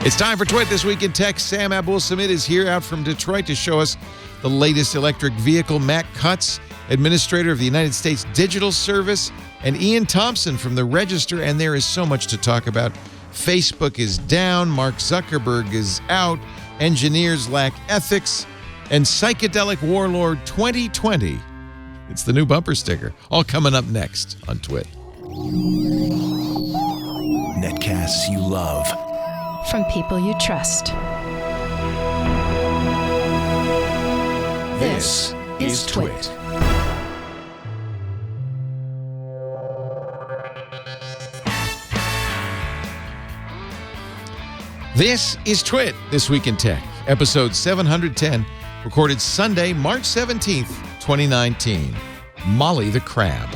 It's time for Twit This Week in Tech. Sam Abuelsamid is here out from Detroit to show us the latest electric vehicle. Matt Cutts, administrator of the United States Digital Service, and Iain Thomson from the Register. And there is so much to talk about. Facebook is down, Mark Zuckerberg is out, engineers lack ethics, and Psychedelic Warlord 2020. It's the new bumper sticker. All coming up next on Twit. Netcasts you love. From people you trust. This is Twit. This is Twit This Week in Tech, episode 710, recorded Sunday, March 17th, 2019. Mollie the Crab.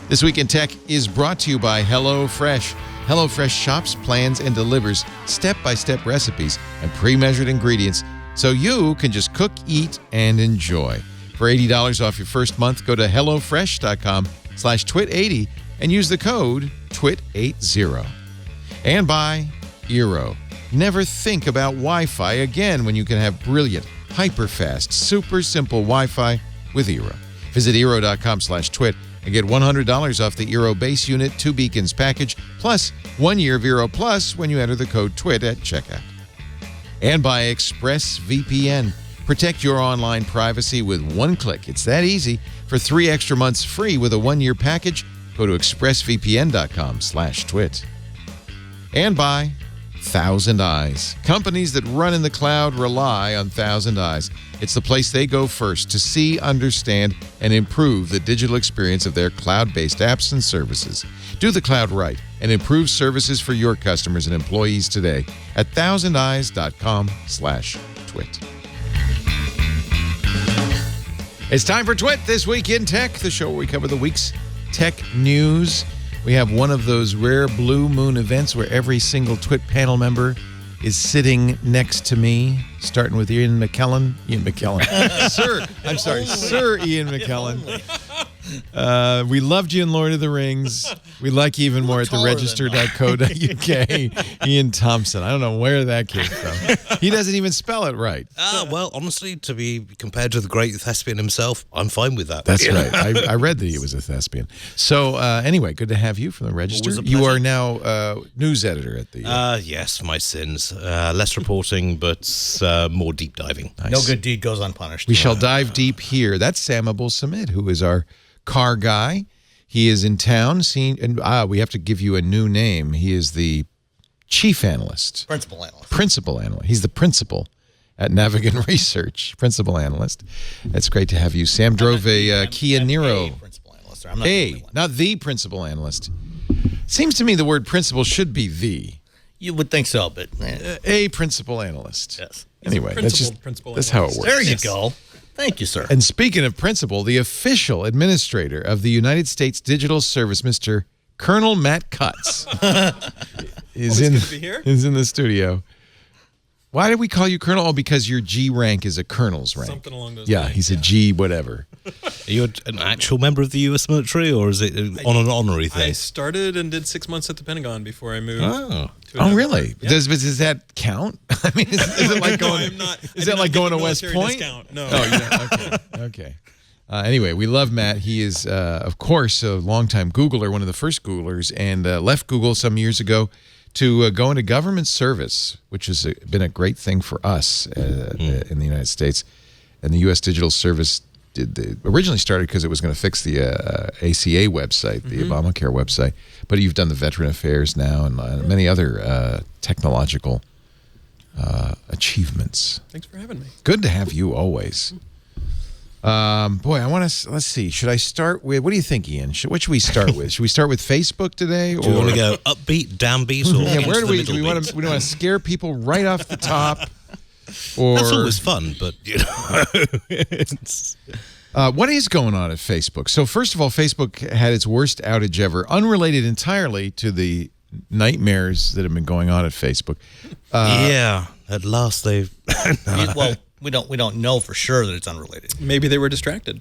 This Week in Tech is brought to you by HelloFresh. HelloFresh shops, plans, and delivers step-by-step recipes and pre-measured ingredients so you can just cook, eat, and enjoy. For $80 off your first month, go to HelloFresh.com/Twit80 and use the code TWIT80. And by Eero. Never think about Wi-Fi again when you can have brilliant, hyper-fast, super simple Wi-Fi with Eero. Visit Eero.com/Twit and get $100 off the Eero base unit 2 beacons package, plus 1 year of Eero Plus when you enter the code TWIT at checkout. And by Expressvpn. Protect your online privacy with one click. It's that easy. For 3 extra months free with a 1-year package, go to expressvpn.com/Twit. And by Thousand Eyes. Companies that run in the cloud rely on Thousand Eyes. It's the place they go first to see, understand, and improve the digital experience of their cloud-based apps and services. Do the cloud right and improve services for your customers and employees today at thousandeyes.com/Twit. It's time for Twit This Week in Tech, the show where we cover the week's tech news. We have one of those rare blue moon events where every single Twit panel member is sitting next to me, starting with Ian McKellen. Sir Ian McKellen. We loved you in Lord of the Rings. We like you even more at the register.co.uk. Iain Thomson. I don't know where that came from. He doesn't even spell it right. Well, honestly, to be compared to the great thespian himself, I'm fine with that. That's right. I read that he was a thespian. So anyway, good to have you from the Register. You are now news editor at the... yes, my sins. Less reporting, but more deep diving. Nice. No good deed goes unpunished. We shall dive deep here. That's Sam Abuelsamid, who is our car guy. He is in town. We have to give you a new name. He is the chief analyst. Principal analyst. Principal analyst. He's the principal at Navigant Research. Principal analyst. It's great to have you. Sam drove a Kia Niro. Principal analyst. I'm not the only one. Not the principal analyst. Seems to me the word principal should be the. You would think so, but... a principal analyst. Yes. Anyway, that's how it works. There you go. Thank you, sir. And speaking of principal, the official administrator of the United States Digital Service, Mr. Colonel Matt Cutts, is in the studio. Why did we call you Colonel? Oh, because your G rank is a colonel's rank. Something along those lines. Yeah, he's a G whatever. Are you an actual member of the U.S. military, or is it on an honorary thing? I started and did 6 months at the Pentagon before I moved. Oh, Really? Yeah. Does that count? I mean, is it like going? Is that like going to West Point? Discount. No. Oh, yeah. Okay. Anyway, we love Matt. He is, of course, a longtime Googler, one of the first Googlers, and left Google some years ago to go into government service, which has been a great thing for us in the United States. And the U.S. Digital Service originally started because it was going to fix the ACA website, the Obamacare website. But you've done the Veteran Affairs now and many other technological achievements. Thanks for having me. Good to have you always. Boy, I want to, let's see. Should I start with, what do you think, Iain? What should we start with? Should we start with Facebook today? Or? Do you want to go upbeat, downbeat, or Where do we want to scare people right off the top? Or that's always fun, but you know, it's... what is going on at Facebook? So first of all, Facebook had its worst outage ever, unrelated entirely to the nightmares that have been going on at Facebook. Yeah, at last they've... Well, we don't know for sure that it's unrelated. Maybe they were distracted.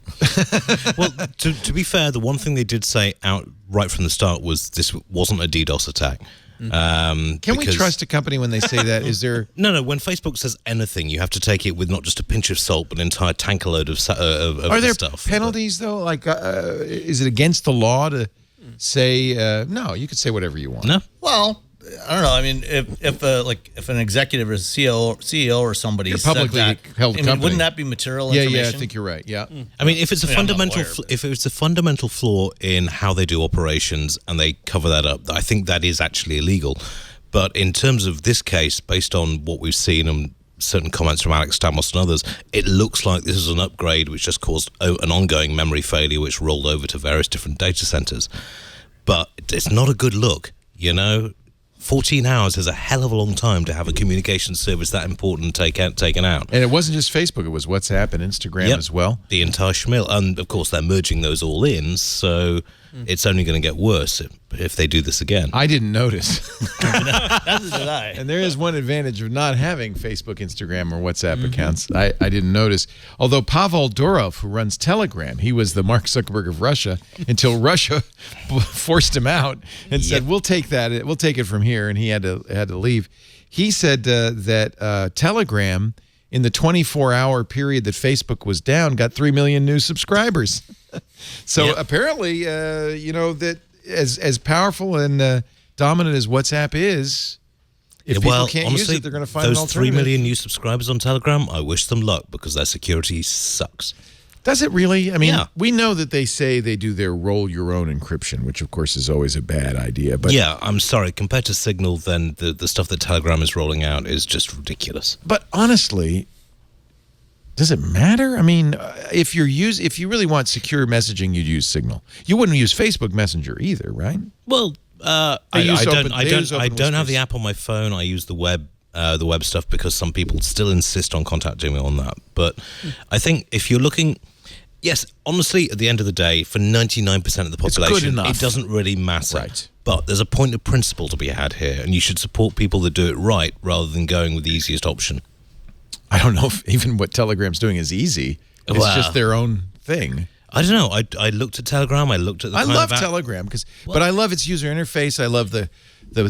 Well, to be fair, the one thing they did say out right from the start was this wasn't a DDoS attack. Can we trust a company when they say that? Is there... No. When Facebook says anything, you have to take it with not just a pinch of salt, but an entire tanker load of Are there stuff. penalties, though? Like, is it against the law to say, no, you could say whatever you want? No. Well, I don't know. I mean, if an executive or CEO or somebody said publicly that, held company. wouldn't that be material Yeah, information? I think you're right. Yeah. I mean, if it's a I'm not a fundamental, lawyer, but- if it's a fundamental flaw in how they do operations and they cover that up, I think that is actually illegal. But in terms of this case, based on what we've seen and certain comments from Alex Stamos and others, it looks like this is an upgrade which just caused an ongoing memory failure, which rolled over to various different data centers. But it's not a good look, 14 hours is a hell of a long time to have a communication service that important taken out. And it wasn't just Facebook, it was WhatsApp and Instagram as well. The entire schmill. And, of course, they're merging those all in, so it's only going to get worse if they do this again. I didn't notice. Neither did I. And there is one advantage of not having Facebook, Instagram, or WhatsApp accounts. I didn't notice. Although Pavel Durov, who runs Telegram, he was the Mark Zuckerberg of Russia until Russia forced him out and said, "We'll take that. We'll take it from here," and he had to leave. He said that Telegram, in the 24-hour period that Facebook was down, got 3 million new subscribers. So apparently, that as powerful and dominant as WhatsApp is, if people can't honestly, use it, they're going to find an those 3 alternative. million new subscribers on Telegram, I wish them luck because their security sucks. Does it really? I mean, Yeah. we know that they say they do their roll-your-own encryption, which, of course, is always a bad idea. But Yeah, I'm sorry. Compared to Signal, then the stuff that Telegram is rolling out is just ridiculous. But honestly, does it matter? I mean, if you really want secure messaging, you'd use Signal. You wouldn't use Facebook Messenger either, right? Well, I use don't Open have the Whispers. app on my phone. I use the web stuff because some people still insist on contacting me on that. But I think if you're looking, yes, honestly, at the end of the day, for 99% of the It's good population, enough. it doesn't really matter. Right. But there's a point of principle to be had here, and you should support people that do it right rather than going with the easiest option. I don't know if even what Telegram's doing is easy. It's Well, just their own thing. I don't know. I looked at Telegram. I looked at the I kind love of app. Telegram but I love its user interface. I love the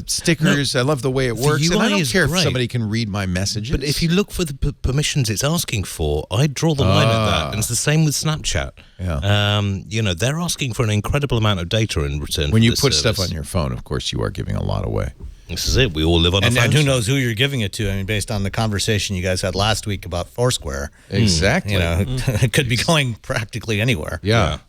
stickers. I love the way it works. And UI I don't is care if great. somebody can read my messages. But if you look for the permissions it's asking for, I draw the line at that. And it's the same with Snapchat. Yeah. They're asking for an incredible amount of data in return when for you this put service. stuff on your phone, of course, you are giving a lot away. This is it. We all live on And our phones. who knows who you're giving it to? I mean, based on the conversation you guys had last week about Foursquare, Exactly. it could be going practically anywhere. Yeah.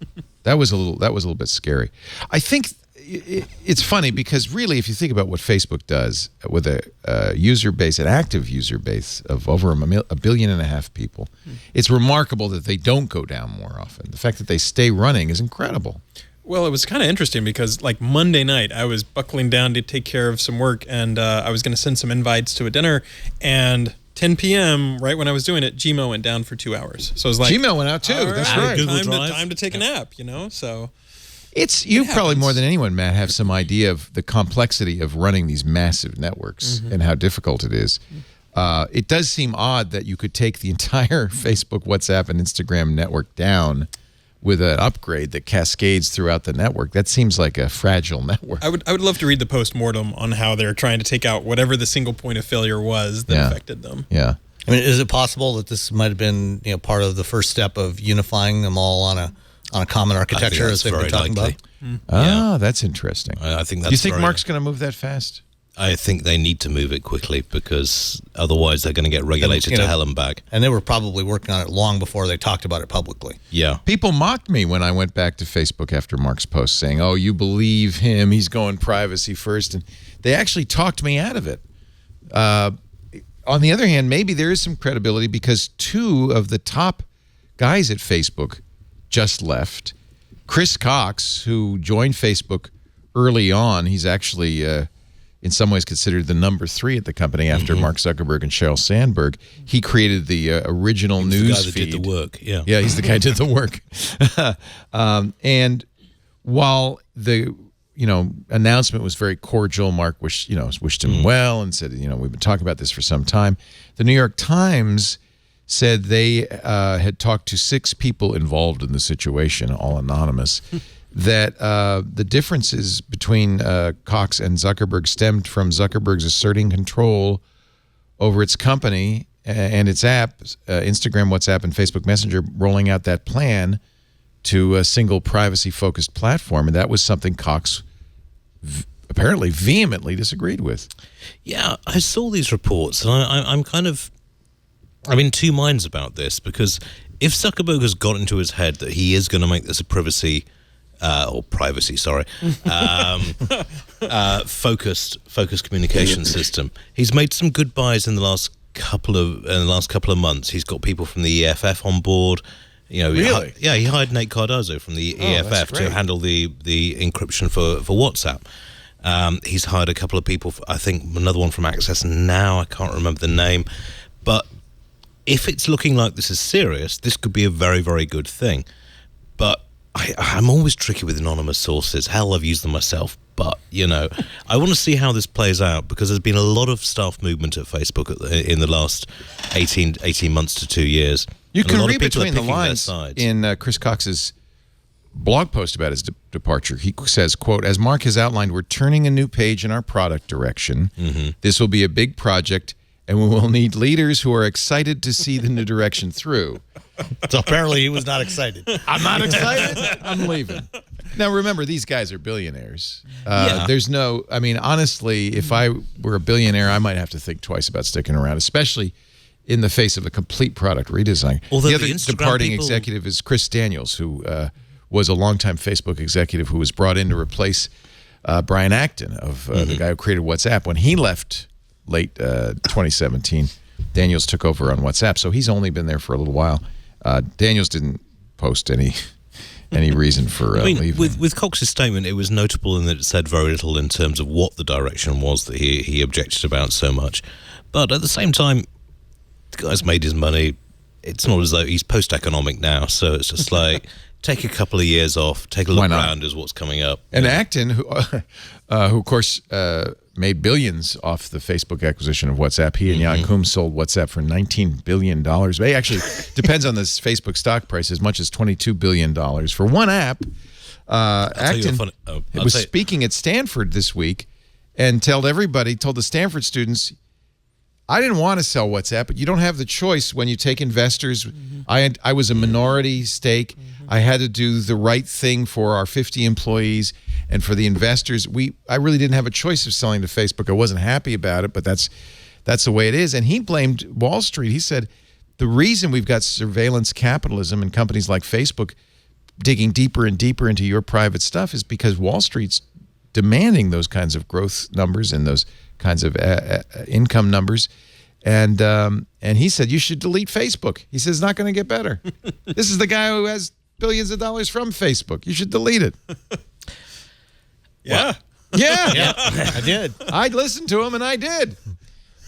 That was a little bit scary. I think it's funny because really, if you think about what Facebook does with a user base, an active user base of over 1.5 billion people, it's remarkable that they don't go down more often. The fact that they stay running is incredible. Well, it was kind of interesting because like Monday night, I was buckling down to take care of some work, and I was going to send some invites to a dinner, and 10 p.m., right when I was doing it, Gmail went down for 2 hours. So I was like, Gmail went out too. all That's right, right. Google Drive. time to take a nap, so... It's you probably happens. more than anyone, Matt, have some idea of the complexity of running these massive networks and how difficult it is. It does seem odd that you could take the entire Facebook, WhatsApp, and Instagram network down with an upgrade that cascades throughout the network. That seems like a fragile network. I would love to read the post-mortem on how they're trying to take out whatever the single point of failure was that affected them. Yeah. I mean, is it possible that this might have been part of the first step of unifying them all on a common architecture, that's as they've been very talking likely. about? That's interesting. I think that's Do you think very- Mark's going to move that fast? I think they need to move it quickly because otherwise they're going to get regulated to hell and back. And they were probably working on it long before they talked about it publicly. Yeah. People mocked me when I went back to Facebook after Mark's post saying, "Oh, you believe him. He's going privacy first." And they actually talked me out of it. On the other hand, maybe there is some credibility because 2 of the top guys at Facebook just left. Chris Cox, who joined Facebook early on, he's actually in some ways considered the number 3 at the company after Mark Zuckerberg and Sheryl Sandberg. He created the original news The guy that feed. did the work. Yeah. Yeah, he's the guy who did the work. And while the announcement was very cordial, Mark wished him well and said, we've been talking about this for some time. The New York Times said they had talked to 6 people involved in the situation, all anonymous. that the differences between Cox and Zuckerberg stemmed from Zuckerberg's asserting control over its company and its apps, Instagram, WhatsApp, and Facebook Messenger, rolling out that plan to a single privacy-focused platform. And that was something Cox apparently vehemently disagreed with. Yeah, I saw these reports, and I'm in two minds about this, because if Zuckerberg has got into his head that he is going to make this a privacy, focused communication system, he's made some good buys in the last couple of months. He's got people from the EFF on board. Really? He hired Nate Cardozo from the EFF to handle the encryption for WhatsApp. He's hired a couple of people, I think another one from Access Now, I can't remember the name. But if it's looking like this is serious, this could be a very, very good thing. But I'm always tricky with anonymous sources. Hell, I've used them myself. But, I want to see how this plays out, because there's been a lot of staff movement at Facebook in the last 18 months to 2 years. You can read between the lines in Chris Cox's blog post about his departure. He says, quote, "As Mark has outlined, we're turning a new page in our product direction. This will be a big project, and we will need leaders who are excited to see the new direction through." So apparently he was not excited. I'm not excited. I'm leaving. Now, remember, these guys are billionaires. There's no, honestly, if I were a billionaire, I might have to think twice about sticking around, especially in the face of a complete product redesign. Although the other departing executive is Chris Daniels, who was a longtime Facebook executive who was brought in to replace Brian Acton, of the guy who created WhatsApp. When he left late 2017, Daniels took over on WhatsApp, so he's only been there for a little while. Daniels didn't post any reason for leaving. With Cox's statement, it was notable in that it said very little in terms of what the direction was that he objected about so much. But at the same time, the guy's made his money. It's not as though he's post-economic now, so it's just like, take a couple of years off, take a look around as what's coming up. And Acton, who of course made billions off the Facebook acquisition of WhatsApp, he and Iain Coombs sold WhatsApp for $19 billion. It actually depends on this Facebook stock price, as much as $22 billion for one app. Acton was speaking at Stanford this week and told the Stanford students, "I didn't want to sell WhatsApp, but you don't have the choice when you take investors. I was a minority stake. I had to do the right thing for our 50 employees and for the investors. I really didn't have a choice of selling to Facebook. I wasn't happy about it, but that's the way it is." And he blamed Wall Street. He said, the reason we've got surveillance capitalism and companies like Facebook digging deeper and deeper into your private stuff is because Wall Street's demanding those kinds of growth numbers and those kinds of income numbers. And he said, you should delete Facebook. He says, it's not going to get better. This is the guy who has billions of dollars from Facebook. You should delete it. Yeah. Yeah. I did. I listened to him, and I did.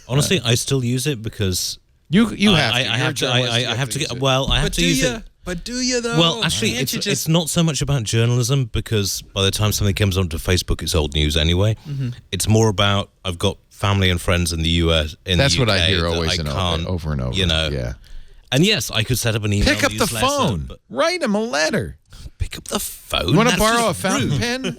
Honestly, I still use it because you have to. I have to use it. But do you, though? Well, actually, it's not so much about journalism, because by the time something comes onto Facebook, it's old news anyway. It's more about, I've got family and friends in the US. That's the UK what I hear always over and over. Yeah. And yes, I could set up an email. Pick up the phone. Write him a letter. Pick up the phone. You want to borrow a fountain pen?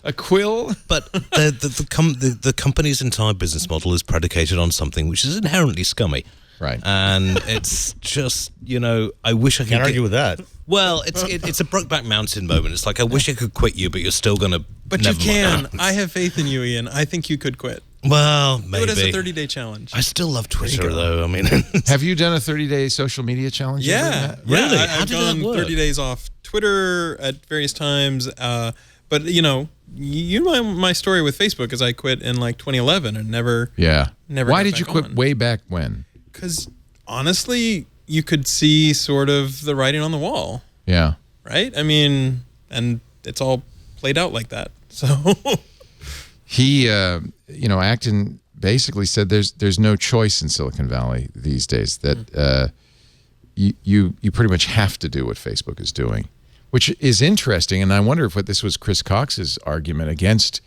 A quill? But the company's entire business model is predicated on something which is inherently scummy. Right. And it's just, I wish I could... Can't argue with that. Well, it's a Brokeback Mountain moment. It's like, I wish I could quit you, but you're still going to... But you can. I have faith in you, Iain. I think you could quit. Well, maybe. Do it as a 30-day challenge. I still love Twitter, though. Have you done a 30-day social media challenge? Yeah. Really? I've gone 30 days off Twitter at various times. But, you know my story with Facebook is I quit in like 2011 and never. Why did you quit way back when? Because honestly, you could see sort of the writing on the wall. Yeah. Right? And it's all played out like that. So he, Acton basically said there's no choice in Silicon Valley these days, that you pretty much have to do what Facebook is doing, which is interesting. And I wonder if what this was Chris Cox's argument against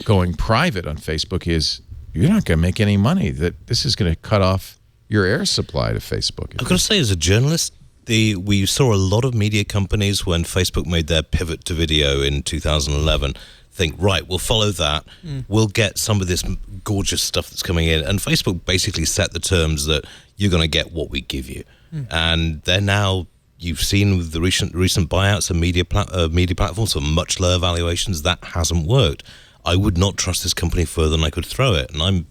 going private on Facebook is you're not going to make any money, that this is going to cut off your air supply to Facebook. I've got to say, as a journalist, we saw a lot of media companies when Facebook made their pivot to video in 2011 think, right, we'll follow that. We'll get some of this gorgeous stuff that's coming in. And Facebook basically set the terms that you're going to get what we give you. And they're now, you've seen with the recent buyouts of media platforms for much lower valuations, that hasn't worked. I would not trust this company further than I could throw it. And I'm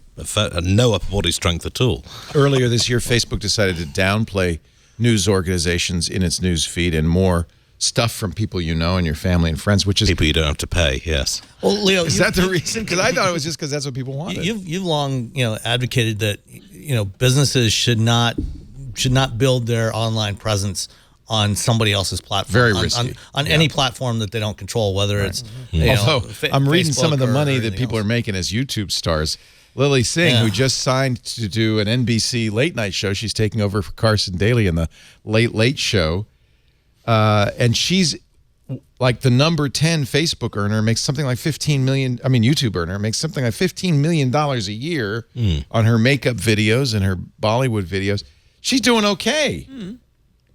no upper body strength at all. Earlier this year, Facebook decided to downplay news organizations in its news feed and more stuff from people you know and your family and friends, which is people you don't have to pay. Yes. Well, Leo, is that the reason? Because I thought it was just because that's what people wanted. You've long advocated that businesses should not build their online presence on somebody else's platform. Very risky. On any platform that they don't control, whether it's Although I'm reading some of the money that people else. are making as YouTube stars. Lily Singh, who just signed to do an NBC late night show, she's taking over for Carson Daly in the Late Late Show. And she's like the number 10 Facebook earner, makes something like YouTube earner makes something like $15 million a year on her makeup videos and her Bollywood videos. She's doing okay.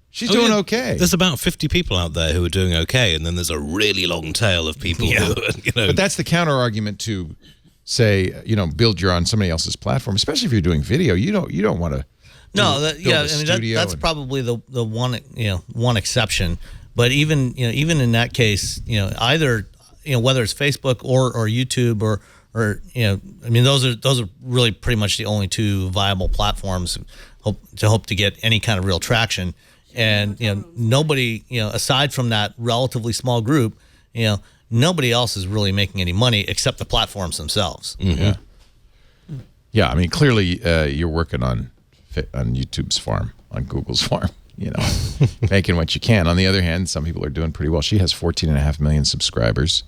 She's doing okay. There's about 50 people out there who are doing okay, and then there's a really long tail of people who, But that's the counter argument to say, build your on somebody else's platform, especially if you're doing video. You don't want to. No, that's probably the one exception. But even in that case, either whether it's Facebook or YouTube or those are really pretty much the only two viable platforms hope to get any kind of real traction. And nobody aside from that relatively small group, nobody else is really making any money except the platforms themselves. Yeah. I mean, clearly you're working on YouTube's farm, on Google's farm, making what you can. On the other hand, some people are doing pretty well. She has 14.5 million subscribers.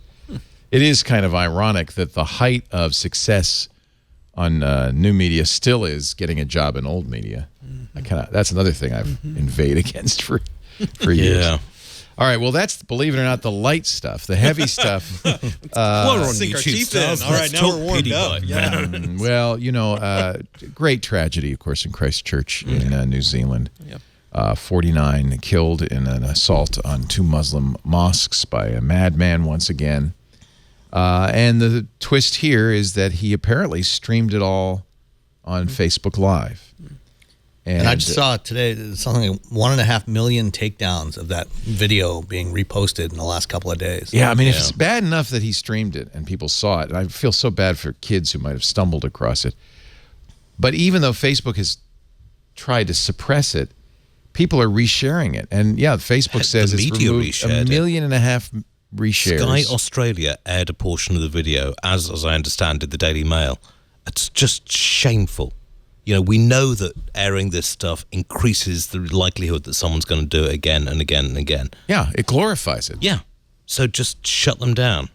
It is kind of ironic that the height of success on new media still is getting a job in old media. That's another thing I've inveighed against for years. Yeah. All right, well, that's, believe it or not, the light stuff. The heavy stuff. We're on Sink our YouTube teeth in. in. All right, now we're warmed up. PewDiePie. Well, great tragedy, of course, in Christchurch in New Zealand. 49 killed in an assault on 2 Muslim mosques by a madman once again. And the twist here is that he apparently streamed it all on Facebook Live. And I just saw today something like 1.5 million takedowns of that video being reposted in the last couple of days. Yeah, I mean, if it's bad enough that he streamed it and people saw it, and I feel so bad for kids who might have stumbled across it. But even though Facebook has tried to suppress it, people are resharing it. And Facebook says it's removed 1.5 million reshares. Sky Australia aired a portion of the video, as I understand, did the Daily Mail. It's just shameful. We know that airing this stuff increases the likelihood that someone's going to do it again and again and again. Yeah, it glorifies it. Yeah. So just shut them down.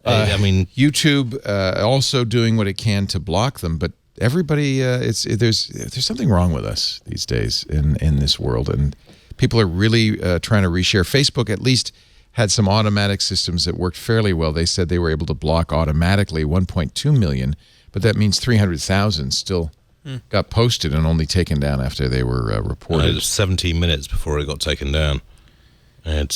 YouTube also doing what it can to block them, but everybody, there's something wrong with us these days in this world, and people are really trying to reshare. Facebook at least had some automatic systems that worked fairly well. They said they were able to block automatically 1.2 million, but that means 300,000 still got posted and only taken down after they were reported. It was 17 minutes before it got taken down. One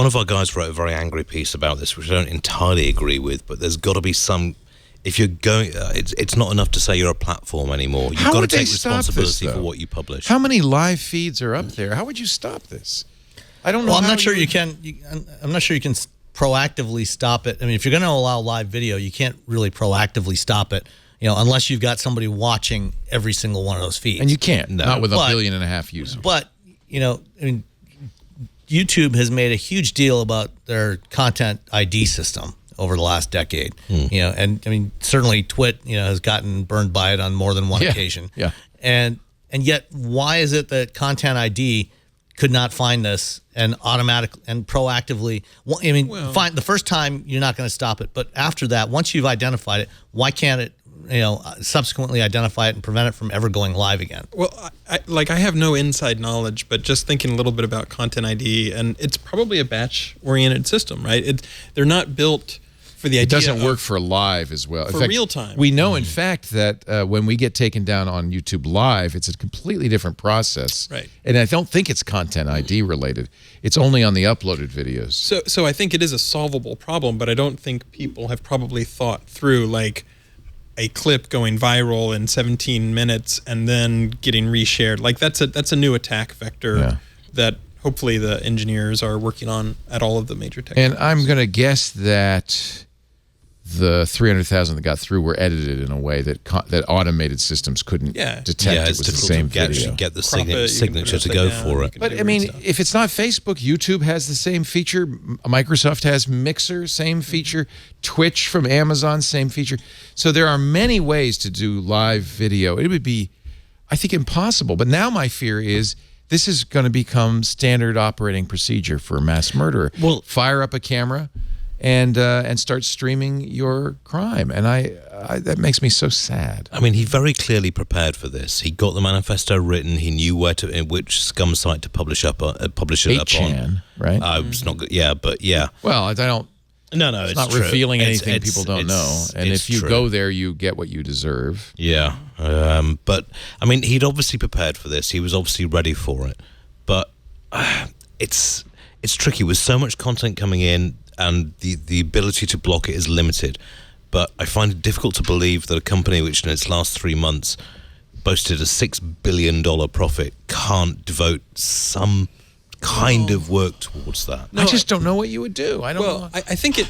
of our guys wrote a very angry piece about this, which I don't entirely agree with, but there's got to be some, if you're going, it's not enough to say you're a platform anymore. You've got to take responsibility for what you publish. How many live feeds are up there? How would you stop this? I don't know. Well, I'm not sure you can proactively stop it. I mean, if you're going to allow live video, you can't really proactively stop it, unless you've got somebody watching every single one of those feeds. And you can't, not with 1.5 billion users. But, YouTube has made a huge deal about their content ID system over the last decade. And certainly Twit, has gotten burned by it on more than one occasion. Yeah. And yet, why is it that Content ID could not find this and proactively? Fine. The first time you're not going to stop it, but after that, once you've identified it, why can't it, subsequently identify it and prevent it from ever going live again? Well, I have no inside knowledge, but just thinking a little bit about Content ID, and it's probably a batch-oriented system, right? They're not built for the idea. It doesn't work for live as well. For real time. We know, in fact, that when we get taken down on YouTube Live, it's a completely different process. Right. And I don't think it's Content ID related. It's only on the uploaded videos. So I think it is a solvable problem, but I don't think people have probably thought through like a clip going viral in 17 minutes and then getting reshared. Like that's a new attack vector that hopefully the engineers are working on at all of the major tech And companies. I'm going to guess that the 300,000 that got through were edited in a way that that automated systems couldn't detect it was the same video. Get the signature to go for it. But I mean, if it's not Facebook, YouTube has the same feature. Microsoft has Mixer, same feature. Twitch from Amazon, same feature. So there are many ways to do live video. It would be, I think, impossible. But now my fear is this is going to become standard operating procedure for a mass murderer. Well, fire up a camera and start streaming your crime, and I that makes me so sad. I mean, he very clearly prepared for this. He got the manifesto written. He knew in which scum site to publish it up on. 8chan, right? It's not good. Yeah, but yeah. Well, I don't. No, it's it's not true. revealing anything people don't know. And if you go there, you get what you deserve. Yeah, but I mean, he'd obviously prepared for this. He was obviously ready for it. But it's tricky with so much content coming in, and the ability to block it is limited. But I find it difficult to believe that a company which in its last 3 months boasted a $6 billion profit can't devote some kind of work towards that. I just don't know what you would do. I don't know. I think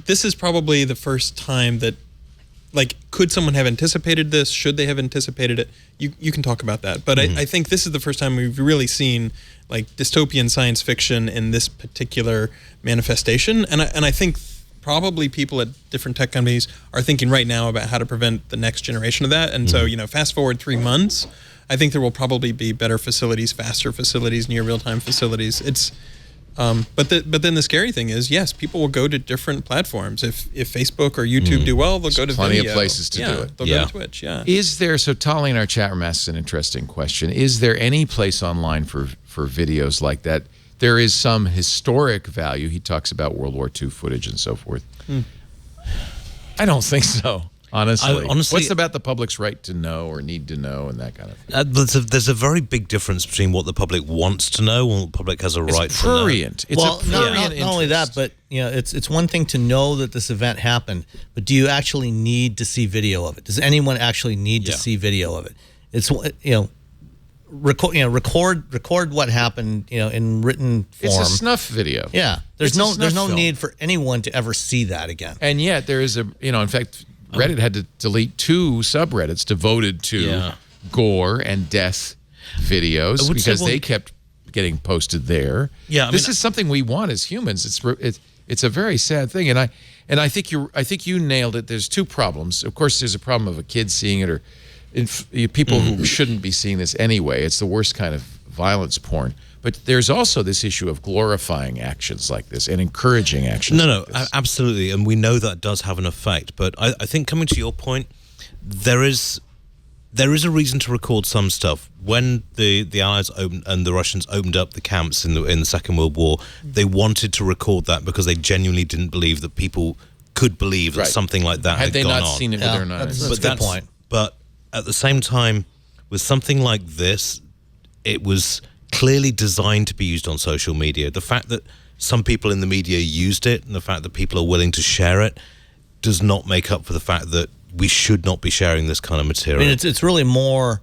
this is probably the first time that, like, could someone have anticipated this? Should they have anticipated it? You can talk about that. But I think this is the first time we've really seen, like, dystopian science fiction in this particular manifestation. And I think probably people at different tech companies are thinking right now about how to prevent the next generation of that. And so, fast forward 3 months, I think there will probably be better facilities, faster facilities, near real-time facilities. It's, but then the scary thing is, yes, people will go to different platforms. If Facebook or YouTube do well, they'll go to plenty video. of places to do it. They'll go to Twitch. Yeah. Is there? So Tolly in our chat room asks an interesting question. Is there any place online for videos like that? There is some historic value. He talks about World War II footage and so forth. I don't think so. Honestly, what's about the public's right to know or need to know and that kind of thing? There's a very big difference between what the public wants to know and what the public has a right to know. It's well, a prurient not only that, but it's one thing to know that this event happened, but do you actually need to see video of it? Does anyone actually need to see video of it? It's record what happened in written form. It's a snuff video. Yeah, there's no need for anyone to ever see that again. And yet there is in fact, Reddit had to delete 2 subreddits devoted to gore and death videos because they kept getting posted there. Yeah, this is something we want as humans. It's a very sad thing, and I think you nailed it. There's 2 problems. Of course, there's a problem of a kid seeing it or people who shouldn't be seeing this anyway. It's the worst kind of violence porn. But there's also this issue of glorifying actions like this and encouraging actions like this. Absolutely. And we know that does have an effect. But I think coming to your point, there is a reason to record some stuff. When the Allies opened and the Russians opened up the camps in the Second World War, they wanted to record that because they genuinely didn't believe that people could believe that something like that had gone on. Had they not seen it with their eyes. That's a good point. But at the same time, with something like this, it was clearly designed to be used on social media. The fact that some people in the media used it and the fact that people are willing to share it does not make up for the fact that we should not be sharing this kind of material. I mean, it's really more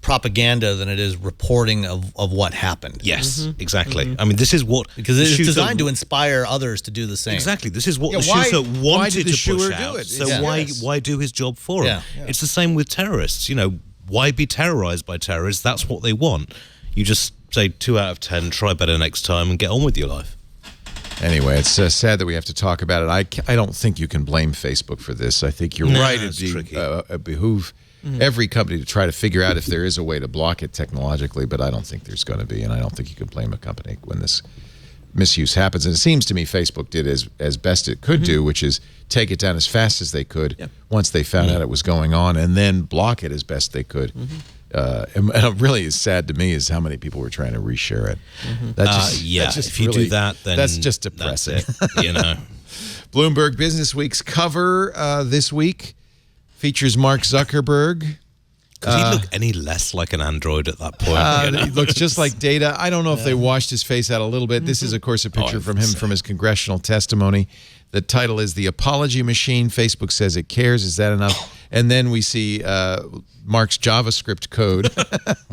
propaganda than it is reporting of what happened. Yes, exactly. I mean, this is what... Because it's designed to inspire others to do the same. Exactly. This is what the shooter wanted to push out. Do it? So why do his job for him? Yeah. It's the same with terrorists. Why be terrorized by terrorists? That's what they want. You just say 2 out of 10, try better next time and get on with your life. Anyway, it's sad that we have to talk about it. I don't think you can blame Facebook for this. I think you're right. It'd behoove every company to try to figure out if there is a way to block it technologically, but I don't think there's going to be, and I don't think you can blame a company when this misuse happens. And it seems to me Facebook did as best it could do, which is take it down as fast as they could once they found out it was going on, and then block it as best they could. And what really is sad to me is how many people were trying to reshare it. If you do that, then that's just depressing. That's it, Bloomberg Business Week's cover this week features Mark Zuckerberg. Could he look any less like an android at that point? He looks just like Data. I don't know if they washed his face out a little bit. This is, of course, a picture from him from his congressional testimony. The title is The Apology Machine. Facebook says it cares. Is that enough? And then we see Mark's JavaScript code.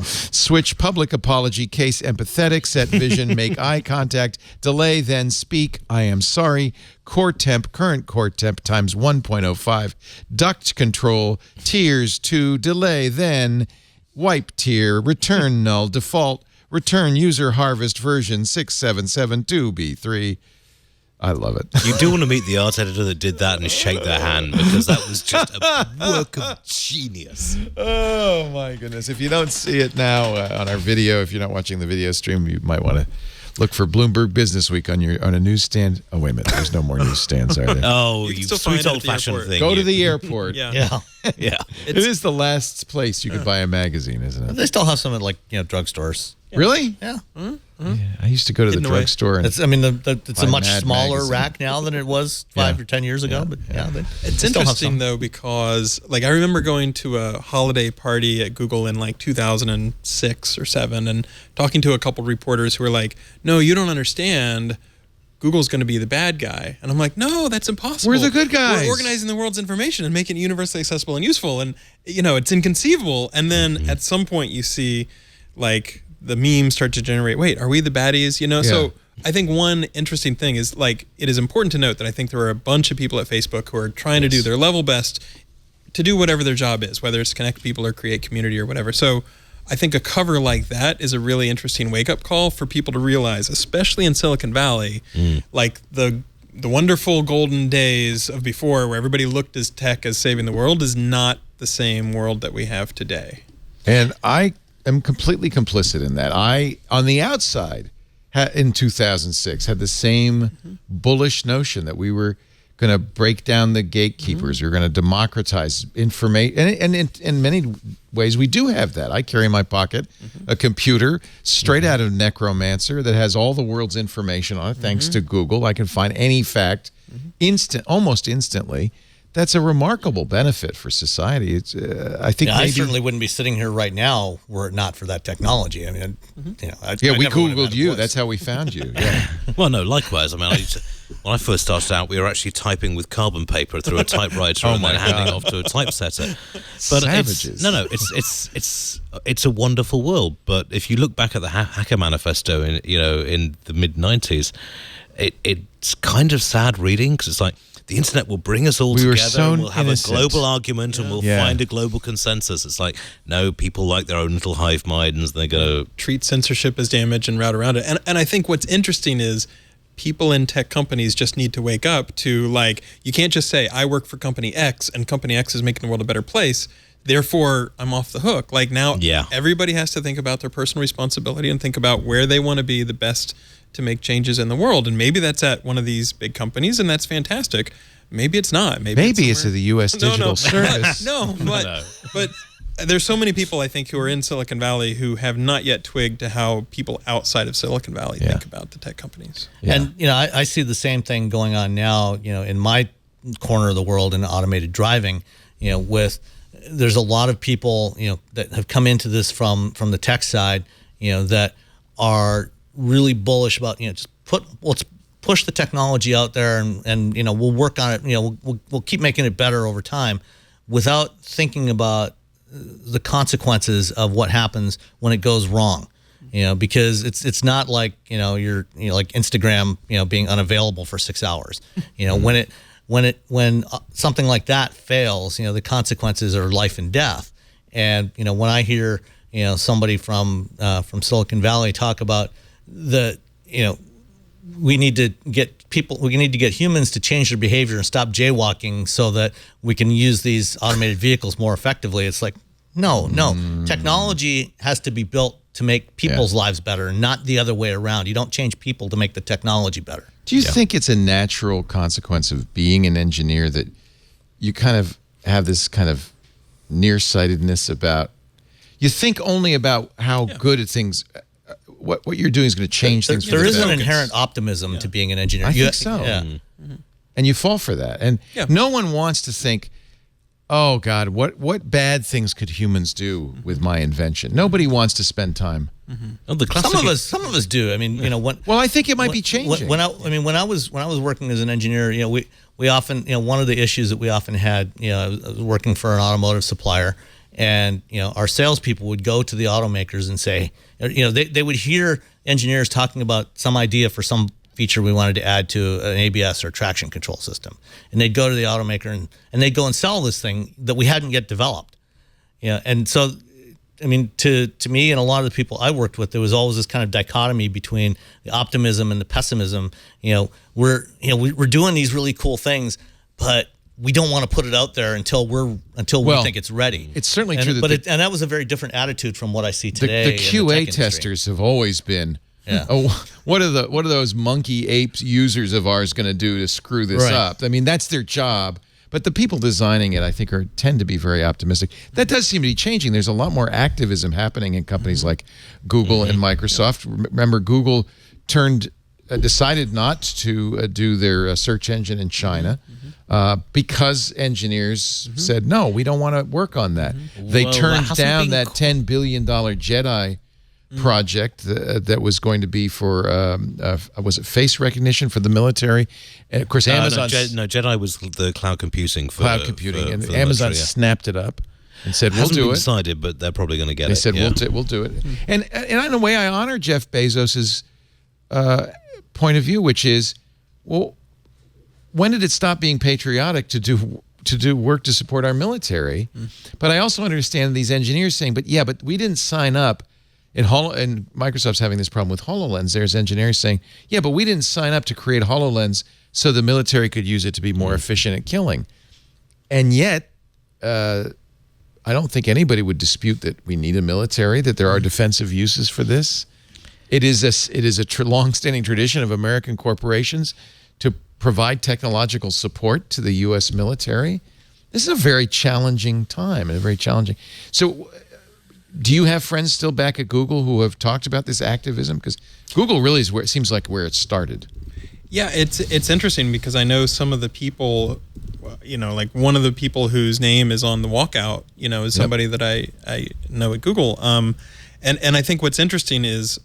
Switch public apology, case empathetic, set vision, make eye contact, delay, then speak, I am sorry, core temp, current core temp times 1.05, duct control, tiers 2, delay, then wipe tier, return null, default, return user harvest version 6772B3. I love it. You do want to meet the art editor that did that and shake their hand, because that was just a work of genius. Oh, my goodness. If you don't see it now on our video, if you're not watching the video stream, you might want to look for Bloomberg Business Week on a newsstand. Oh, wait a minute. There's no more newsstands, are there? Oh, you sweet old-fashioned thing. Go to the airport. Yeah. It is the last place you could buy a magazine, isn't it? They still have some at drugstores. Really? Yeah. Yeah, I used to go to the drugstore. It's a much smaller magazine. rack now than it was 5 or 10 years ago. But it's interesting though, because I remember going to a holiday party at Google in 2006 or 7 and talking to a couple reporters who were like, "No, you don't understand. Google's going to be the bad guy." And I'm like, "No, that's impossible. We're the good guys. We're organizing the world's information and making it universally accessible and useful." And it's inconceivable. And then at some point you see the memes start to generate, wait, are we the baddies? So I think one interesting thing is it is important to note that I think there are a bunch of people at Facebook who are trying to do their level best to do whatever their job is, whether it's connect people or create community or whatever. So I think a cover like that is a really interesting wake-up call for people to realize, especially in Silicon Valley, the wonderful golden days of before where everybody looked as tech as saving the world is not the same world that we have today. And I am completely complicit in that. I, on the outside, in 2006, had the same bullish notion that we were going to break down the gatekeepers. We were going to democratize information. And in many ways, we do have that. I carry in my pocket a computer straight out of Necromancer that has all the world's information on it, thanks to Google. I can find any fact almost instantly. That's a remarkable benefit for society. It's, I think I certainly wouldn't be sitting here right now were it not for that technology. I mean, we Googled you. That's how we found you. Yeah. Well, no, likewise. I mean, when I first started out, we were actually typing with carbon paper through a typewriter and then handing off to a typesetter. But Savages. It's a wonderful world. But if you look back at the Hacker Manifesto in the mid-90s, it's kind of sad reading, because it's like, the internet will bring us all together, and we'll have a global argument, and we'll find a global consensus. It's like, no, people like their own little hive minds, and they're going to treat censorship as damage and route around it. And I think what's interesting is people in tech companies just need to wake up to, you can't just say, I work for company X, and company X is making the world a better place, therefore I'm off the hook. Now everybody has to think about their personal responsibility and think about where they want to be the best to make changes in the world. And maybe that's at one of these big companies, and that's fantastic. Maybe it's not. Maybe it's at the U.S. Digital Service. But there's so many people, I think, who are in Silicon Valley who have not yet twigged to how people outside of Silicon Valley think about the tech companies. Yeah. And, I see the same thing going on now, in my corner of the world in automated driving, there's a lot of people, that have come into this from the tech side, that are really bullish about, let's push the technology out there and we'll work on it, we'll keep making it better over time, without thinking about the consequences of what happens when it goes wrong. Because it's not like, you're like Instagram, being unavailable for 6 hours. When something like that fails, the consequences are life and death. And when I hear somebody from Silicon Valley talk about we need to get humans to change their behavior and stop jaywalking so that we can use these automated vehicles more effectively. It's like, no. Technology has to be built to make people's lives better, not the other way around. You don't change people to make the technology better. Do you think it's a natural consequence of being an engineer that you kind of have this kind of nearsightedness about, you think only about how good things, what you're doing is going to change things. There is an inherent optimism to being an engineer. I think so. Yeah. And you fall for that. And no one wants to think, oh, God, what bad things could humans do with my invention? Nobody wants to spend time. Well, some of us do. I mean, well, I think it might be changing. When I was working as an engineer, we often, one of the issues that we often had, I was working for an automotive supplier, and our salespeople would go to the automakers and say, they would hear engineers talking about some idea for some feature we wanted to add to an ABS or traction control system, and they'd go to the automaker and they'd go and sell this thing that we hadn't yet developed. And so, I mean, to me and a lot of the people I worked with, there was always this kind of dichotomy between the optimism and the pessimism. We're doing these really cool things, but we don't want to put it out there until we think it's ready. It's certainly true. And that was a very different attitude from what I see today. The QA testers have always been. Yeah. Oh, what are those monkey ape users of ours going to do to screw this up? I mean, that's their job. But the people designing it, I think, tend to be very optimistic. That does seem to be changing. There's a lot more activism happening in companies like Google and Microsoft. Remember, Google decided not to do their search engine in China because engineers said, no, we don't want to work on that. They turned down that $10 billion Jedi project that was going to be for was it face recognition for the military, and of course Amazon. No, Jedi was the cloud computing. And Amazon snapped it up and said we'll do it. Decided, but they're probably going to get it. They said we'll do it. And in a way, I honor Jeff Bezos's point of view, which is, well, when did it stop being patriotic to do work to support our military? But I also understand these engineers saying, but we didn't sign up. And Microsoft's having this problem with HoloLens. There's engineers saying, yeah, but we didn't sign up to create HoloLens so the military could use it to be more efficient at killing. And yet, I don't think anybody would dispute that we need a military, that there are defensive uses for this. It is a long-standing tradition of American corporations to provide technological support to the U.S. military. This is a very challenging time and a very challenging. So, do you have friends still back at Google who have talked about this activism? Because Google really is where it seems like where it started. Yeah, it's interesting because I know some of the people, like one of the people whose name is on the walkout, is somebody that I know at Google. And I think what's interesting is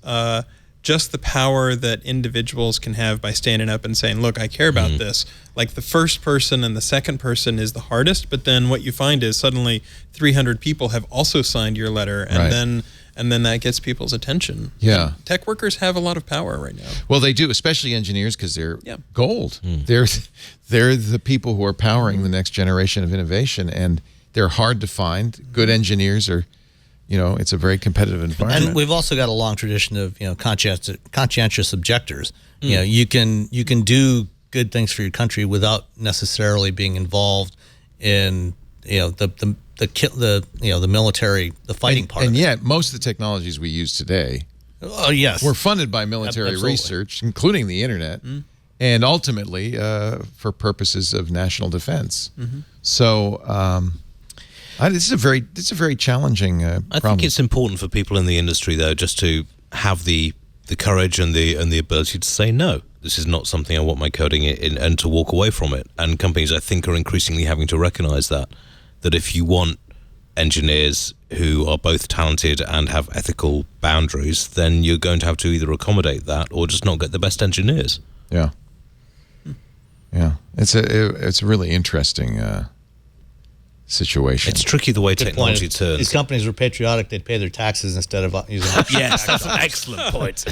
just the power that individuals can have by standing up and saying, look, I care about this. Like the first person and the second person is the hardest, but then what you find is suddenly 300 people have also signed your letter, and then that gets people's attention. Yeah. And tech workers have a lot of power right now. Well, they do, especially engineers, because they're gold. They're the people who are powering the next generation of innovation, and they're hard to find. Good engineers are... it's a very competitive environment. And we've also got a long tradition of, conscientious objectors. You can do good things for your country without necessarily being involved in, the military, the fighting part. And yet, most of the technologies we use today, were funded by military research, including the internet, and ultimately for purposes of national defense. So. It's a very challenging problem. I think it's important for people in the industry, though, just to have the courage and the ability to say no. This is not something I want my coding in, and to walk away from it. And companies, I think, are increasingly having to recognize that if you want engineers who are both talented and have ethical boundaries, then you're going to have to either accommodate that or just not get the best engineers. Yeah. Yeah. It's a really interesting situation. It's tricky the way technology turns. These companies were patriotic; they'd pay their taxes instead of using. Yes, that's an excellent point.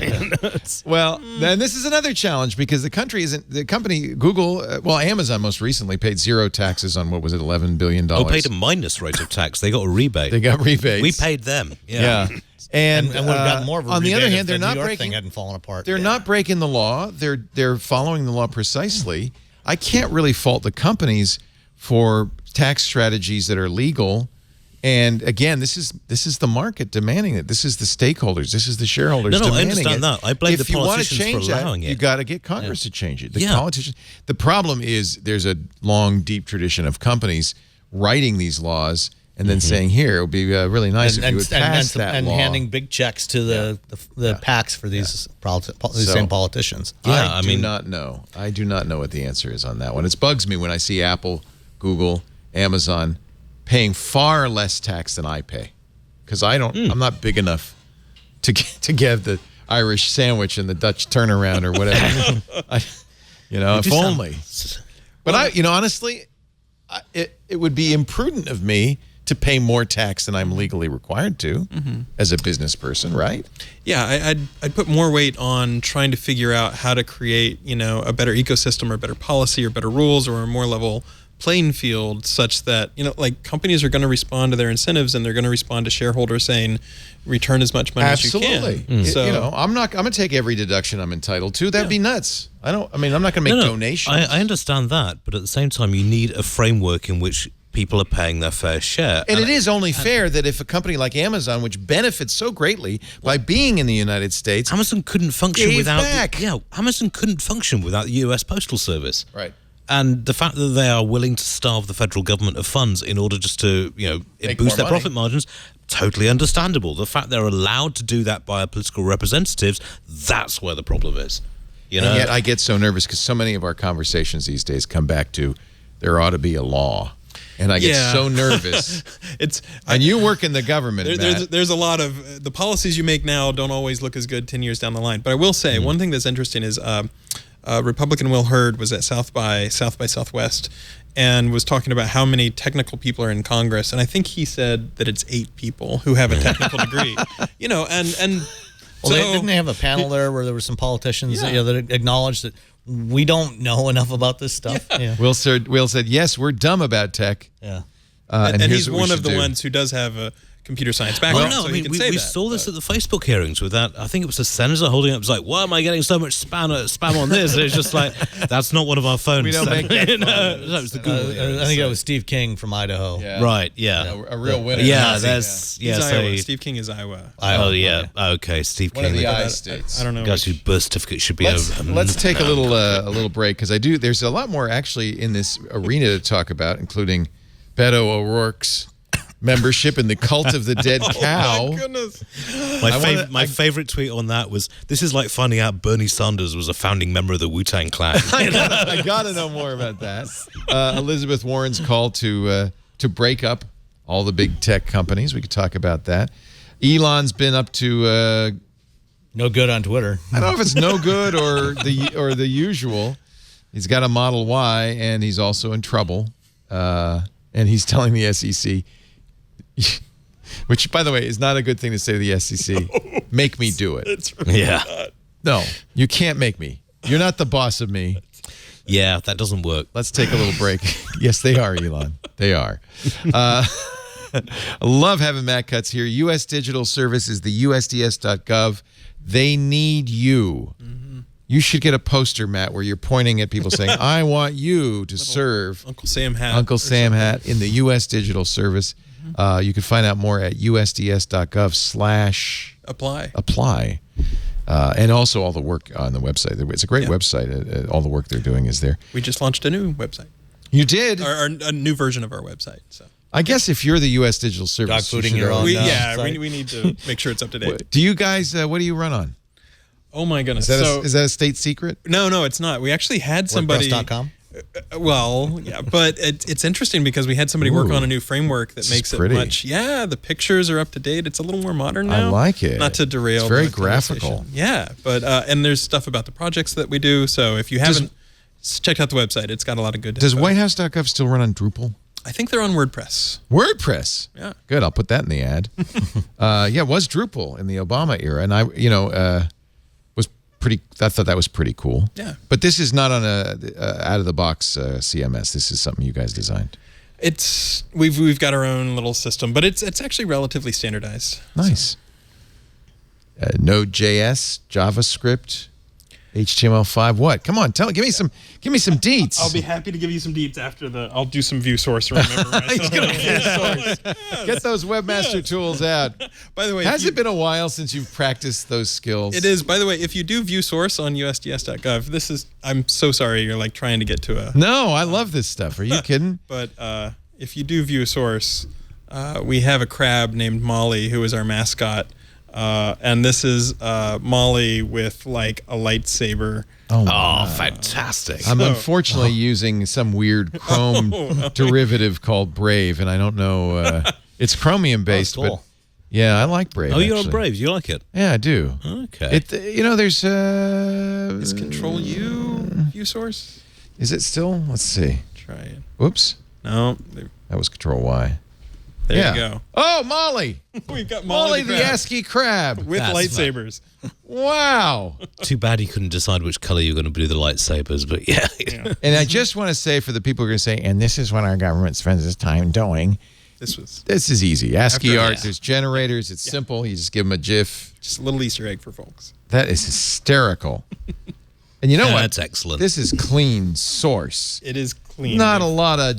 Well, then this is another challenge because the company Google, Amazon most recently paid zero taxes on what was it, $11 billion. Paid a minus rate of tax. They got a rebate. They got rebates. We paid them. Yeah. And would have gotten more of a on the other hand, they're not breaking. Hadn't fallen apart. They're not breaking the law. They're following the law precisely. I can't really fault the companies for tax strategies that are legal, and again, this is the market demanding it. This is the stakeholders. This is the shareholders demanding it. I understand that. I blame the politicians for allowing it. You got to get Congress to change it. The politicians. The problem is there's a long, deep tradition of companies writing these laws and then saying, here, it would be really nice if you would pass that and law. handing big checks to the PACs for these same politicians. I do not know. I do not know what the answer is on that one. It bugs me when I see Apple, Google, Amazon paying far less tax than I pay, because I'm not big enough to get the Irish sandwich and the Dutch turnaround or whatever. If only. But honestly, it would be imprudent of me to pay more tax than I'm legally required to as a business person, right? Yeah, I'd put more weight on trying to figure out how to create, a better ecosystem or better policy or better rules or a more level playing field, such that companies are going to respond to their incentives, and they're going to respond to shareholders saying return as much money as you can. Absolutely. So I'm going to take every deduction I'm entitled to. That'd be nuts. I'm not going to make donations. I understand that, but at the same time, you need a framework in which people are paying their fair share. And it is only fair that if a company like Amazon, which benefits so greatly by being in the United States, Amazon couldn't function without Amazon couldn't function without the U.S. Postal Service. Right. And the fact that they are willing to starve the federal government of funds in order just to, boost their profit margins, totally understandable. The fact they're allowed to do that by our political representatives, that's where the problem is. And yet I get so nervous because so many of our conversations these days come back to there ought to be a law. And I get so nervous. And you work in the government, there's a lot of the policies you make now don't always look as good 10 years down the line. But I will say one thing that's interesting is Republican Will Hurd was at South by Southwest and was talking about how many technical people are in Congress, and I think he said that it's 8 people who have a technical degree. Didn't they have a panel there where there were some politicians that acknowledged that we don't know enough about this stuff? Yeah. Will said, yes, we're dumb about tech. Yeah. And he's one of the ones who does have a computer science background. Well, no, I mean, we saw this at the Facebook hearings with that. I think it was a senator holding up. It was like, why am I getting so much spam on this? And it's just like, that's not one of our phones. We don't make that fun. That was the Google. I think it was Steve King from Idaho. Yeah. Right, yeah. A real winner. Yeah, that's... He's Iowa. Steve King is Iowa. Oh, yeah. Okay, Steve One King. of the I states. I don't know. Guys whose birth certificate should be over. Let's take a little break, because there's a lot more actually in this arena to talk about, including Beto O'Rourke's membership in the cult of the dead cow. Oh my goodness. My favorite tweet on that was, this is like finding out Bernie Sanders was a founding member of the Wu-Tang Clan. I gotta know more about that. Elizabeth Warren's call to break up all the big tech companies. We could talk about that. Elon's been up to no good on Twitter. I don't know if it's no good or the usual. He's got a Model Y, and he's also in trouble. And he's telling the SEC, which, by the way, is not a good thing to say to the SEC. No, make me do it. It's really not. No, you can't make me. You're not the boss of me. Yeah, that doesn't work. Let's take a little break. Yes, they are, Elon. They are. I love having Matt Cutts here. U.S. Digital Service is the USDS.gov. They need you. You should get a poster, Matt, where you're pointing at people saying, I want you to serve Uncle Sam hat. Uncle Sam hat in the U.S. Digital Service. You can find out more at usds.gov/apply. And also all the work on the website. It's a great website. All the work they're doing is there. We just launched a new website. You did? Or a new version of our website. So I guess if you're the U.S. Digital Service, dog fooding your own. we need to make sure it's up to date. Do you guys? What do you run on? Oh my goodness! Is that a state secret? No, it's not. We actually had somebody. WordPress.com? Well, yeah, but it's interesting because we had somebody work on a new framework that makes it much. Yeah, the pictures are up to date. It's a little more modern now. I like it. Not to derail. It's very graphical. Yeah, but and there's stuff about the projects that we do. So if you haven't checked out the website, it's got a lot of good. Does WhiteHouse.gov still run on Drupal? I think they're on WordPress. WordPress. Yeah. Good. I'll put that in the ad. It was Drupal in the Obama era, and I thought that was pretty cool. Yeah. But this is not on a out of the box CMS. This is something you guys designed. We've got our own little system, but it's actually relatively standardized. Nice. Node.js, JavaScript, HTML5. What? Come on, give me some deets. I'll be happy to give you some deets after I'll do some view source. Remember myself. Get those webmaster tools out. By the way, has it been a while since you've practiced those skills? It is. By the way, if you do view source on USDS.gov, I'm so sorry you're like trying to get to a. No, I love this stuff. Are you kidding? But if you do view source, we have a crab named Mollie who is our mascot. And this is Mollie with like a lightsaber. Oh, fantastic. I'm unfortunately using some weird Chrome derivative called Brave, and I don't know. It's Chromium based, cool. but yeah, I like Brave. Oh, you're actually. on Brave. You like it? Yeah, I do. Okay. There's Is Control U view source? Is it still? Let's see. Try it. Whoops. No. That was Control Y. There you go. Oh, Mollie. We've got Mollie the the crab ASCII crab. with That's lightsabers. Wow. Too bad you couldn't decide which color you were going to do the lightsabers, but yeah. And I just want to say for the people who are going to say, and this is what our government spends its time doing. This is easy. ASCII art, there's generators. It's simple. You just give them a GIF. Just a little Easter egg for folks. That is hysterical. And you know what? That's excellent. This is clean source. It is clean. Not a lot of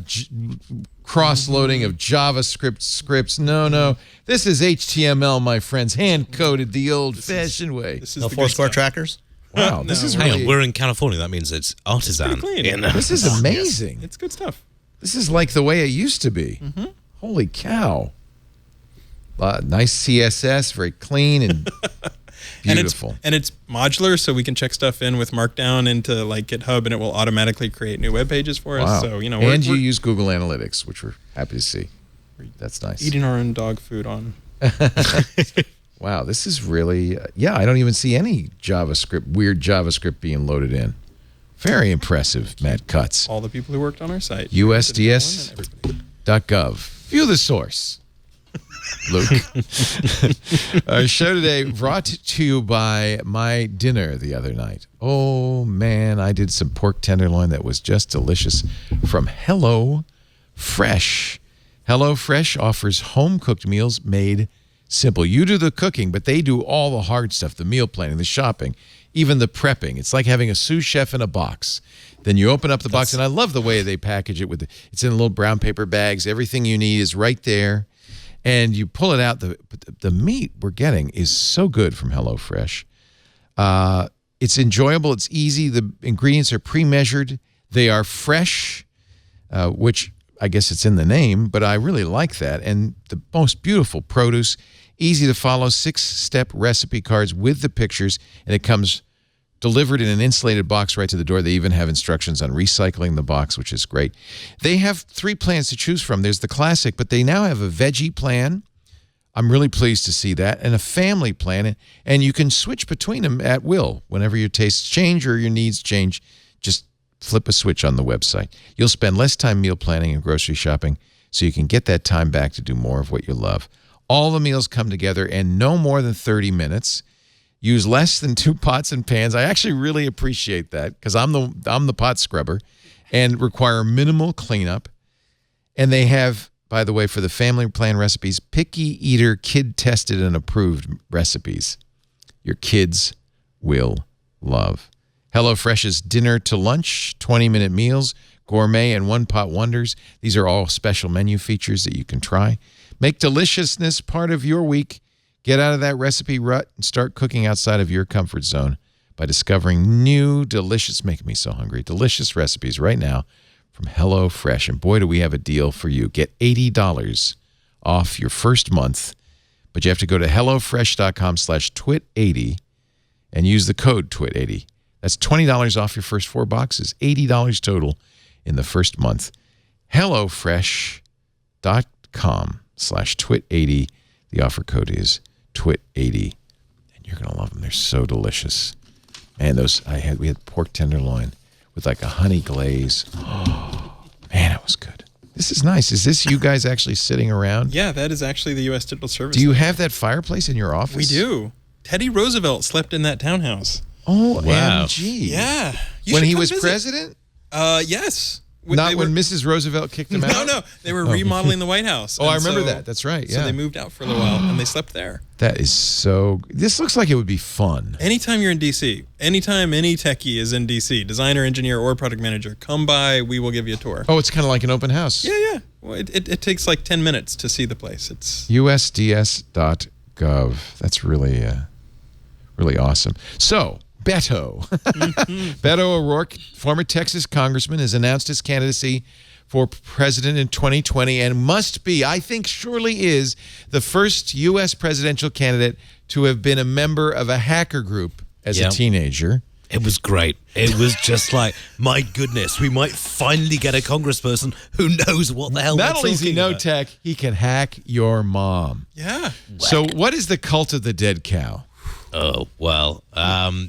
cross-loading of JavaScript scripts. No. This is HTML, my friends, hand-coded the old-fashioned way. This is No the Foursquare good stuff. trackers? Wow, this is Hang really... on, we're in California. That means it's artisan. pretty clean. This is amazing. It's good stuff. This is like the way it used to be. Holy cow. Nice CSS, very clean and beautiful. And it's modular, so we can check stuff in with Markdown into like GitHub, and it will automatically create new web pages for us. Wow. So you we're use Google Analytics, which we're happy to see. That's nice. eating our own dog food on. Wow, this is really I don't even see any weird JavaScript being loaded in. Very impressive, Matt Cutts. All the people who worked on our site. USDS.gov. View the source. Luke. Our show today brought to you by my dinner the other night. Oh, man, I did some pork tenderloin that was just delicious from Hello Fresh. Hello Fresh offers home-cooked meals made simple. You do the cooking, but they do all the hard stuff, the meal planning, the shopping, even the prepping. It's like having a sous chef in a box. Then you open up the box, and I love the way they package it. It's in little brown paper bags. Everything you need is right there. And you pull it out. The meat we're getting is so good from HelloFresh. It's enjoyable. It's easy. The ingredients are pre-measured. They are fresh, which I guess it's in the name, but I really like that. And the most beautiful produce, easy to follow, 6-step recipe cards with the pictures, and it comes delivered in an insulated box right to the door. They even have instructions on recycling the box, which is great. They have 3 plans to choose from. There's the classic, but they now have a veggie plan. I'm really pleased to see that. And a family plan. And you can switch between them at will. Whenever your tastes change or your needs change, just flip a switch on the website. You'll spend less time meal planning and grocery shopping, so you can get that time back to do more of what you love. All the meals come together in no more than 30 minutes. Use less than 2 pots and pans. I actually really appreciate that because I'm the pot scrubber, and require minimal cleanup. And they have, by the way, for the family plan recipes, picky eater, kid-tested and approved recipes your kids will love. HelloFresh's dinner to lunch, 20-minute meals, gourmet and one-pot wonders. These are all special menu features that you can try. Make deliciousness part of your week. Get out of that recipe rut and start cooking outside of your comfort zone by discovering new, delicious, making me so hungry, delicious recipes right now from HelloFresh. And boy, do we have a deal for you. Get $80 off your first month, but you have to go to HelloFresh.com/twit80 and use the code TWIT80. That's $20 off your first 4 boxes, $80 total in the first month. HelloFresh.com/twit80. The offer code is TWIT80, and you're gonna love them. They're so delicious. Man, we had pork tenderloin with like a honey glaze. Oh, man, it was good. This is nice. Is this you guys actually sitting around? Yeah, that is actually the U.S. Digital Service. Do you have that fireplace in your office? We do. Teddy Roosevelt slept in that townhouse. Oh, wow. OMG. Yeah. When he was president? Yes. When Mrs. Roosevelt kicked him out? No. They were remodeling the White House. Oh, I remember that. That's right. Yeah. So they moved out for a little while, and they slept there. That is so... This looks like it would be fun. Anytime you're in D.C., anytime any techie is in D.C., designer, engineer, or product manager, come by. We will give you a tour. Oh, it's kind of like an open house. Yeah. Well, it takes like 10 minutes to see the place. It's USDS.gov. That's really, really awesome. So... Beto. Beto O'Rourke, former Texas congressman, has announced his candidacy for president in 2020 and must be, I think surely is, the first U.S. presidential candidate to have been a member of a hacker group as a teenager. It was great. It was just like, my goodness, we might finally get a congressperson who knows what the hell Not only does he know about. tech, he can hack your mom. Yeah. So what is the cult of the dead cow? Oh, well.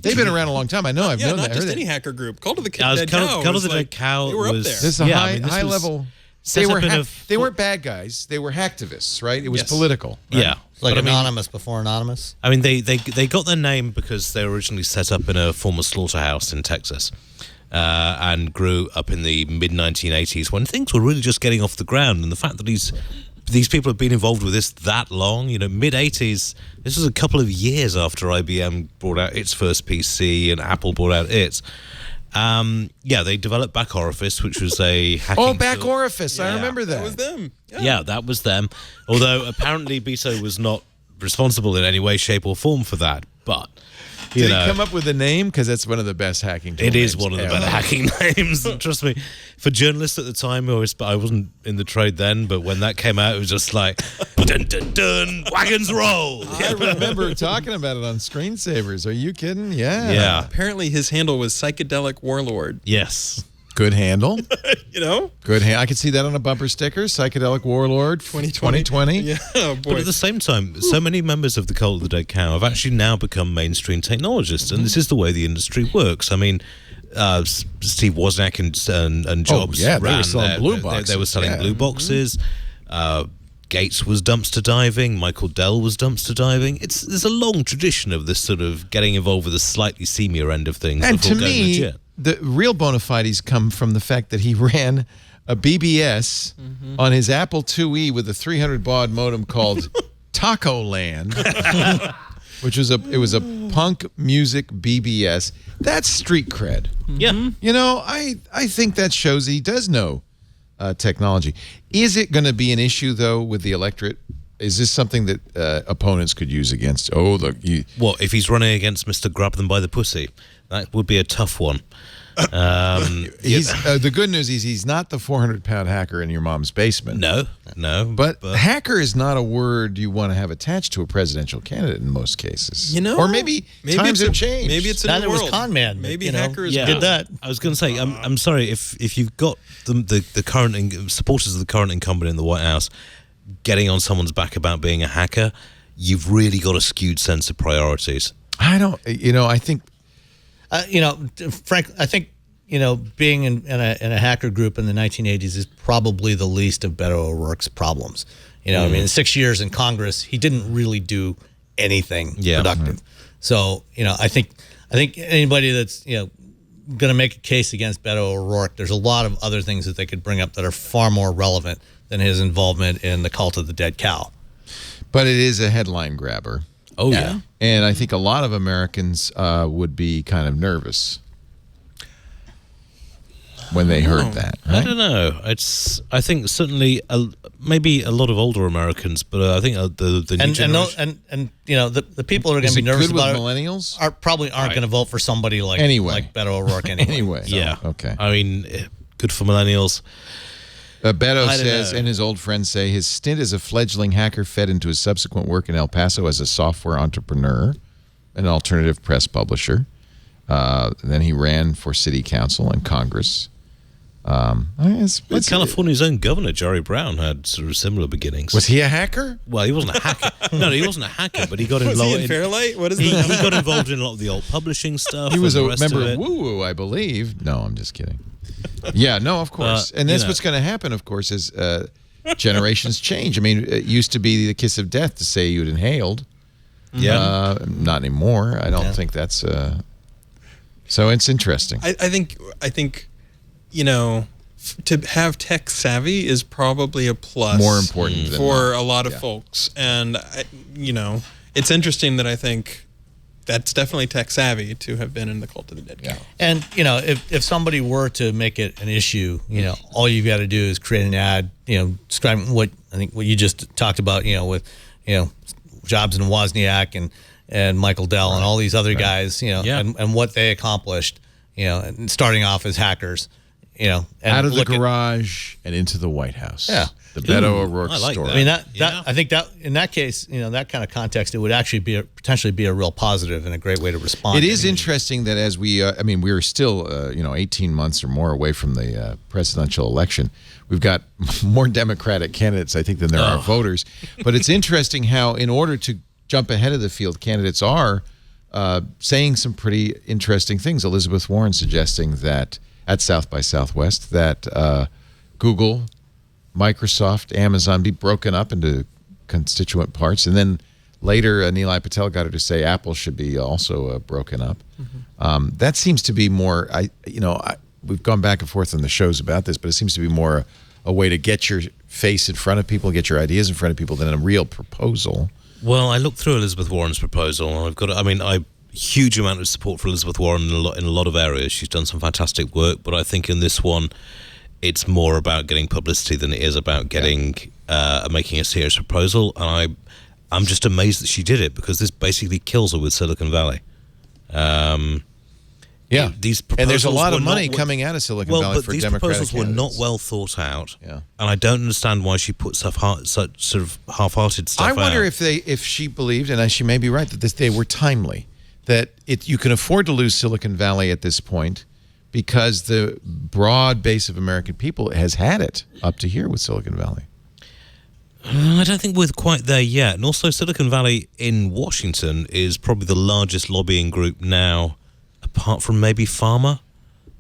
They've been around a long time. I know. I've known not that. just any hacker group. Cult of the Dead Cult Cow. of the Dead Cow They were up was- there. This is a high level. They set were up in they weren't bad guys. They were hacktivists, right? It was political. Right? Yeah. Like But I mean- anonymous before anonymous. I mean, they got their name because they were originally set up in a former slaughterhouse in Texas, and grew up in the mid-1980s when things were really just getting off the ground. And the fact that these people have been involved with this that long, mid-80s, this was a couple of years after IBM brought out its first PC and Apple brought out its. They developed Back Orifice, which was a hacking Back tool. Orifice. I remember that. That was them. Yeah, that was them. Although apparently Beto was not responsible in any way, shape, or form for that. But Did he come up with a name? Because that's one of the best hacking tools. it is one of the better hacking names. And trust me, for journalists at the time, I wasn't in the trade then, but when that came out, it was just like, dun dun dun, wagons roll. I remember talking about it on Screensavers. Are you kidding? Yeah. Yeah. Apparently his handle was Psychedelic Warlord. Yes. Good handle. Good I could see that on a bumper sticker. Psychedelic Warlord 2020. Yeah, oh boy. But at the same time, so many members of the Cult of the Dead Cow have actually now become mainstream technologists, and this is the way the industry works. I mean, Steve Wozniak and Jobs they were ran selling their- blue they- boxes. They were selling blue boxes. Gates was dumpster diving. Michael Dell was dumpster diving. There's a long tradition of this sort of getting involved with the slightly seamier end of things. And before to going me, legit. the real bona fides come from the fact that he ran a BBS on his Apple IIe with a 300 baud modem called Taco Land, which was a punk music BBS. That's street cred. Yeah. I think that shows he does know technology. Is it going to be an issue though with the electorate? Is this something that opponents could use against? What if he's running against Mr. Grab Them by the Pussy? That would be a tough one. The good news is he's not the 400-pound hacker in your mom's basement. No. But hacker is not a word you want to have attached to a presidential candidate in most cases. Or maybe times have changed. Maybe it's a Neither new was world. Con Man. Maybe hackers did that. I was going to say, I'm sorry if you've got the current supporters of the current incumbent in the White House getting on someone's back about being a hacker, you've really got a skewed sense of priorities. I don't. I think. Frank, I think being in a hacker group in the 1980s is probably the least of Beto O'Rourke's problems. I mean, in 6 years in Congress, he didn't really do anything productive. So, I think anybody that's going to make a case against Beto O'Rourke, there's a lot of other things that they could bring up that are far more relevant than his involvement in the Cult of the Dead Cow. But it is a headline grabber. Oh yeah. And I think a lot of Americans would be kind of nervous when they heard that. Right? I don't know. I think certainly maybe a lot of older Americans, but I think the new generation. The people who are going Is to it be nervous good with about millennials? it probably aren't going to vote for somebody like Beto O'Rourke anyway. Anyway. Yeah. Okay. I mean, good for millennials. Beto I don't says, know. and his old friends say, his stint as a fledgling hacker fed into his subsequent work in El Paso as a software entrepreneur, an alternative press publisher. Then he ran for city council and Congress. California's own governor, Jerry Brown, had sort of similar beginnings. Was he a hacker? Well, he wasn't a hacker. No, he wasn't a hacker, but he got Was involved he in Fairlight? What is he that? got involved in a lot of the old publishing stuff. He was and a the rest of member it. of Woo Woo, I believe. No, I'm just kidding. Yeah, no, of course. And that's what's going to happen, of course, as generations change. I mean, it used to be the kiss of death to say you'd inhaled. Yeah. Not anymore. I don't think that's... So it's interesting. I think to have tech savvy is probably a plus. More important than for not. a lot of folks, and it's interesting that I think that's definitely tech savvy to have been in the Cult of the Dead Cow. And if somebody were to make it an issue, all you've got to do is create an ad, describing what you just talked about, with Jobs and Wozniak and Michael Dell and all these other guys, and what they accomplished, and starting off as hackers, And out of the garage and into the White House. Yeah. The Beto O'Rourke I like story. I mean, I think that in that case, that kind of context, it would actually potentially be a real positive and a great way to respond. It is interesting that as we're still, 18 months or more away from the presidential election. We've got more Democratic candidates, I think, than there are voters. But it's interesting how, in order to jump ahead of the field, candidates are saying some pretty interesting things. Elizabeth Warren suggesting that at South by Southwest that Google, Microsoft, Amazon be broken up into constituent parts, and then later Nilay Patel got her to say Apple should be also broken up. That seems to be more. We've gone back and forth on the shows about this, but it seems to be more a way to get your face in front of people, get your ideas in front of people, than a real proposal. Well, I looked through Elizabeth Warren's proposal, and I've got. Huge amount of support for Elizabeth Warren in a lot of areas. She's done some fantastic work, but I think in this one, it's more about getting publicity than it is about getting making a serious proposal. And I'm just amazed that she did it, because this basically kills her with Silicon Valley. These proposals, and there's a lot of money coming out of Silicon Valley for Democratic These proposals were candidates. not well thought out. Yeah. And I don't understand why she put such sort of half-hearted stuff out. I wonder if she believed, and she may be right, that they were timely. That you can afford to lose Silicon Valley at this point because the broad base of American people has had it up to here with Silicon Valley. I don't think we're quite there yet. And also, Silicon Valley in Washington is probably the largest lobbying group now, apart from maybe pharma.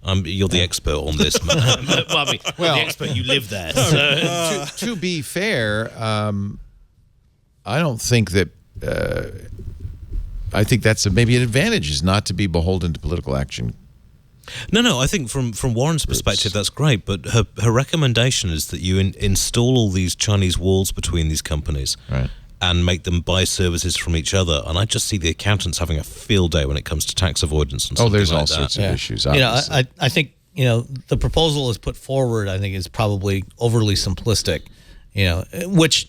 You're the expert on this. The expert, you live there. So. To be fair, I don't think that... I think that's maybe an advantage, is not to be beholden to political action. No. I think from Warren's perspective, that's great. But her recommendation is that you install all these Chinese walls between these companies, right, and make them buy services from each other. And I just see the accountants having a field day when it comes to tax avoidance and something there's like all that. sorts of issues. Obviously. I think the proposal is put forward, I think, is probably overly simplistic. Which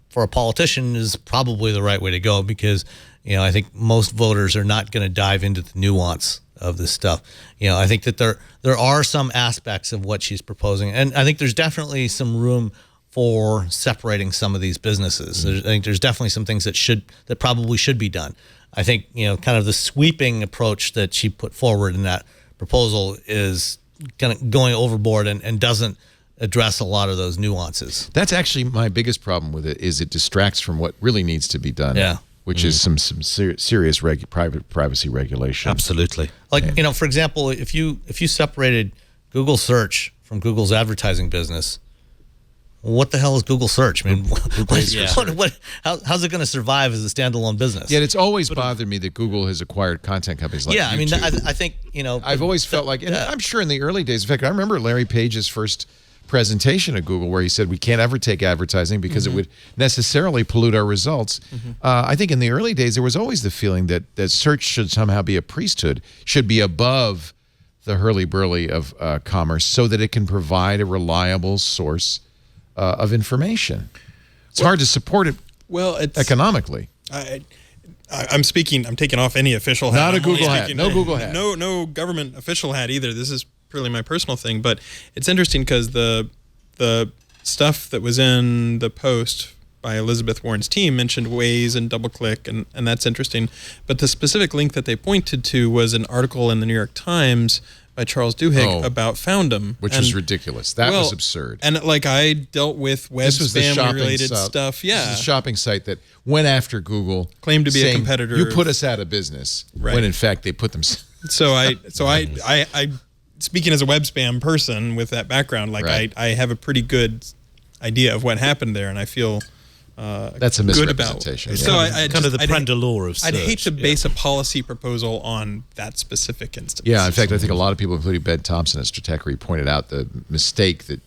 for a politician is probably the right way to go, because I think most voters are not going to dive into the nuance of this stuff. I think that there are some aspects of what she's proposing, and I think there's definitely some room for separating some of these businesses. I think there's definitely some things that probably should be done. I think kind of the sweeping approach that she put forward in that proposal is kind of going overboard and doesn't address a lot of those nuances. That's actually my biggest problem with it, is it distracts from what really needs to be done. Yeah. Which is some serious private privacy regulation. Absolutely. Like, for example, if you separated Google search from Google's advertising business, what the hell is Google search? I mean, how's it going to survive as a standalone business? Yet it's always bothered me that Google has acquired content companies like YouTube. I mean, I think, I've always felt like, and I'm sure in the early days, in fact, I remember Larry Page's first presentation at Google where he said we can't ever take advertising because it would necessarily pollute our results. I think in the early days there was always the feeling that search should somehow be a priesthood, should be above the hurly-burly of commerce, so that it can provide a reliable source of information. It's hard to support it economically. I'm taking off any official hat. Not a Google hat. No Google hat. No government official hat either. This is purely my personal thing, but it's interesting because the stuff that was in the post by Elizabeth Warren's team mentioned Waze and DoubleClick, and that's interesting. But the specific link that they pointed to was an article in the New York Times by Charles Duhigg about Foundum. Which was ridiculous. That was absurd. And I dealt with web spam-related stuff. Yeah. This is a shopping site that went after Google. Claimed to be a competitor. You put us out of business. Right. When in fact they put them... So I speaking as a web spam person with that background, I have a pretty good idea of what happened there, and I feel that's a misrepresentation. So I kind of the Prendalore of search. I'd hate to base a policy proposal on that specific instance. Yeah, in fact, I think a lot of people, including Ben Thomson at Stratechery, pointed out the mistake that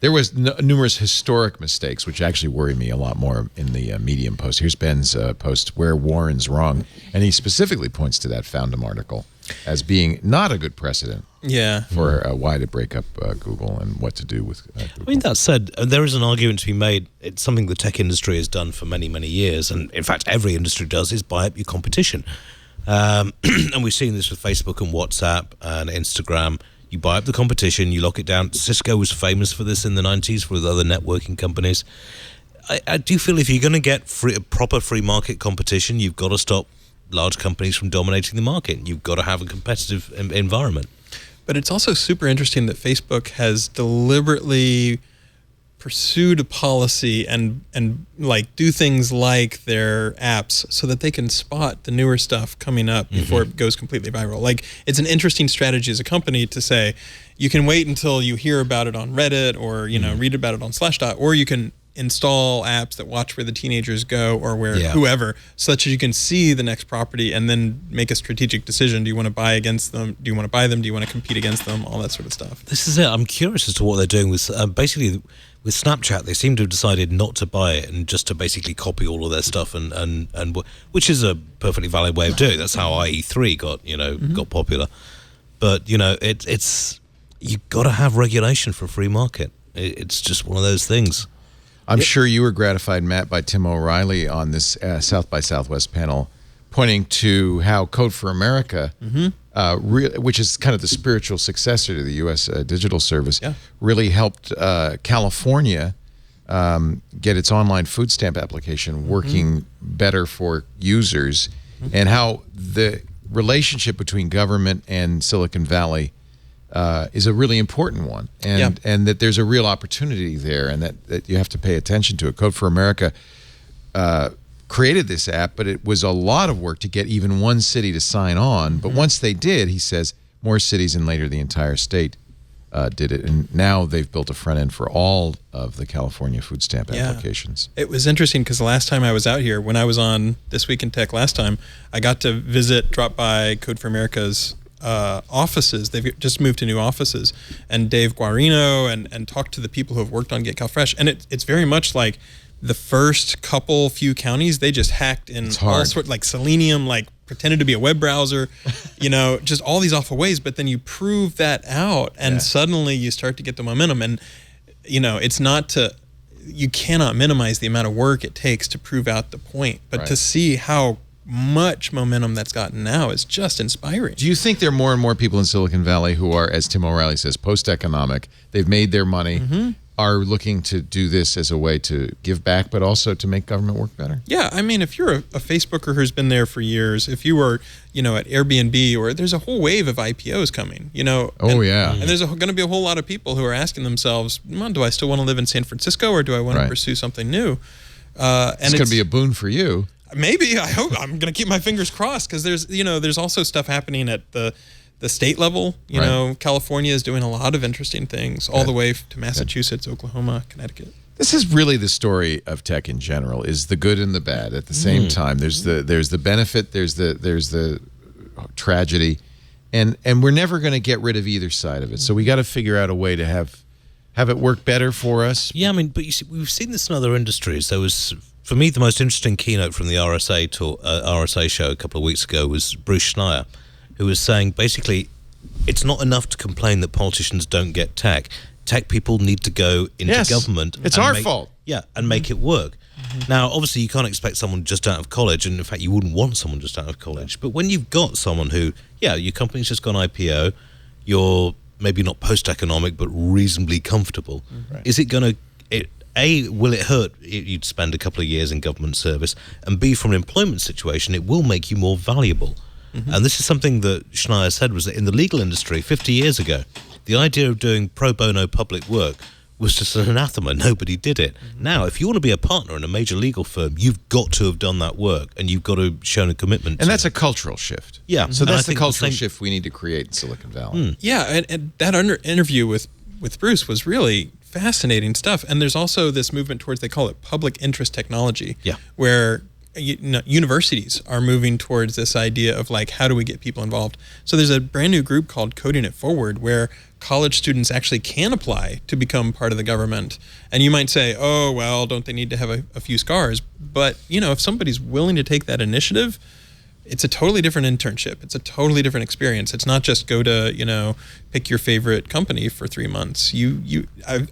there was numerous historic mistakes, which actually worry me a lot more in the Medium post. Here's Ben's post, Where Warren's Wrong, and he specifically points to that Foundum article as being not a good precedent for why to break up Google and what to do with Google. I mean, that said, there is an argument to be made. It's something the tech industry has done for many, many years, and in fact every industry does, is buy up your competition. And we've seen this with Facebook and WhatsApp and Instagram. You buy up the competition, you lock it down. Cisco was famous for this in the 90s with other networking companies. I do feel if you're going to get proper free market competition, you've got to stop large companies from dominating the market. You've got to have a competitive environment. But it's also super interesting that Facebook has deliberately pursued a policy and like do things like their apps so that they can spot the newer stuff coming up before it goes completely viral. Like, it's an interesting strategy as a company to say you can wait until you hear about it on Reddit or read about it on Slashdot, or you can install apps that watch where the teenagers go or where whoever, such as you can see the next property and then make a strategic decision. Do you want to buy against them? Do you want to buy them? Do you want to compete against them? All that sort of stuff. This is it. I'm curious as to what they're doing with basically with Snapchat. They seem to have decided not to buy it and just to basically copy all of their stuff and which is a perfectly valid way of doing it. That's how IE3 got popular. But it's you've got to have regulation for a free market. It's just one of those things. I'm sure you were gratified, Matt, by Tim O'Reilly on this South by Southwest panel, pointing to how Code for America, which is kind of the spiritual successor to the U.S. Digital Service, really helped California get its online food stamp application working better for users, and how the relationship between government and Silicon Valley is a really important one, and that there's a real opportunity there, and that you have to pay attention to it. Code for America created this app, but it was a lot of work to get even one city to sign on. But once they did, he says, more cities and later the entire state did it. And now they've built a front end for all of the California food stamp applications. It was interesting because the last time I was out here, when I was on This Week in Tech last time, I got to drop by Code for America's offices. They've just moved to new offices, and Dave Guarino and talked to the people who have worked on Get Cal Fresh, and it's very much like the first few counties, they just hacked in all sorts, like Selenium, like pretended to be a web browser, just all these awful ways. But then you prove that out, and suddenly you start to get the momentum. And it's not you cannot minimize the amount of work it takes to prove out the point, but to see how much momentum that's gotten now is just inspiring. Do you think there are more and more people in Silicon Valley who are, as Tim O'Reilly says, post-economic, they've made their money, are looking to do this as a way to give back, but also to make government work better? Yeah, I mean, if you're a Facebooker who's been there for years, if you were, at Airbnb, or there's a whole wave of IPOs coming, and there's going to be a whole lot of people who are asking themselves, do I still want to live in San Francisco, or do I want to pursue something new? And it's going to be a boon for you. Maybe. I hope. I'm going to keep my fingers crossed, because there's also stuff happening at the state level. California is doing a lot of interesting things, all the way to Massachusetts, Oklahoma, Connecticut. This is really the story of tech in general, is the good and the bad at the same time. There's the benefit, there's the tragedy, and we're never going to get rid of either side of it. So we got to figure out a way to have it work better for us. Yeah, I mean, but you see, we've seen this in other industries. There was, for me, the most interesting keynote from the RSA show a couple of weeks ago was Bruce Schneier, who was saying basically it's not enough to complain that politicians don't get tech. Tech people need to go into government. It's our fault. Yeah, and make it work. Now, obviously, you can't expect someone just out of college, and in fact, you wouldn't want someone just out of college. But when you've got someone who, your company's just gone IPO, you're maybe not post-economic, but reasonably comfortable, is it going to... A, will it hurt you'd spend a couple of years in government service? And B, from an employment situation, it will make you more valuable. And this is something that Schneier said, was that in the legal industry 50 years ago, the idea of doing pro bono public work was just an anathema. Nobody did it. Now, if you want to be a partner in a major legal firm, you've got to have done that work, and you've got to have shown a commitment. And that's a cultural shift. Yeah. So that's the cultural shift we need to create in Silicon Valley. Yeah, and that interview with Bruce was really fascinating stuff. And there's also this movement towards, they call it public interest technology, where universities are moving towards this idea of like, how do we get people involved? So there's a brand new group called Coding It Forward, where college students actually can apply to become part of the government. And you might say, oh, well, don't they need to have a few scars? But, if somebody's willing to take that initiative, it's a totally different internship. It's a totally different experience. It's not just go to, pick your favorite company for 3 months.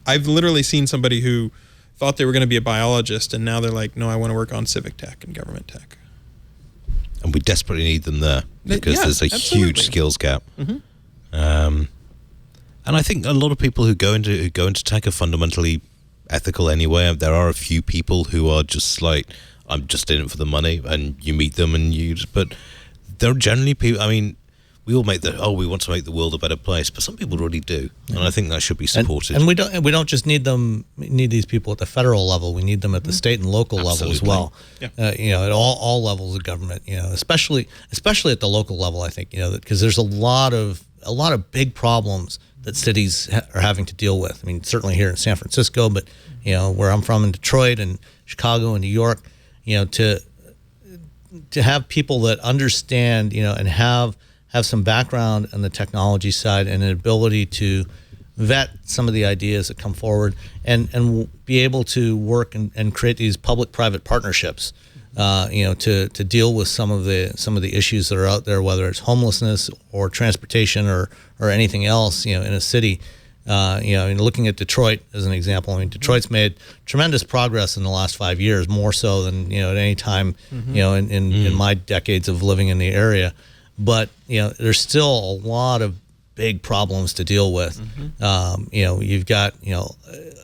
I've literally seen somebody who thought they were going to be a biologist, and now they're like, no, I want to work on civic tech and government tech. And we desperately need them there, because there's a huge skills gap. And I think a lot of people who go into tech are fundamentally ethical anyway. There are a few people who are just like, I'm just in it for the money, and you meet them but there are generally people. I mean, we all we want to make the world a better place, but some people really do, and I think that should be supported. And we don't just need these people at the federal level. We need them at the state and local level as well. Yeah. At all levels of government. Especially at the local level. I think because there's a lot of big problems that cities are having to deal with. I mean, certainly here in San Francisco, but where I'm from in Detroit and Chicago and New York, to have people that understand, and have some background on the technology side and an ability to vet some of the ideas that come forward and be able to work and create these public-private partnerships, to deal with some of the issues that are out there, whether it's homelessness or transportation or anything else, in a city. Looking at Detroit as an example, Detroit's made tremendous progress in the last 5 years, more so than at any time, in my decades of living in the area. But there's still a lot of big problems to deal with. You've got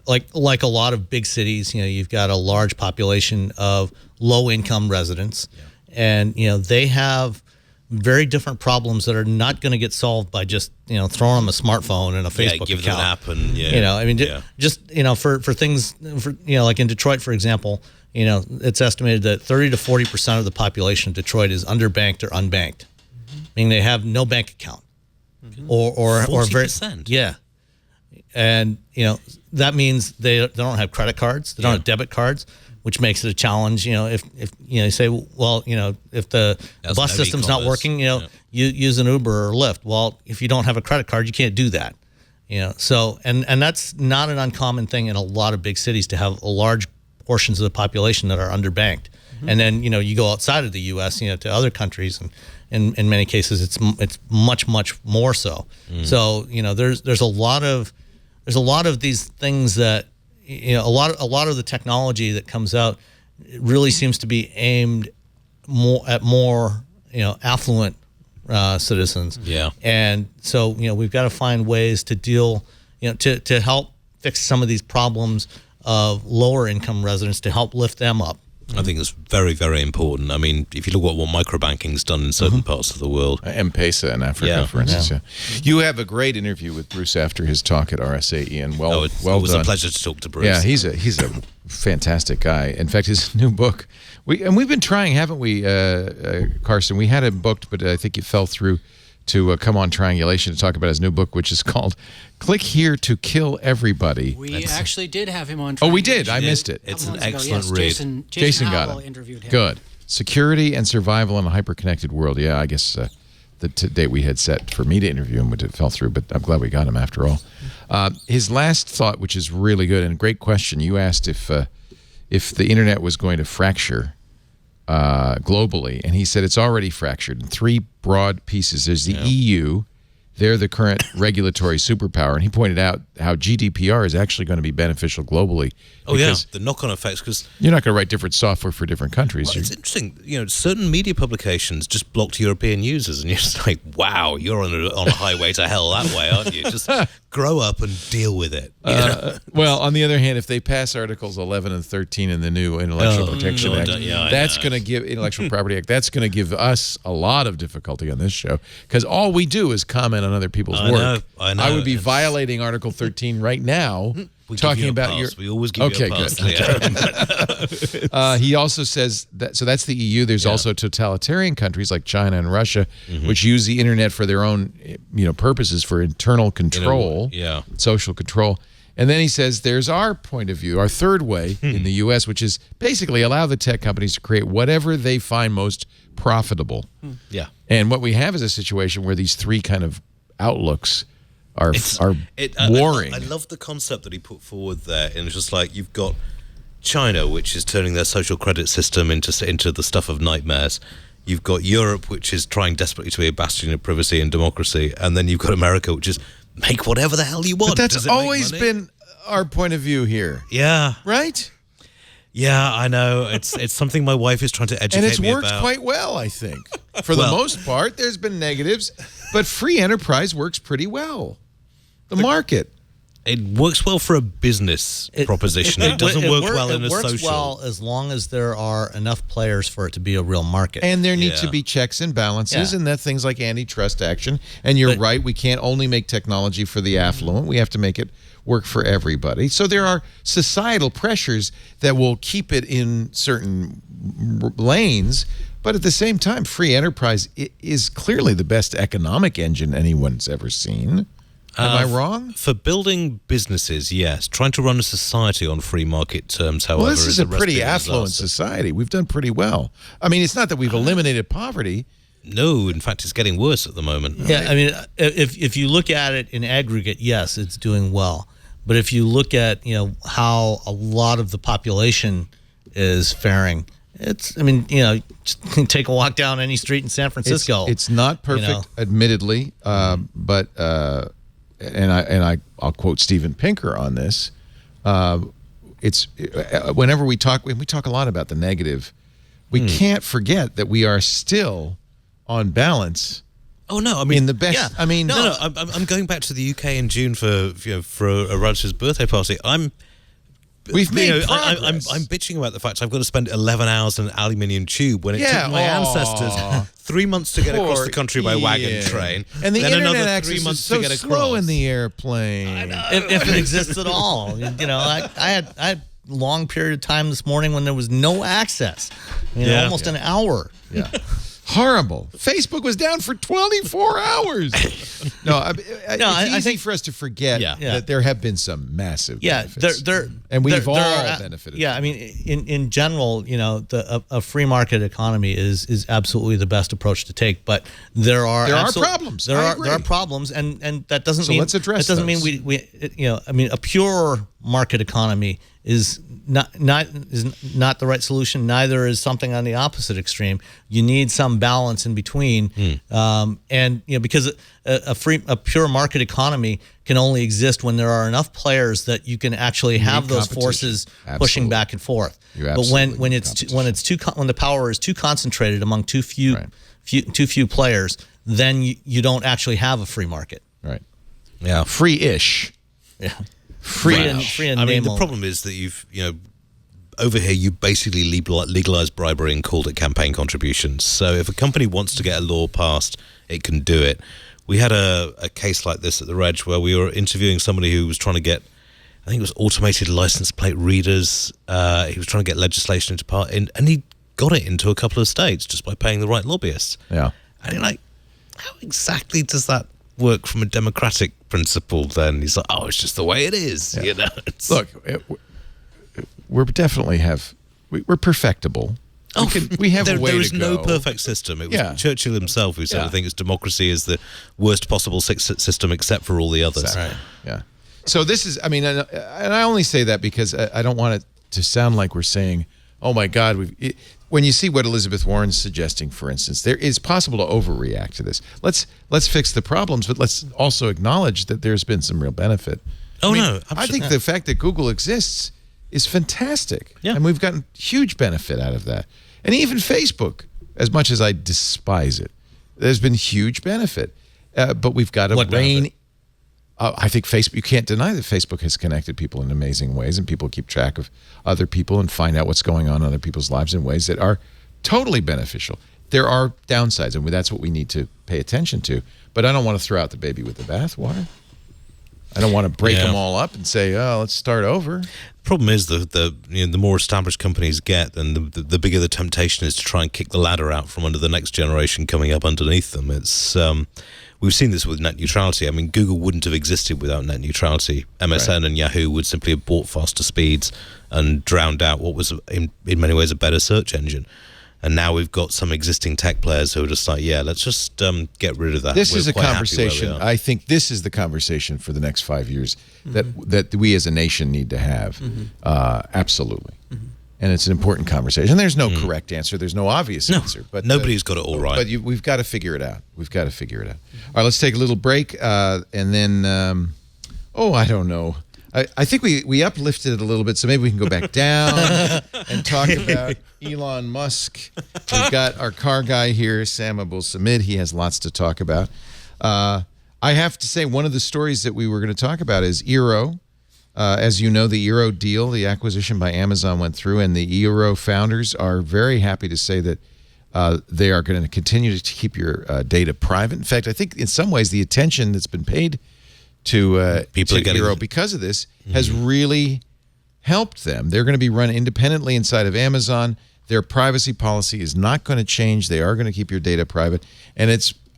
like a lot of big cities. You've got a large population of low-income residents, and they have very different problems that are not going to get solved by just throwing them a smartphone and a Facebook give account. Them an app and just for things like in Detroit, for example, it's estimated that 30 to 40% of the population of Detroit is underbanked or unbanked, meaning they have no bank account, or 40%. And that means they don't have credit cards, they don't have debit cards, which makes it a challenge. If you say, well, if the bus system's not working, you use an Uber or Lyft. Well, if you don't have a credit card, you can't do that. So and that's not an uncommon thing in a lot of big cities to have large portions of the population that are underbanked. And then you go outside of the U.S. to other countries, and in many cases it's much more so. So there's a lot of these things that a lot of the technology that comes out really seems to be aimed at more affluent citizens. And so we've got to find ways to deal to help fix some of these problems of lower income residents, to help lift them up. I think it's very, very important. I mean, if you look at what microbanking's done in certain parts of the world. M-Pesa in Africa, for instance. Yeah. You have a great interview with Bruce after his talk at RSA, Iain. It was a pleasure to talk to Bruce. Yeah, he's a fantastic guy. In fact, his new book, we've been trying, haven't we, Carson? We had him booked, but I think it fell through to come on Triangulation to talk about his new book, which is called Click Here to Kill Everybody. We actually did have him on Triangulation. Oh, we did? I missed it. It's an excellent read. Jason got him. Interviewed him. Good. Security and Survival in a Hyper-Connected World. Yeah, I guess the date we had set for me to interview him fell through, but I'm glad we got him after all. His last thought, which is really good and a great question, you asked if the internet was going to fracture globally, and he said it's already fractured in three broad pieces. There's the EU. They're the current regulatory superpower, and he pointed out how GDPR is actually going to be beneficial globally. Oh yeah, the knock-on effects, because you're not going to write different software for different countries. Well, it's interesting. Certain media publications just blocked European users, and you're just like, wow, you're on a highway to hell that way, aren't you? Just grow up and deal with it. Well, on the other hand, if they pass Articles 11 and 13 in the new Intellectual Protection Act, that's going to give Intellectual Property Act. That's going to give us a lot of difficulty on this show, because all we do is comment on other people's work. I know. I would be violating Article 13 right now. Talking about we always give you a pass. Good. He also says that, so that's the EU. There's also totalitarian countries like China and Russia, which use the internet for their own purposes, for internal control, social control. And then he says there's our point of view, our third way in the U.S., which is basically allow the tech companies to create whatever they find most profitable. And what we have is a situation where these three kind of outlooks are warring. I love the concept that he put forward there, and it's just like you've got China, which is turning their social credit system into the stuff of nightmares. You've got Europe, which is trying desperately to be a bastion of privacy and democracy, and then you've got America, which is make whatever the hell you want. But that's always been our point of view here. Yeah. Right? Yeah, I know. It's something my wife is trying to educate me about. And it's worked quite well, I think. For the most part, there's been negatives, but free enterprise works pretty well. the market. It works well for a business proposition. It doesn't work well in a social. It works well as long as there are enough players for it to be a real market. And there need to be checks and balances, and that things like antitrust action. And you're right, we can't only make technology for the affluent. We have to make it work for everybody. So there are societal pressures that will keep it in certain lanes. But at the same time, free enterprise is clearly the best economic engine anyone's ever seen. Am I wrong? For building businesses, yes. Trying to run a society on free market terms, however, well, this is a pretty affluent disaster. society. We've done pretty well. I mean, it's not that we've eliminated poverty. No, in fact, it's getting worse at the moment. Yeah, I mean, if you look at it in aggregate, yes, it's doing well. But if you look at how a lot of the population is faring, just take a walk down any street in San Francisco. It's not perfect, admittedly, but. And I'll quote Steven Pinker on this. It's whenever we talk a lot about the negative, we can't forget that we are still on balance. Oh no! I mean, in the best. Yeah. I mean, no. I'm going back to the UK in June for a relative's birthday party. We've made progress. I'm bitching about the fact I've got to spend 11 hours in an aluminium tube when it took my ancestors 3 months to get across the country by wagon train, and the then internet another access 3 months is so to get slow across. in the airplane. If it exists at all, I had a long period of time this morning when there was no access, almost an hour. Yeah. Horrible. Facebook was down for 24 hours. It's easy for us to forget that there have been some massive benefits. And we've all benefited. Yeah, I mean, in general, a free market economy is absolutely the best approach to take. But there are problems. There are problems, and that doesn't mean let's address that doesn't those. mean a pure market economy is not the right solution. Neither is something on the opposite extreme. You need some balance in between, and because a pure market economy can only exist when there are enough players that you can actually have those forces pushing back and forth. But when the power is too concentrated among too few players, then you don't actually have a free market. Right. Yeah. Free-ish. Yeah. Free I mean, the problem is that over here you basically legalized bribery and called it campaign contributions. So if a company wants to get a law passed, it can do it. We had a case like this at the Reg where we were interviewing somebody who was trying to get, I think it was automated license plate readers. He was trying to get legislation into part, and he got it into a couple of states just by paying the right lobbyists. Yeah. And you're like, how exactly does that work from a democratic principle then? He's like, it's just the way it is. Yeah. Look, we're definitely we're perfectible. We have a way there is to no go. perfect system. It was Churchill himself who said, I think democracy is the worst possible system except for all the others. Exactly. Right. Yeah. So this is, and I only say that because I don't want it to sound like we're saying, oh my God, when you see what Elizabeth Warren's suggesting, for instance, there is possible to overreact to this. Let's fix the problems, but let's also acknowledge that there's been some real benefit. I think the fact that Google exists is fantastic. Yeah. And we've gotten huge benefit out of that. And even Facebook, as much as I despise it, there's been huge benefit. But we've got to rein. I think Facebook, you can't deny that Facebook has connected people in amazing ways, and people keep track of other people and find out what's going on in other people's lives in ways that are totally beneficial. There are downsides, and that's what we need to pay attention to. But I don't want to throw out the baby with the bathwater. I don't want to break them all up and say, let's start over. Problem is the more established companies get, then the bigger the temptation is to try and kick the ladder out from under the next generation coming up underneath them. It's we've seen this with net neutrality. I mean, Google wouldn't have existed without net neutrality. MSN and Yahoo would simply have bought faster speeds and drowned out what was in many ways a better search engine. And now we've got some existing tech players who are just like, let's just get rid of that. This is a conversation. I think this is the conversation for the next 5 years that we as a nation need to have. Absolutely. And it's an important conversation. And there's no correct answer. There's no obvious answer. But nobody's got it all right. But we've got to figure it out. All right, let's take a little break. And then, I don't know. I think we uplifted it a little bit, so maybe we can go back down and talk about Elon Musk. We've got our car guy here, Sam Abuelsamid. He has lots to talk about. I have to say, one of the stories that we were going to talk about is Eero. As you know, the Eero deal, the acquisition by Amazon went through, and the Eero founders are very happy to say that they are going to continue to keep your data private. In fact, I think in some ways the attention that's been paid to Eero because of this has really helped them. They're going to be run independently inside of Amazon. Their privacy policy is not going to change. They are going to keep your data private. And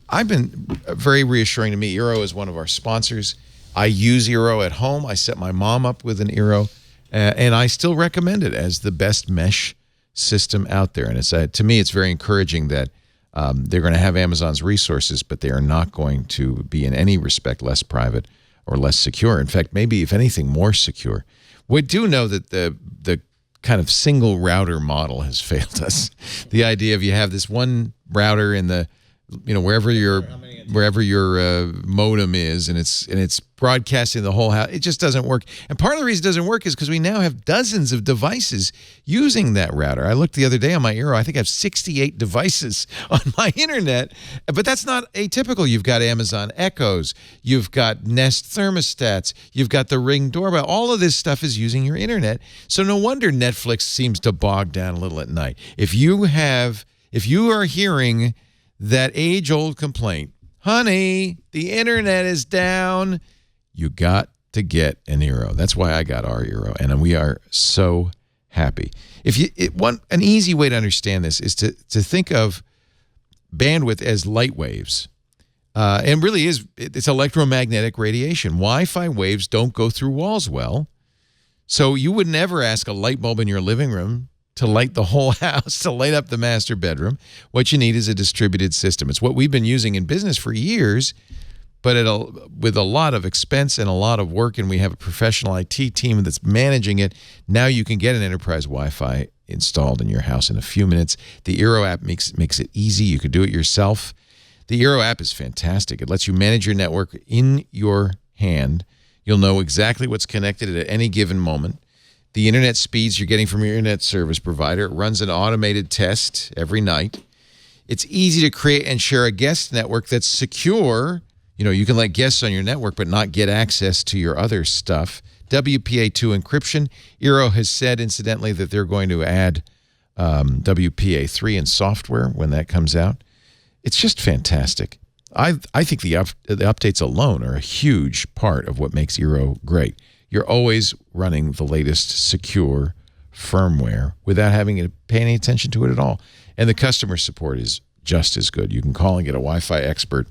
I've been very reassuring to me. Eero is one of our sponsors. I use Eero at home. I set my mom up with an Eero, and I still recommend it as the best mesh system out there. And it's to me, it's very encouraging that they're going to have Amazon's resources, but they are not going to be in any respect less private or less secure. In fact, maybe if anything, more secure. We do know that the kind of single router model has failed us. The idea of you have this one router in the, wherever your modem is, and it's broadcasting the whole house. It just doesn't work. And part of the reason it doesn't work is because we now have dozens of devices using that router. I looked the other day on my Eero. I think I have 68 devices on my internet, but that's not atypical. You've got Amazon Echoes, you've got Nest thermostats, you've got the Ring doorbell. All of this stuff is using your internet. So no wonder Netflix seems to bog down a little at night. If you are hearing that age-old complaint, honey, the internet is down, you got to get an Eero. That's why I got our Eero, and we are so happy. An easy way to understand this is to think of bandwidth as light waves. And really it's electromagnetic radiation. Wi-Fi waves don't go through walls well, so you would never ask a light bulb in your living room to light the whole house, to light up the master bedroom. What you need is a distributed system. It's what we've been using in business for years, but with a lot of expense and a lot of work, and we have a professional IT team that's managing it. Now you can get an enterprise Wi-Fi installed in your house in a few minutes. The Eero app makes it easy. You could do it yourself. The Eero app is fantastic. It lets you manage your network in your hand. You'll know exactly what's connected at any given moment. The internet speeds you're getting from your internet service provider. It runs an automated test every night. It's easy to create and share a guest network that's secure. You can let guests on your network but not get access to your other stuff. WPA2 encryption. Eero has said, incidentally, that they're going to add WPA3 in software when that comes out. It's just fantastic. I think the updates alone are a huge part of what makes Eero great. You're always running the latest secure firmware without having to pay any attention to it at all. And the customer support is just as good. You can call and get a Wi-Fi expert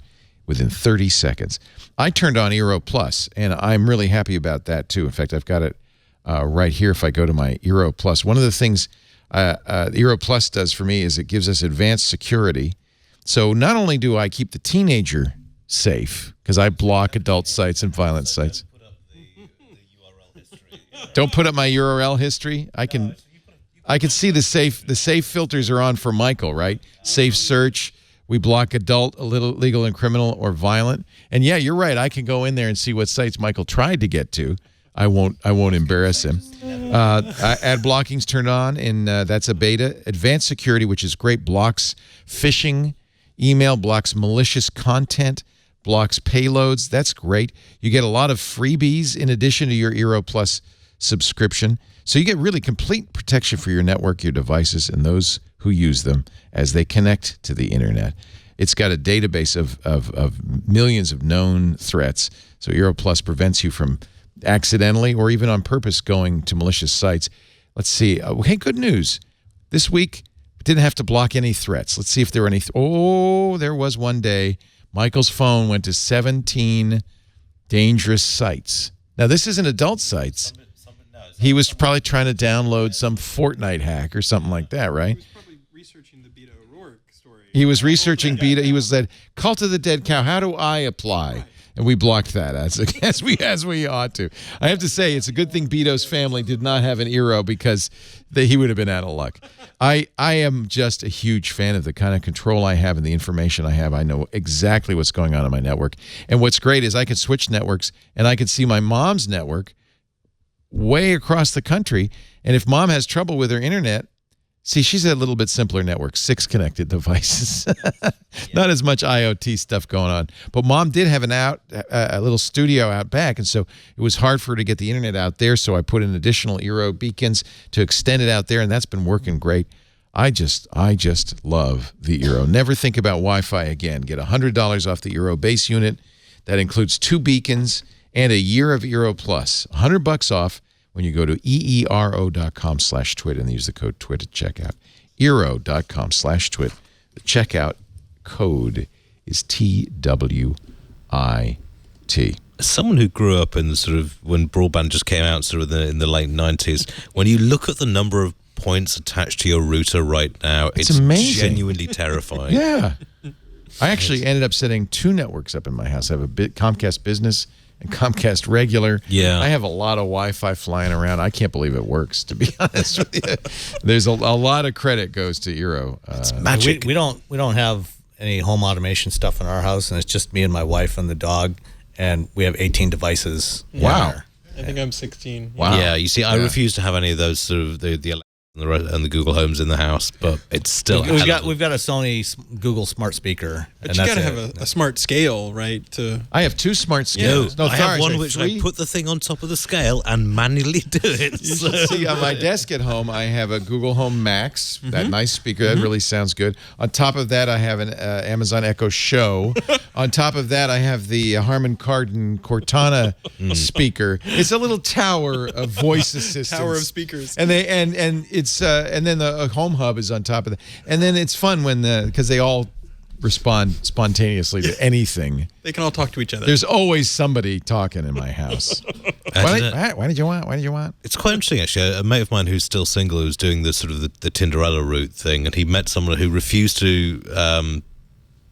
within 30 seconds. I turned on Eero Plus, and I'm really happy about that, too. In fact, I've got it right here if I go to my Eero Plus. One of the things Eero Plus does for me is it gives us advanced security. So not only do I keep the teenager safe, because I block adult sites and violent sites. Don't put up my URL history. I can see the safe filters are on for Michael, right? Safe search. We block adult, illegal and criminal, or violent. And yeah, you're right. I can go in there and see what sites Michael tried to get to. I won't embarrass him. Ad blocking's turned on, and that's a beta. Advanced security, which is great, blocks phishing email, blocks malicious content, blocks payloads. That's great. You get a lot of freebies in addition to your Eero Plus subscription. So you get really complete protection for your network, your devices, and those who use them as they connect to the internet. It's got a database of millions of known threats. So Eero Plus prevents you from accidentally or even on purpose going to malicious sites. Let's see. Hey, good news. This week, didn't have to block any threats. Let's see if there were any. There was one day. Michael's phone went to 17 dangerous sites. Now, this isn't adult sites. He was probably trying to download some Fortnite hack or something like that, right? He was probably researching the Beto O'Rourke story. He was researching Beto. He was said, Cult of the Dead Cow, how do I apply? Right. And we blocked that as we ought to. I have to say, it's a good thing Beto's family did not have an Eero because he would have been out of luck. I am just a huge fan of the kind of control I have and the information I have. I know exactly what's going on in my network. And what's great is I can switch networks, and I can see my mom's network way across the country. And if mom has trouble with her internet, See, she's a little bit simpler network, 6 connected devices. Not as much IoT stuff going on. But Mom did have a little studio out back, and so it was hard for her to get the internet out there, so I put in additional Eero beacons to extend it out there, and that's been working great. I just love the Eero. Never think about Wi-Fi again. Get $100 off the Eero base unit. That includes 2 beacons and a year of Eero Plus. $100 off when you go to eero.com/twit and use the code TWIT at checkout. eero.com/twit. The checkout code is TWIT. As someone who grew up in the sort of when broadband just came out sort of in the late 90s, when you look at the number of points attached to your router right now, it's amazing. Genuinely terrifying. Yeah. I actually ended up setting 2 networks up in my house. I have a Comcast Business and Comcast Regular. Yeah. I have a lot of Wi-Fi flying around. I can't believe it works, to be honest with you. There's a lot of credit goes to Eero. It's magic. We don't have any home automation stuff in our house, and it's just me and my wife and the dog, and we have 18 devices. Wow. I think I'm 16. Wow. Yeah, you see, I refuse to have any of those sort of the and the Google Homes in the house, but it's still we've got a Sony Google smart speaker, but you got to have a smart scale, right? I have 2 smart scales. I have one which I put the thing on top of the scale and manually do it. You should see on my desk at home, I have a Google Home Max, that nice speaker. That really sounds good. On top of that, I have an Amazon Echo Show. On top of that, I have the Harman Kardon Cortana speaker. It's a little tower of voice assistance. Tower of speakers. And and then the Home Hub is on top of that. And then it's fun because they all respond spontaneously to anything. They can all talk to each other. There's always somebody talking in my house. Why did you want? It's quite interesting, actually. A mate of mine who's still single, who's doing the sort of the Tinderella route thing, and he met someone who refused to.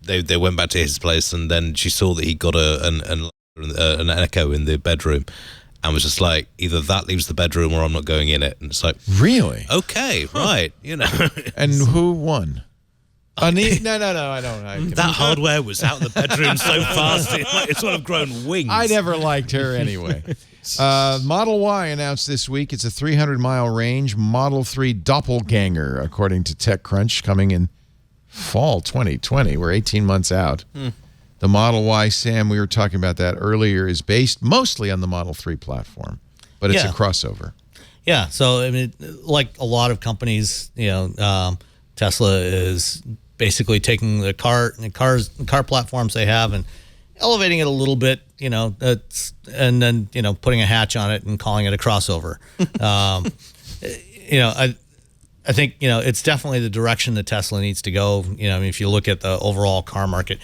They went back to his place, and then she saw that he got an Echo in the bedroom. And was just like, either that leaves the bedroom or I'm not going in it. And it's like, really? Okay, right, And who won? No, I don't. That hardware was out of the bedroom so fast, it's sort of grown wings. I never liked her anyway. Model Y announced this week it's a 300-mile range Model 3 doppelganger, according to TechCrunch, coming in fall 2020. We're 18 months out. The Model Y, Sam, we were talking about that earlier, is based mostly on the Model 3 platform, but it's a crossover. Yeah, so I mean, like a lot of companies, Tesla is basically taking the car platforms they have and elevating it a little bit, and then putting a hatch on it and calling it a crossover. I think it's definitely the direction that Tesla needs to go. If you look at the overall car market,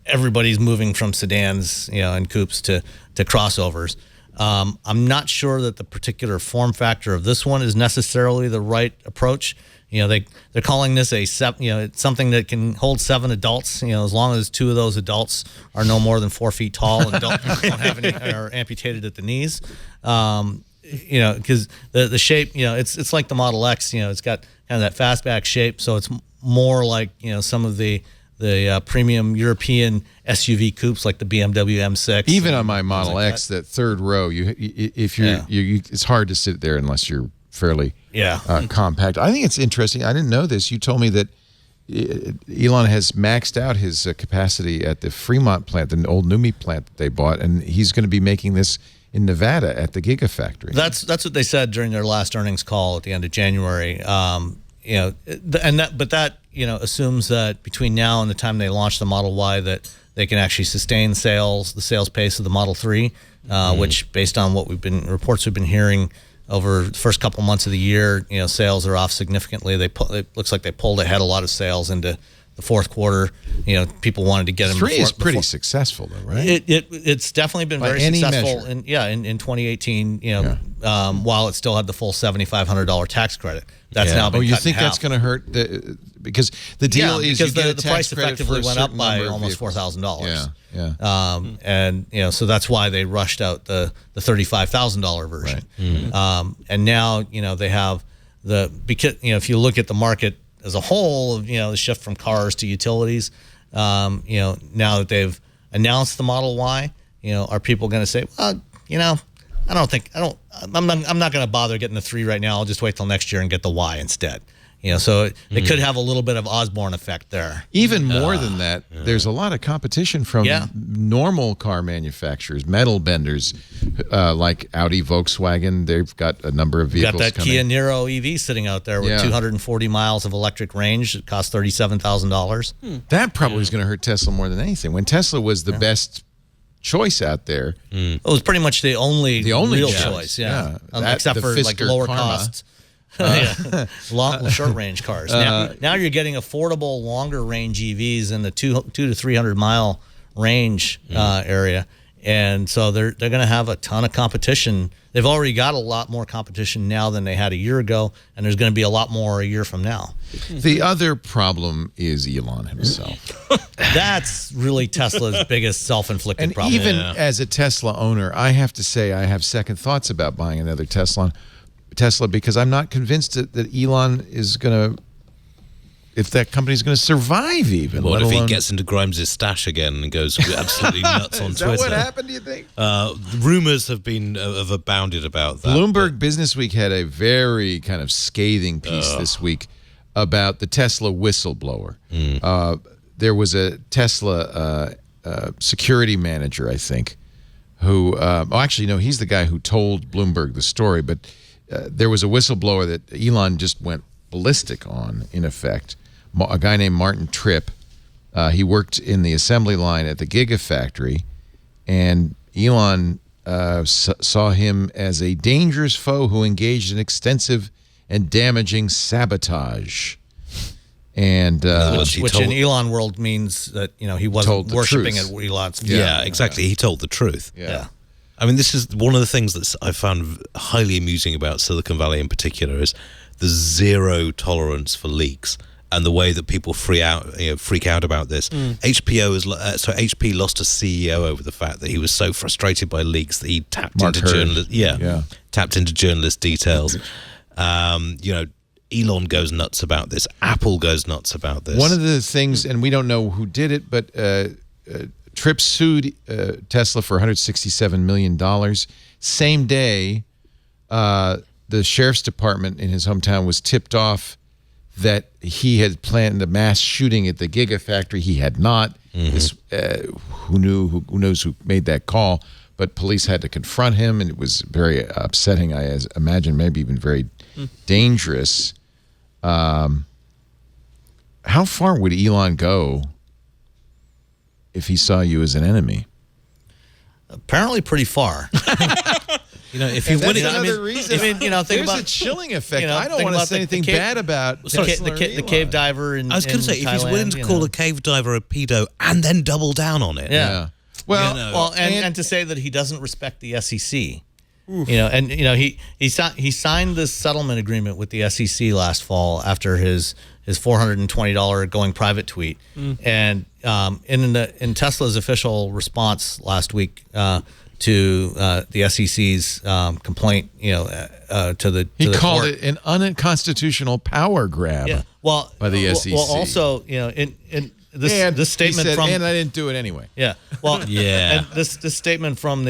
everybody's moving from sedans, and coupes to crossovers. I'm not sure that the particular form factor of this one is necessarily the right approach. They're calling this it's something that can hold 7 adults. As long as 2 of those adults are no more than 4 feet tall and don't have any are amputated at the knees. Because the shape, it's like the Model X. It's got kind of that fastback shape, so it's more like some of the premium European SUV coupes like the BMW M6. Even on my Model X, that third row, it's hard to sit there unless you're fairly compact. I think it's interesting. I didn't know this. You told me that Elon has maxed out his capacity at the Fremont plant, the old NUMMI plant that they bought, and he's going to be making this in Nevada at the Gigafactory. That's what they said during their last earnings call at the end of January. That assumes that between now and the time they launch the Model Y that they can actually sustain the sales pace of the Model 3, which based on what reports we've been hearing over the first couple months of the year, sales are off significantly. It looks like they pulled ahead a lot of sales into the fourth quarter. People wanted to get them. 3 is pretty successful, though, right? It's definitely been very successful in 2018. While it still had the full $7,500 tax credit. That's now been cut in half. You think that's going to hurt? Because the deal is because you get the price effectively went up by almost $4,000. And so that's why they rushed out the $35,000 version. Right. And now they have because if you look at the market as a whole, the shift from cars to utilities, now that they've announced the Model Y, are people going to say, well, I'm not going to bother getting the 3 right now. I'll just wait till next year and get the Y instead. So it could have a little bit of Osborne effect there. Even more than that, there's a lot of competition from normal car manufacturers, metal benders, like Audi, Volkswagen. They've got a number of vehicles Got that coming. Kia Niro EV sitting out there with 240 miles of electric range. It costs $37,000. That probably is going to hurt Tesla more than anything. When Tesla was the best choice out there, it was pretty much the only real choice. Except for like lower costs. Short range cars. Now you're getting affordable, longer range EVs in the 200 to 300 mile range area, and so they're going to have a ton of competition. They've already got a lot more competition now than they had a year ago, and there's going to be a lot more a year from now. The other problem is Elon himself. That's really Tesla's biggest self-inflicted problem. Even as a Tesla owner, I have to say I have second thoughts about buying another Tesla because I'm not convinced that Elon is going to, if that company is going to survive even. What if he gets into Grimes' stash again and goes absolutely nuts on Twitter? Is that what happened, do you think? Rumors have abounded about that. Bloomberg Businessweek had a very kind of scathing piece this week about the Tesla whistleblower. There was a Tesla security manager, I think, who, he's the guy who told Bloomberg the story, but there was a whistleblower that Elon just went ballistic on, in effect. A guy named Martin Tripp. He worked in the assembly line at the Gigafactory, and Elon saw him as a dangerous foe who engaged in extensive and damaging sabotage. And which in Elon world means that he wasn't worshiping at Elon's feet. Yeah, exactly. He told the truth. Yeah. I mean, this is one of the things that I found highly amusing about Silicon Valley in particular is the zero tolerance for leaks and the way that people freak out about this. HP lost a CEO over the fact that he was so frustrated by leaks that he tapped into journalist details. Elon goes nuts about this. Apple goes nuts about this. One of the things, and we don't know who did it, but Tripp sued Tesla for $167 million. Same day, the sheriff's department in his hometown was tipped off that he had planned a mass shooting at the Gigafactory. He had not. This, who knows who made that call? But police had to confront him, and it was very upsetting. I imagine maybe even very dangerous. How far would Elon go if he saw you as an enemy? Apparently pretty far. If you win it, another reason. There's a chilling effect. I don't want to say anything bad about the cave diver. I was going to say, if he's willing to call a cave diver a pedo and then double down on it. Yeah. Well, and to say that he doesn't respect the SEC. He signed this settlement agreement with the SEC last fall after his $420 going private tweet, and in Tesla's official response last week to the SEC's complaint, he called it an unconstitutional power grab. Yeah. Well, by the SEC. Well, also, in this statement from, and I didn't do it anyway. Yeah. Well, and this statement from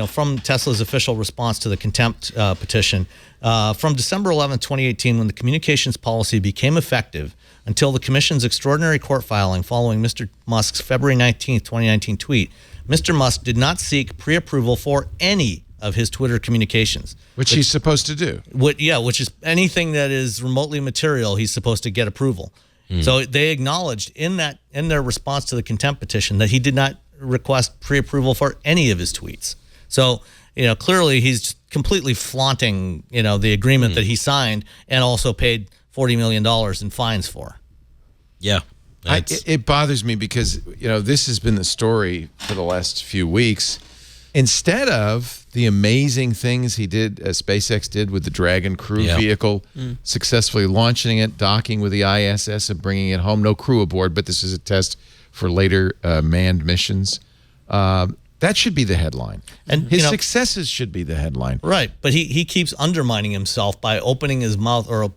from Tesla's official response to the contempt petition from December 11, 2018, when the communications policy became effective, until the commission's extraordinary court filing following Mr. Musk's February 19, 2019 tweet. Mr. Musk did not seek pre-approval for any of his Twitter communications. Which he's supposed to do. Which is anything that is remotely material, he's supposed to get approval. So they acknowledged in their response to the contempt petition that he did not request pre-approval for any of his tweets. So, clearly he's completely flaunting, the agreement that he signed and also paid $40 million in fines for. Yeah. It bothers me because, this has been the story for the last few weeks. Instead of the amazing things he did, SpaceX did with the Dragon crew vehicle, successfully launching it, docking with the ISS and bringing it home. No crew aboard, but this is a test for later manned missions. That should be the headline. And his successes should be the headline. Right, but he keeps undermining himself by opening his mouth or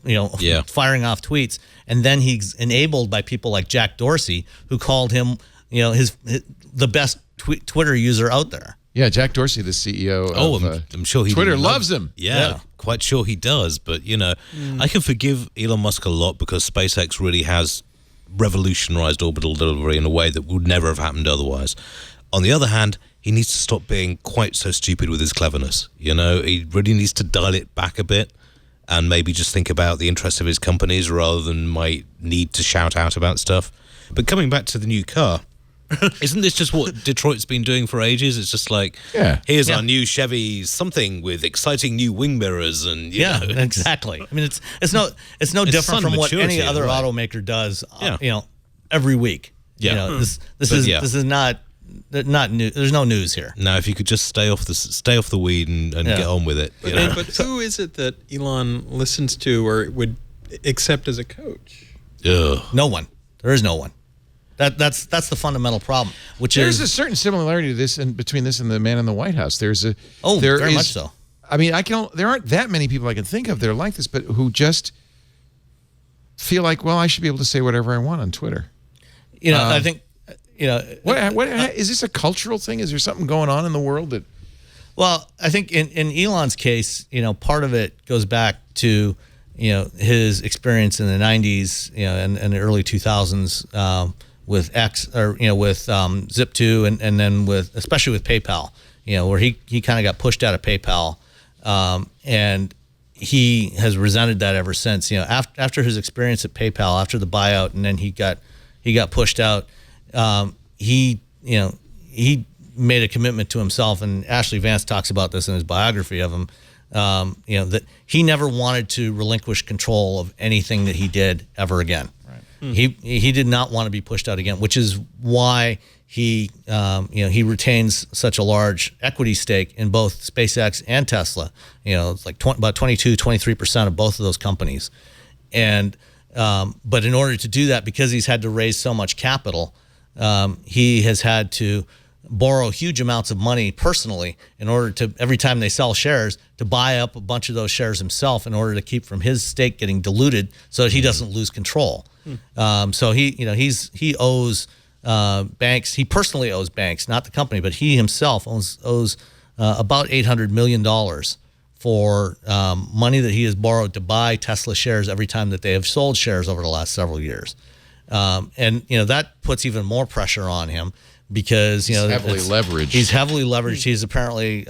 firing off tweets, and then he's enabled by people like Jack Dorsey, who called him the best Twitter user out there. Yeah, Jack Dorsey, the CEO of I'm sure Twitter, loves him. Yeah, quite sure he does. But, I can forgive Elon Musk a lot because SpaceX really has revolutionized orbital delivery in a way that would never have happened otherwise. On the other hand, he needs to stop being quite so stupid with his cleverness. He really needs to dial it back a bit and maybe just think about the interests of his companies rather than my need to shout out about stuff. But coming back to the new car, isn't this just what Detroit's been doing for ages? It's just like, here's our new Chevy something with exciting new wing mirrors and exactly. I mean, it's no different from what any other automaker does. Every week. Yeah. This is not new. There's no news here. Now, if you could just stay off the weed and get on with it. But who is it that Elon listens to or would accept as a coach? Ugh. No one. There is no one. That's the fundamental problem. There's a certain similarity to this between this and the man in the White House. Very much so. I mean, there aren't that many people I can think of that are like this, but who just feel like, well, I should be able to say whatever I want on Twitter. I think. What is this a cultural thing? Is there something going on in the world that? Well, I think in Elon's case, part of it goes back to his experience in the 90s, and the early 2000s with Zip2 and then especially with PayPal, where he kind of got pushed out of PayPal, and he has resented that ever since. After his experience at PayPal, after the buyout, and then he got pushed out. He made a commitment to himself, and Ashley Vance talks about this in his biography of him. That he never wanted to relinquish control of anything that he did ever again. Right. He did not want to be pushed out again, which is why he retains such a large equity stake in both SpaceX and Tesla. It's like about 23% of both of those companies, and but in order to do that, because he's had to raise so much capital. He has had to borrow huge amounts of money personally in order to, every time they sell shares, to buy up a bunch of those shares himself in order to keep from his stake getting diluted so that he doesn't lose control. So he owes banks. He personally owes banks, not the company, but he himself owes about $800 million for money that he has borrowed to buy Tesla shares every time that they have sold shares over the last several years. And that puts even more pressure on him because he's heavily leveraged. He's heavily leveraged. He's apparently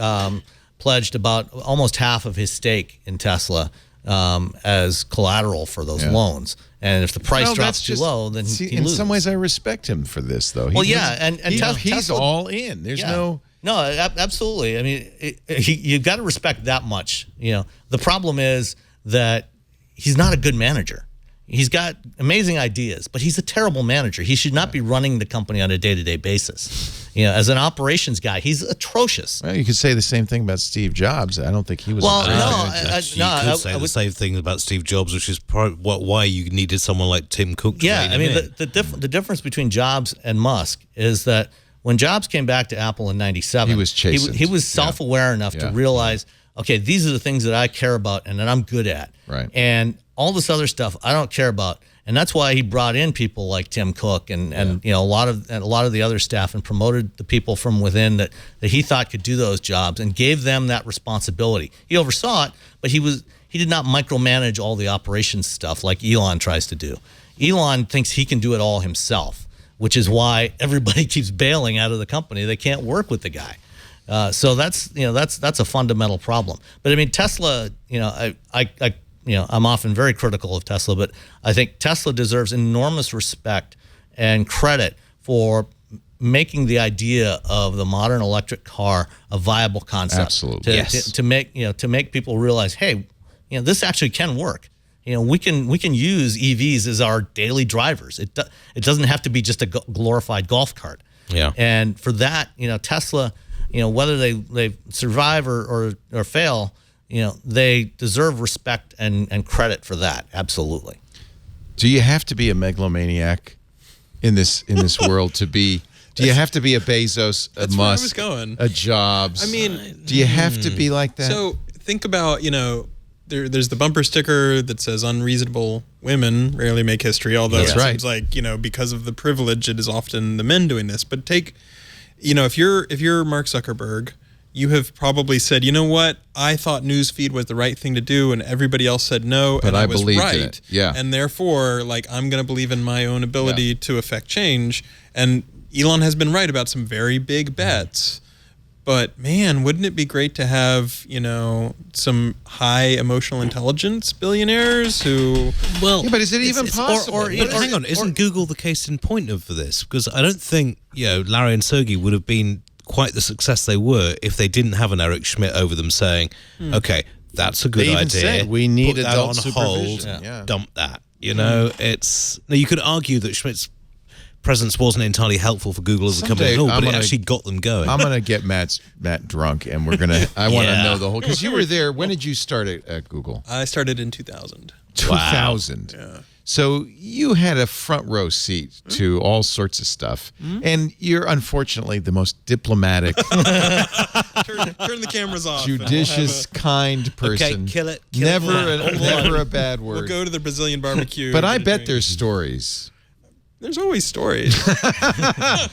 pledged about almost half of his stake in Tesla as collateral for those loans. And if the price drops too low, then he loses. In some ways, I respect him for this, though. He's all in. There's no, absolutely. I mean, you've got to respect that much. The problem is that he's not a good manager. He's got amazing ideas, but he's a terrible manager. He should not be running the company on a day-to-day basis. As an operations guy, he's atrocious. Well, you could say the same thing about Steve Jobs. I don't think he was. You could say the same thing about Steve Jobs, which is why you needed someone like Tim Cook. The difference between Jobs and Musk is that when Jobs came back to Apple in '97, he was chastened. He was self-aware enough to realize, okay, these are the things that I care about and that I'm good at. Right. And all this other stuff I don't care about, and that's why he brought in people like Tim Cook and a lot of the other staff and promoted the people from within that he thought could do those jobs and gave them that responsibility. He oversaw it, but he did not micromanage all the operations stuff like Elon tries to do. Elon thinks he can do it all himself, which is why everybody keeps bailing out of the company. They can't work with the guy. So that's a fundamental problem. But I mean, Tesla, I'm often very critical of Tesla, but I think Tesla deserves enormous respect and credit for making the idea of the modern electric car a viable concept. Absolutely. To make people realize, hey, this actually can work. We can use EVs as our daily drivers. It doesn't have to be just a glorified golf cart. Yeah. And for that, Tesla, whether they survive or fail, they deserve respect and credit for that. Absolutely. Do you have to be a megalomaniac in this world to be? Do you have to be a Bezos, a Musk, a Jobs? I mean, do you have to be like that? So think about there's the bumper sticker that says "Unreasonable women rarely make history." Although it seems like because of the privilege, it is often the men doing this. But take if you're Mark Zuckerberg, you have probably said, you know what, I thought newsfeed was the right thing to do, and everybody else said no, but and I was believed right. in it. Yeah. And therefore, I'm going to believe in my own ability to affect change. And Elon has been right about some very big bets. But man, wouldn't it be great to have, some high emotional intelligence billionaires who... Well, yeah, but is it even possible? But hang on, isn't Google the case in point for this? Because I don't think, Larry and Sergey would have been quite the success they were if they didn't have an Eric Schmidt over them saying, okay, that's a good They even idea. said we need put that adult on supervision. hold, Yeah. dump that. Now you could argue that Schmidt's presence wasn't entirely helpful for Google as a company at all, but it actually got them going. I'm going to get Matt drunk, and we're going to... I want to know the whole... Because you were there. When did you start at Google? I started in 2000. 2000. Wow. Yeah. So you had a front row seat to all sorts of stuff, and you're unfortunately the most diplomatic, Turn the cameras off. judicious, kind person. Okay, kill it. Never a bad word. We'll go to the Brazilian barbecue. But I bet there's stories. There's always stories.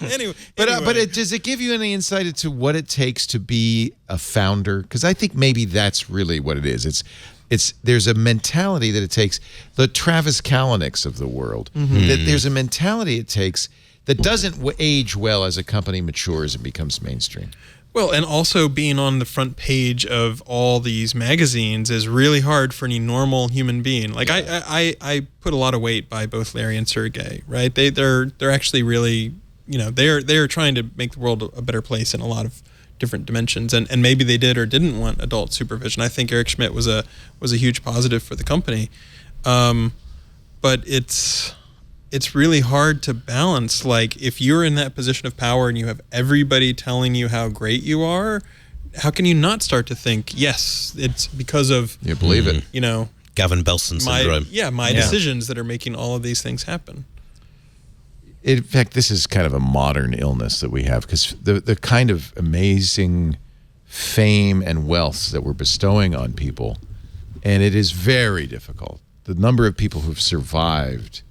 anyway, does it give you any insight into what it takes to be a founder? Because I think maybe that's really what it is. There's a mentality that it takes, the Travis Kalanick's of the world, that there's a mentality it takes that doesn't age well as a company matures and becomes mainstream. Well, and also being on the front page of all these magazines is really hard for any normal human being. I put a lot of weight by both Larry and Sergey, right? They're actually really, they're trying to make the world a better place in a lot of different dimensions, and maybe they did or didn't want adult supervision. I think Eric Schmidt was a huge positive for the company, but it's really hard to balance. If you're in that position of power and you have everybody telling you how great you are, how can you not start to think, yes, it's because of you believe it, Gavin Belson syndrome. My decisions that are making all of these things happen. In fact, this is kind of a modern illness that we have, because the kind of amazing fame and wealth that we're bestowing on people, and it is very difficult. The number of people who've survived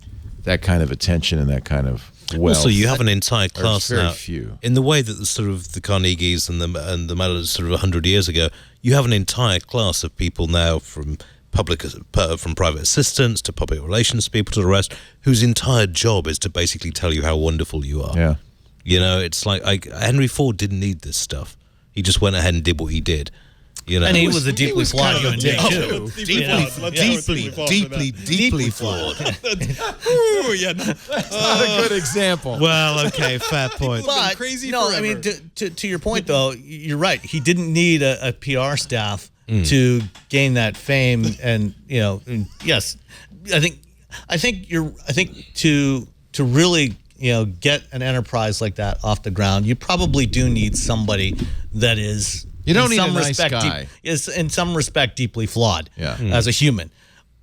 that kind of attention and that kind of wealth. Also, you have an entire class very now. Few. In the way that the Carnegies and the Mellons sort of 100 years ago, you have an entire class of people now from private assistants to public relations people to the rest, whose entire job is to basically tell you how wonderful you are. Yeah. It's like Henry Ford didn't need this stuff. He just went ahead and did what he did. And he was a deeply flawed human being too. Deeply flawed. Ooh, yeah. That's not a good example. Well, okay, fair point. But crazy no, forever. I mean, to your point though, you're right. He didn't need a PR staff to gain that fame, and yes, I think to really get an enterprise like that off the ground, you probably do need somebody that is. You don't need a nice guy. Is in some respect deeply flawed as a human.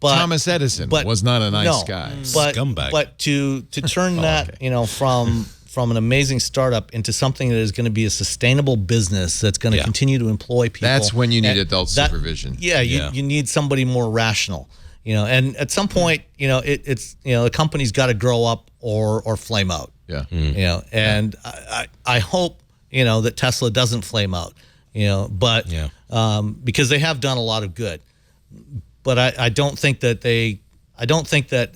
But Thomas Edison was not a nice guy. Scumbag. But to turn that from an amazing startup into something that is going to be a sustainable business that's going to continue to employ people. That's when you need adult supervision. You need somebody more rational. And at some point, it's the company's got to grow up or flame out. Yeah. And I hope that Tesla doesn't flame out. Because they have done a lot of good, but I don't think that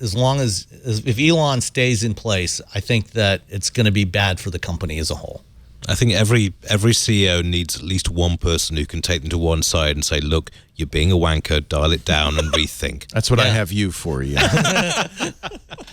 as long as if Elon stays in place, I think that it's going to be bad for the company as a whole. I think every CEO needs at least one person who can take them to one side and say, look, you're being a wanker, dial it down and rethink. That's what I have you for, Iain.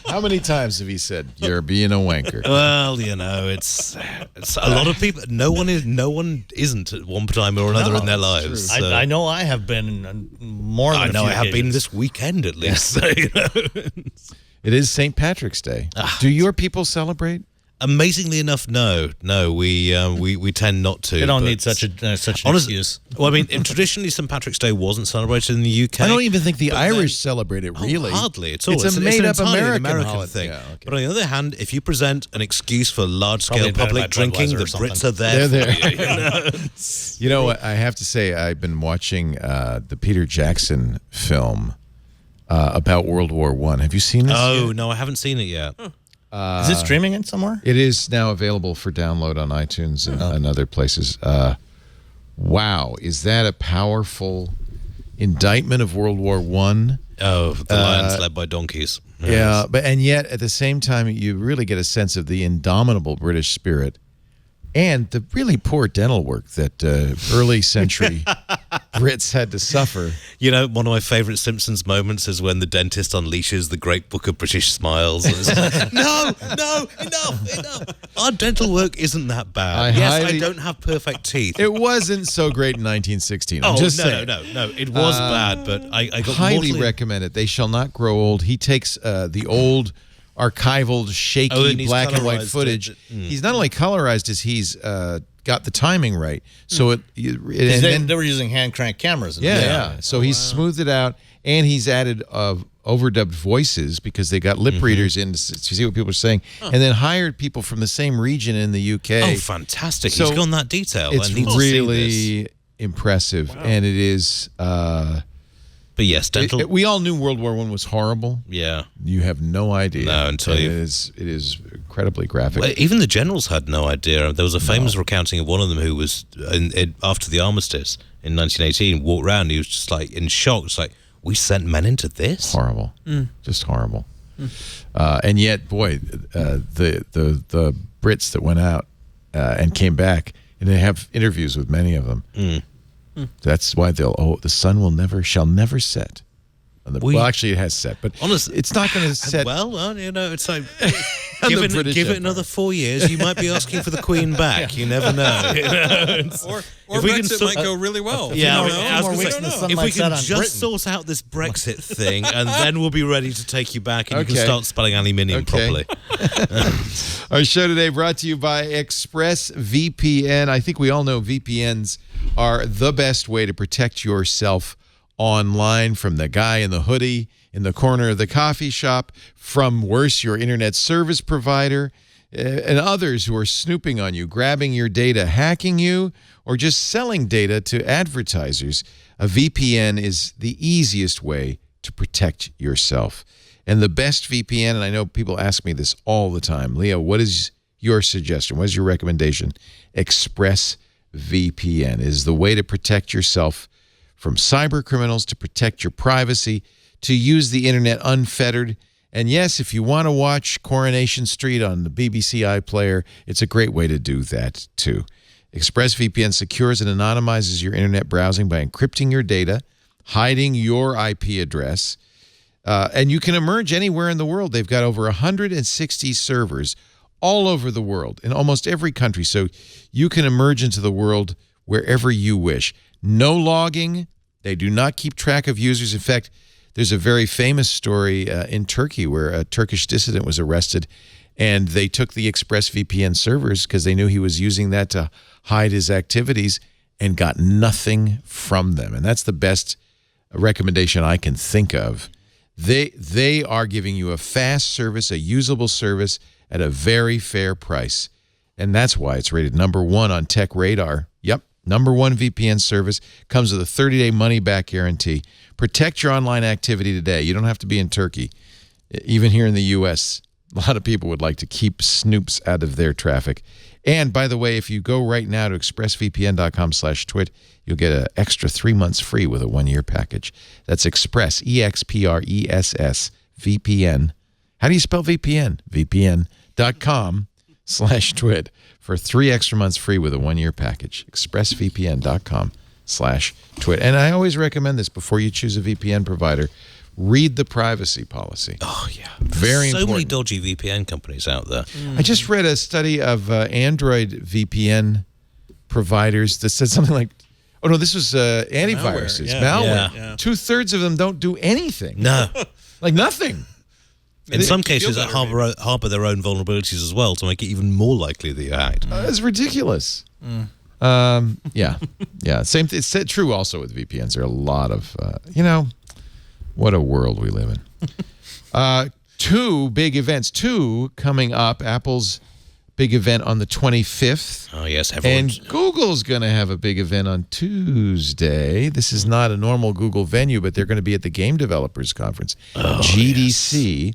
How many times have he said, you're being a wanker? Well, it's a lot of people. No one isn't at one time or another in their lives. So. I know I have been more than I have been this weekend at least. So, It is St. Patrick's Day. Do your people celebrate? Amazingly enough, no, we tend not to. They don't need such an excuse. Well, I mean, traditionally, St. Patrick's Day wasn't celebrated in the UK. I don't even think the Irish celebrate it, really. Hardly. It's a made-up American holiday thing. Yeah, okay. But on the other hand, if you present an excuse for large-scale public drinking, the Brits are there. They're there. You know what? I have to say, I've been watching the Peter Jackson film about World War I. Have you seen this? Oh, yet? no, I haven't seen it yet. Is it streaming it somewhere? It is now available for download on iTunes and other places. Wow, is that a powerful indictment of World War I? Oh, the lions led by donkeys. Yeah, and yet at the same time, you really get a sense of the indomitable British spirit and the really poor dental work that early century Brits had to suffer. You know, one of my favorite Simpsons moments is when the dentist unleashes the great book of British smiles. And it's like, no, enough. Our dental work isn't that bad. I don't have perfect teeth. It wasn't so great in 1916. I'm just saying. No. It was bad, but I got highly recommend it. They shall not grow old. He takes the old archival, shaky black and white footage. He's not only colorized as he's got the timing right. So they were using hand crank cameras. So he's smoothed it out, and he's added overdubbed voices because they got lip readers in to see what people are saying, and then hired people from the same region in the UK. Oh, fantastic! So he's gone that detail. It's really impressive, and it is. But yes, dental. We all knew World War I was horrible. Yeah, you have no idea. No, until it is incredibly graphic. Well, even the generals had no idea. There was a famous recounting of one of them who was after the armistice in 1918 walked around. He was just like in shock. It's like, we sent men into this. Horrible, just horrible. And yet, boy, the Brits that went out and came back, and they have interviews with many of them. That's why the sun shall never set. Well, actually, it has set, but honestly, it's not going to set. Well, you know, it's like give it another 4 years. You might be asking for the Queen back. You never know. Or if Brexit might go really well. Yeah, if we can just sort out this Brexit thing, and then we'll be ready to take you back, and you can start spelling aluminium properly. Our show today brought to you by ExpressVPN. I think we all know VPNs are the best way to protect yourself online from the guy in the hoodie in the corner of the coffee shop, from worse, your internet service provider, and others who are snooping on you, grabbing your data, hacking you, or just selling data to advertisers. A VPN is the easiest way to protect yourself. And the best VPN, and I know people ask me this all the time, Leo, what is your suggestion? What is your recommendation? ExpressVPN is the way to protect yourself from cyber criminals, to protect your privacy, to use the internet unfettered. And yes, if you want to watch Coronation Street on the BBC iPlayer, it's a great way to do that too. ExpressVPN secures and anonymizes your internet browsing by encrypting your data, hiding your IP address, and you can emerge anywhere in the world. They've got over 160 servers all over the world, in almost every country, so you can emerge into the world wherever you wish. No logging. They do not keep track of users. In fact, there's a very famous story in Turkey where a Turkish dissident was arrested, and they took the ExpressVPN servers because they knew he was using that to hide his activities, and got nothing from them. And that's the best recommendation I can think of. They are giving you a fast service, a usable service at a very fair price. And that's why it's rated #1 on Tech Radar. Yep. #1 VPN service, comes with a 30-day money-back guarantee. Protect your online activity today. You don't have to be in Turkey. Even here in the U.S., a lot of people would like to keep snoops out of their traffic. And by the way, if you go right now to expressvpn.com/twit, you'll get an extra 3 months free with a 1-year package. That's Express, EXPRESS, VPN. How do you spell VPN? VPN.com/twit. for 3 extra months free with a 1-year package. expressvpn.com/twit. And I always recommend this before you choose a VPN provider. Read the privacy policy. Oh, yeah. Very important. So many dodgy VPN companies out there. I just read a study of Android VPN providers that said something like, oh, no, this was antiviruses, malware. Yeah. 2/3 of them don't do anything. No. Like nothing. In some cases, they harbor their own vulnerabilities as well to make it even more likely that you're hacked. That's ridiculous. Yeah. Same. It's true also with VPNs. There are a lot of, what a world we live in. 2 big events. 2 coming up. Apple's big event on the 25th. Oh, yes. And Google's going to have a big event on Tuesday. This is not a normal Google venue, but they're going to be at the Game Developers Conference, GDC. Yes.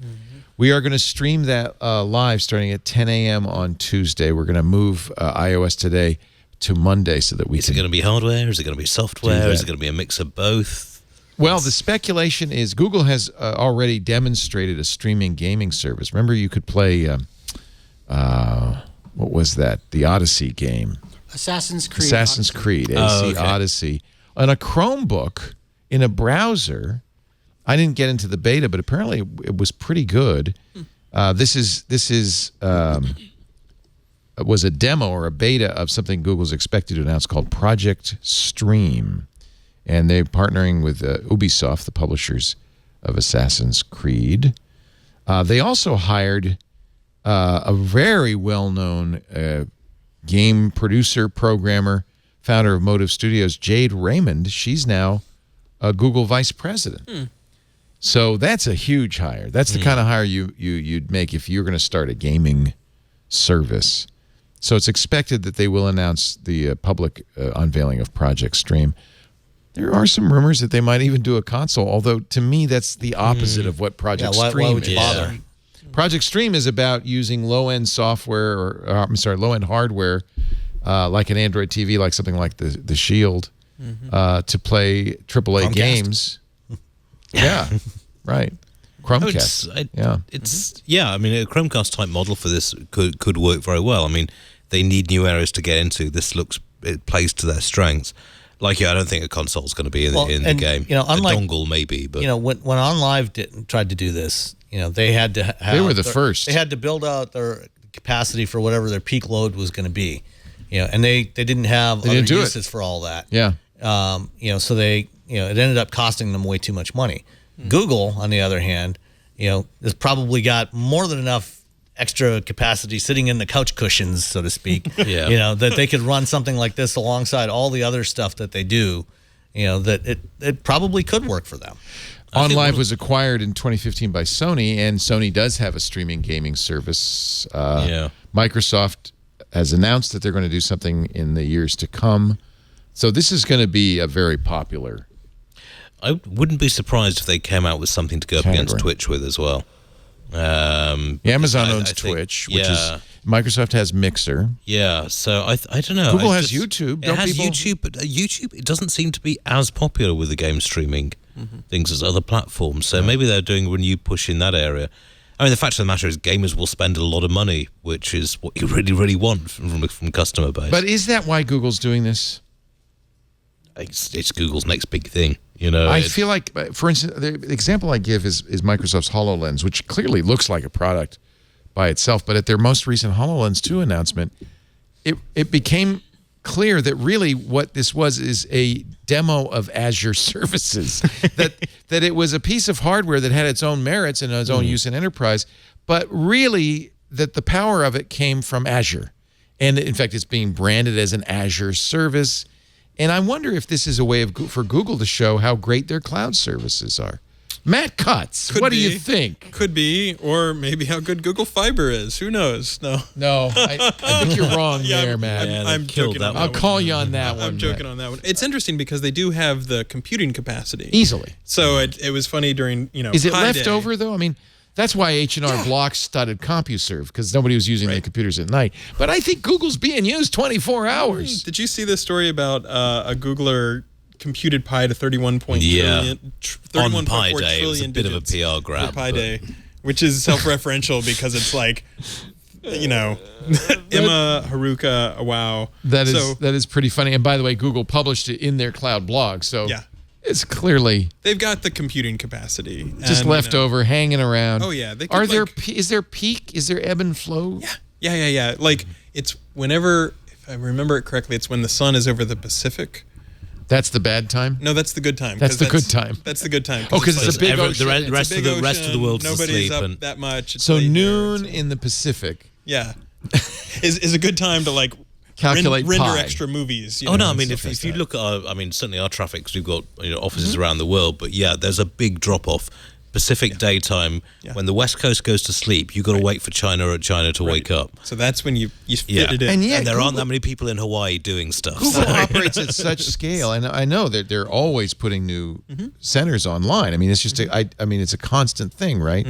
We are going to stream that live starting at 10 a.m. on Tuesday. We're going to move iOS Today to Monday so that we Is it going to be hardware? Is it going to be software? Is it going to be a mix of both? Well, the speculation is Google has already demonstrated a streaming gaming service. Remember, you could play, what was that? The Odyssey game. Assassin's Creed. Assassin's Creed, AC Odyssey. On a Chromebook, in a browser. I didn't get into the beta, but apparently it was pretty good. This was a demo or a beta of something Google's expected to announce called Project Stream. And they're partnering with Ubisoft, the publishers of Assassin's Creed. They also hired a very well-known game producer, programmer, founder of Motive Studios, Jade Raymond. She's now a Google vice president. So that's a huge hire. That's the kind of hire you'd make if you're going to start a gaming service. So it's expected that they will announce the public unveiling of Project Stream. There are some rumors that they might even do a console, although to me that's the opposite of what Project Stream why would you is. bother? Project Stream is about using low-end software, or low-end hardware, like an Android TV, like something like the Shield, to play AAA Chromecast. games. Yeah, right. Chromecast. I mean, a Chromecast type model for this could work very well. I mean, they need new areas to get into. It plays to their strengths. Like, I don't think a console is going to be in the game. Unlike, a dongle maybe, but when OnLive tried to do this, they had to have they were the first. They had to build out their capacity for whatever their peak load was going to be, and they didn't have other uses for all that. Yeah. So they it ended up costing them way too much money. Google, on the other hand, has probably got more than enough extra capacity sitting in the couch cushions, so to speak. That they could run something like this alongside all the other stuff that they do. That it probably could work for them. OnLive was acquired in 2015 by Sony, and Sony does have a streaming gaming service. Microsoft has announced that they're going to do something in the years to come. So this is going to be a very popular. I wouldn't be surprised if they came out with something to go up against Twitch with as well. Amazon owns Twitch, which is Microsoft has Mixer. Yeah, so I don't know. Google has YouTube. It has YouTube, but YouTube it doesn't seem to be as popular with the game streaming things as other platforms. So maybe they're doing a renewed push in that area. I mean, the fact of the matter is gamers will spend a lot of money, which is what you really, really want from customer base. But is that why Google's doing this? It's Google's next big thing. I feel like, for instance, the example I give is Microsoft's HoloLens, which clearly looks like a product by itself. But at their most recent HoloLens 2 announcement, it became clear that really what this was is a demo of Azure services. that it was a piece of hardware that had its own merits and its own use in enterprise, but really that the power of it came from Azure. And in fact, it's being branded as an Azure service. And I wonder if this is a way for Google to show how great their cloud services are. Matt Cutts, what do you think? Could be, or maybe how good Google Fiber is. Who knows? No, I think you're wrong there, Matt. I'm joking on that I'll call you on that one. I'm joking on that one. It's interesting because they do have the computing capacity. Easily. So it was funny during, Is it Pi left Day. over, though? I mean, that's why H&R Block started CompuServe, because nobody was using their computers at night. But I think Google's being used 24 hours. Did you see this story about a Googler computed pi to 31.4 on Pi Day, it was a bit of a PR grab. For Pi Day, which is self-referential because it's like, Emma, Haruka, wow. That is pretty funny. And by the way, Google published it in their cloud blog, so it's clearly they've got the computing capacity. Just left over, hanging around. Oh yeah, they could, is there peak? Is there ebb and flow? Yeah. Like it's whenever, if I remember it correctly, it's when the sun is over the Pacific. That's the bad time? No, that's the good time. That's the good time. That's the good time. Oh, because it's a big ocean. The rest of the world's nobody's asleep. Up that much. It's so noon in the Pacific. Yeah, is a good time to like calculate render pi. extra movies. I mean, if you look at, certainly our traffic, because we've got offices around the world, but yeah, there's a big drop off Pacific daytime. When the West Coast goes to sleep, you got to wait for China to wake up. So that's when you fit it in. And there aren't that many people in Hawaii doing stuff. Google operates at such scale, and I know that they're always putting new centers online. I mean, it's just it's a constant thing, right?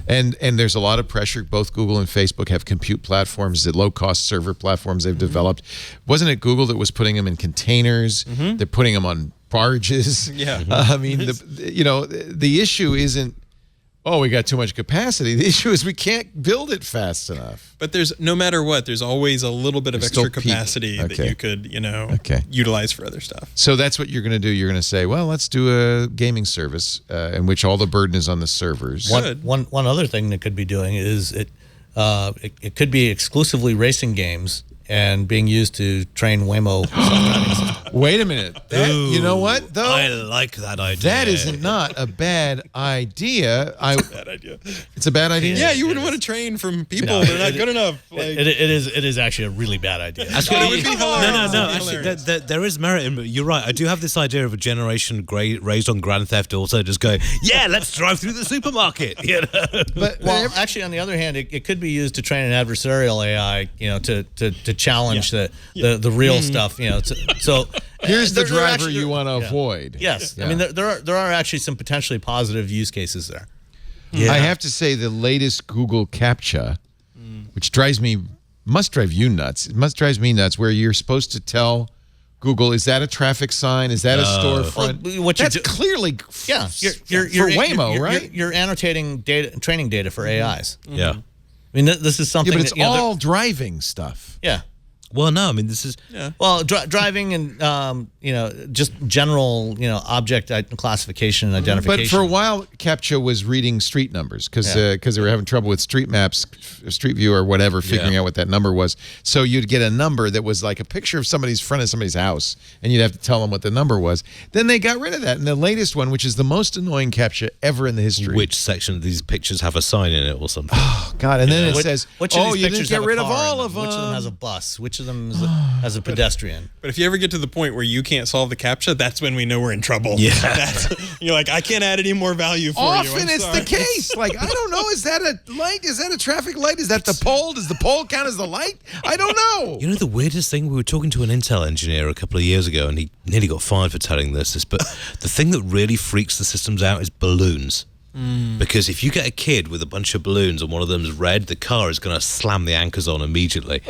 And there's a lot of pressure. Both Google and Facebook have compute platforms, the low-cost server platforms they've developed. Wasn't it Google that was putting them in containers? They're putting them on barges. Yeah. The issue isn't, we got too much capacity. The issue is we can't build it fast enough. But no matter what, there's always a little bit of extra capacity that you could, utilize for other stuff. So that's what you're going to do. You're going to say, well, let's do a gaming service in which all the burden is on the servers. One other thing that could be doing is it could be exclusively racing games and being used to train Waymo self-driving systems. Wait a minute. You know what, though? I like that idea. That is not a bad idea. It's a bad idea. It's a bad idea? Yeah, you wouldn't want to train from people that are not good enough. It is actually a really bad idea. No. Actually, there is merit in it. You're right. I do have this idea of a generation raised on Grand Theft Auto just going, let's drive through the supermarket. But actually, on the other hand, it could be used to train an adversarial AI, to challenge the real stuff. So here's the driver you want to avoid. Yes, I mean there are actually some potentially positive use cases there. I have to say the latest Google Captcha, which must drive you nuts. It must drive me nuts. Where you're supposed to tell Google, is that a traffic sign? Is that a storefront? Well, that's clearly you're Waymo, right? You're annotating training data for AIs. Yeah. I mean, this is something. Yeah, but it's all driving stuff. Yeah. Well, no, I mean, this is... Well, driving and, just general, object classification and identification. But for a while, Captcha was reading street numbers because they were having trouble with Street Maps, Street View or whatever, figuring out what that number was. So you'd get a number that was like a picture of front of somebody's house, and you'd have to tell them what the number was. Then they got rid of that. And the latest one, which is the most annoying Captcha ever in the history. Which section of these pictures have a sign in it or something? Oh, God. And then it says, which of these you pictures didn't get rid of have a car all of them. Which of them has a bus? Which of them has a pedestrian? But if you ever get to the point where you can't solve the Captcha, that's when we know we're in trouble. Yeah. You're like, I can't add any more value for you. Often it's the case. Like, I don't know. Is that a light? Is that a traffic light? Is that the pole? Does the pole count as the light? I don't know. You know, the weirdest thing, we were talking to an Intel engineer a couple of years ago, and he nearly got fired for telling this, but the thing that really freaks the systems out is balloons. Because if you get a kid with a bunch of balloons and one of them's red, the car is going to slam the anchors on immediately.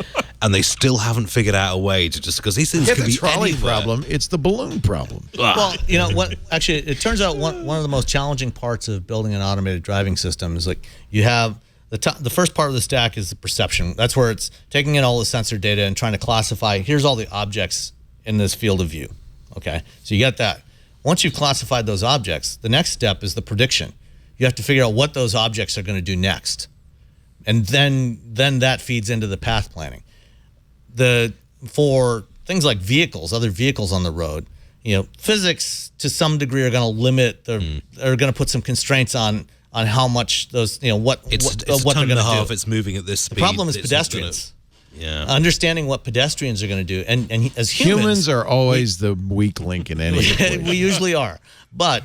And they still haven't figured out a way to just, because these things can be trolley anywhere. problem, it's the balloon problem. Well, you know what? Actually, it turns out one of the most challenging parts of building an automated driving system is like you have the first part of the stack is the perception. That's where it's taking in all the sensor data and trying to classify. Here's all the objects in this field of view. Okay, so you got that. Once you've classified those objects, the next step is the prediction. You have to figure out what those objects are going to do next. And then that feeds into the path planning. For things like vehicles, other vehicles on the road, physics to some degree are going to limit are going to put some constraints on how much those, what they're going to do. It's moving at this speed. The problem is pedestrians. Understanding what pedestrians are going to do, and as humans are always the weak link in any. We usually are, but